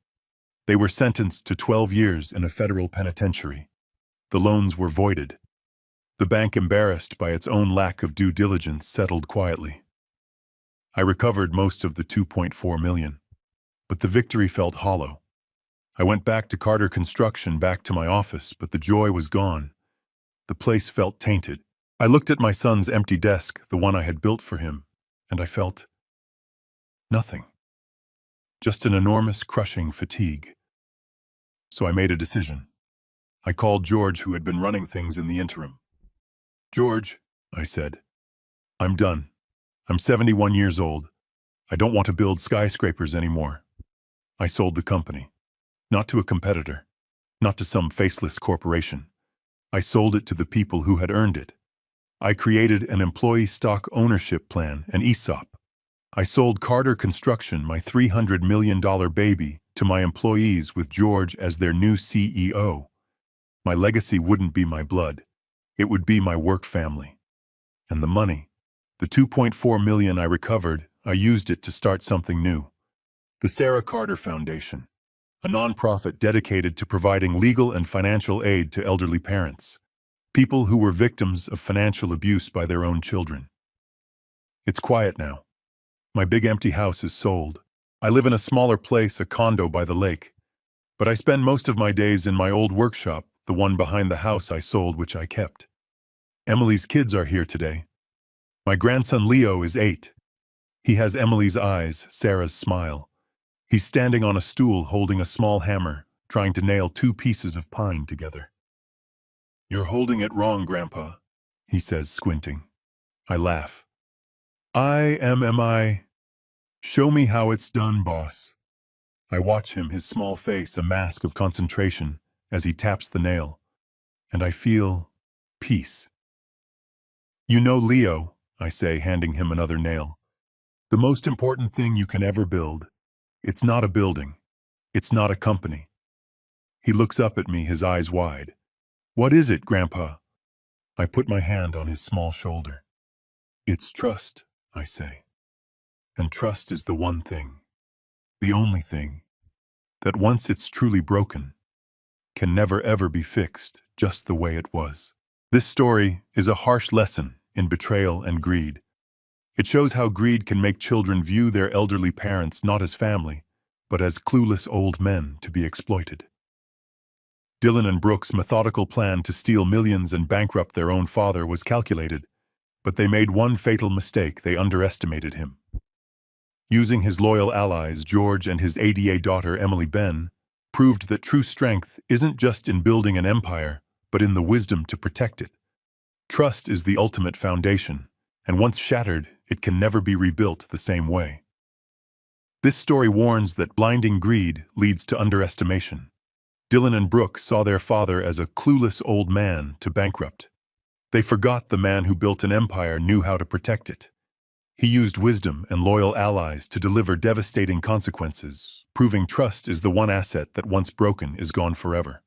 They were sentenced to 12 years in a federal penitentiary. The loans were voided. The bank, embarrassed by its own lack of due diligence, settled quietly. I recovered most of the $2.4 million, but the victory felt hollow. I went back to Carter Construction, back to my office, but the joy was gone. The place felt tainted. I looked at my son's empty desk, the one I had built for him, and I felt nothing. Just an enormous, crushing fatigue. So I made a decision. I called George, who had been running things in the interim. "George," I said, "I'm done. I'm 71 years old. I don't want to build skyscrapers anymore." I sold the company. Not to a competitor. Not to some faceless corporation. I sold it to the people who had earned it. I created an employee stock ownership plan, an ESOP. I sold Carter Construction, my $300 million baby, to my employees with George as their new CEO. My legacy wouldn't be my blood. It would be my work family. And the money, the $2.4 million I recovered, I used it to start something new. The Sarah Carter Foundation, a nonprofit dedicated to providing legal and financial aid to elderly parents, people who were victims of financial abuse by their own children. It's quiet now. My big empty house is sold. I live in a smaller place, a condo by the lake. But I spend most of my days in my old workshop, the one behind the house I sold, which I kept. Emily's kids are here today. My grandson Leo is 8. He has Emily's eyes, Sarah's smile. He's standing on a stool holding a small hammer, trying to nail 2 pieces of pine together. "You're holding it wrong, Grandpa," he says, squinting. I laugh. Am I? Show me how it's done, boss." I watch him, his small face a mask of concentration, as he taps the nail, and I feel peace. "You know, Leo," I say, handing him another nail, "the most important thing you can ever build, it's not a building, it's not a company. He looks up at me, his eyes wide. "What is it, Grandpa?" I put my hand on his small shoulder. "It's trust," I say. "And trust is the one thing, the only thing, that once it's truly broken, can never ever be fixed just the way it was." This story is a harsh lesson in betrayal and greed. It shows how greed can make children view their elderly parents not as family, but as clueless old men to be exploited. Dylan and Brooke's methodical plan to steal millions and bankrupt their own father was calculated, but they made one fatal mistake: they underestimated him. Using his loyal allies, George and his ADA daughter, Emily Ben, proved that true strength isn't just in building an empire, but in the wisdom to protect it. Trust is the ultimate foundation, and once shattered, it can never be rebuilt the same way. This story warns that blinding greed leads to underestimation. Dylan and Brooke saw their father as a clueless old man to bankrupt. They forgot the man who built an empire knew how to protect it. He used wisdom and loyal allies to deliver devastating consequences, proving trust is the one asset that once broken is gone forever.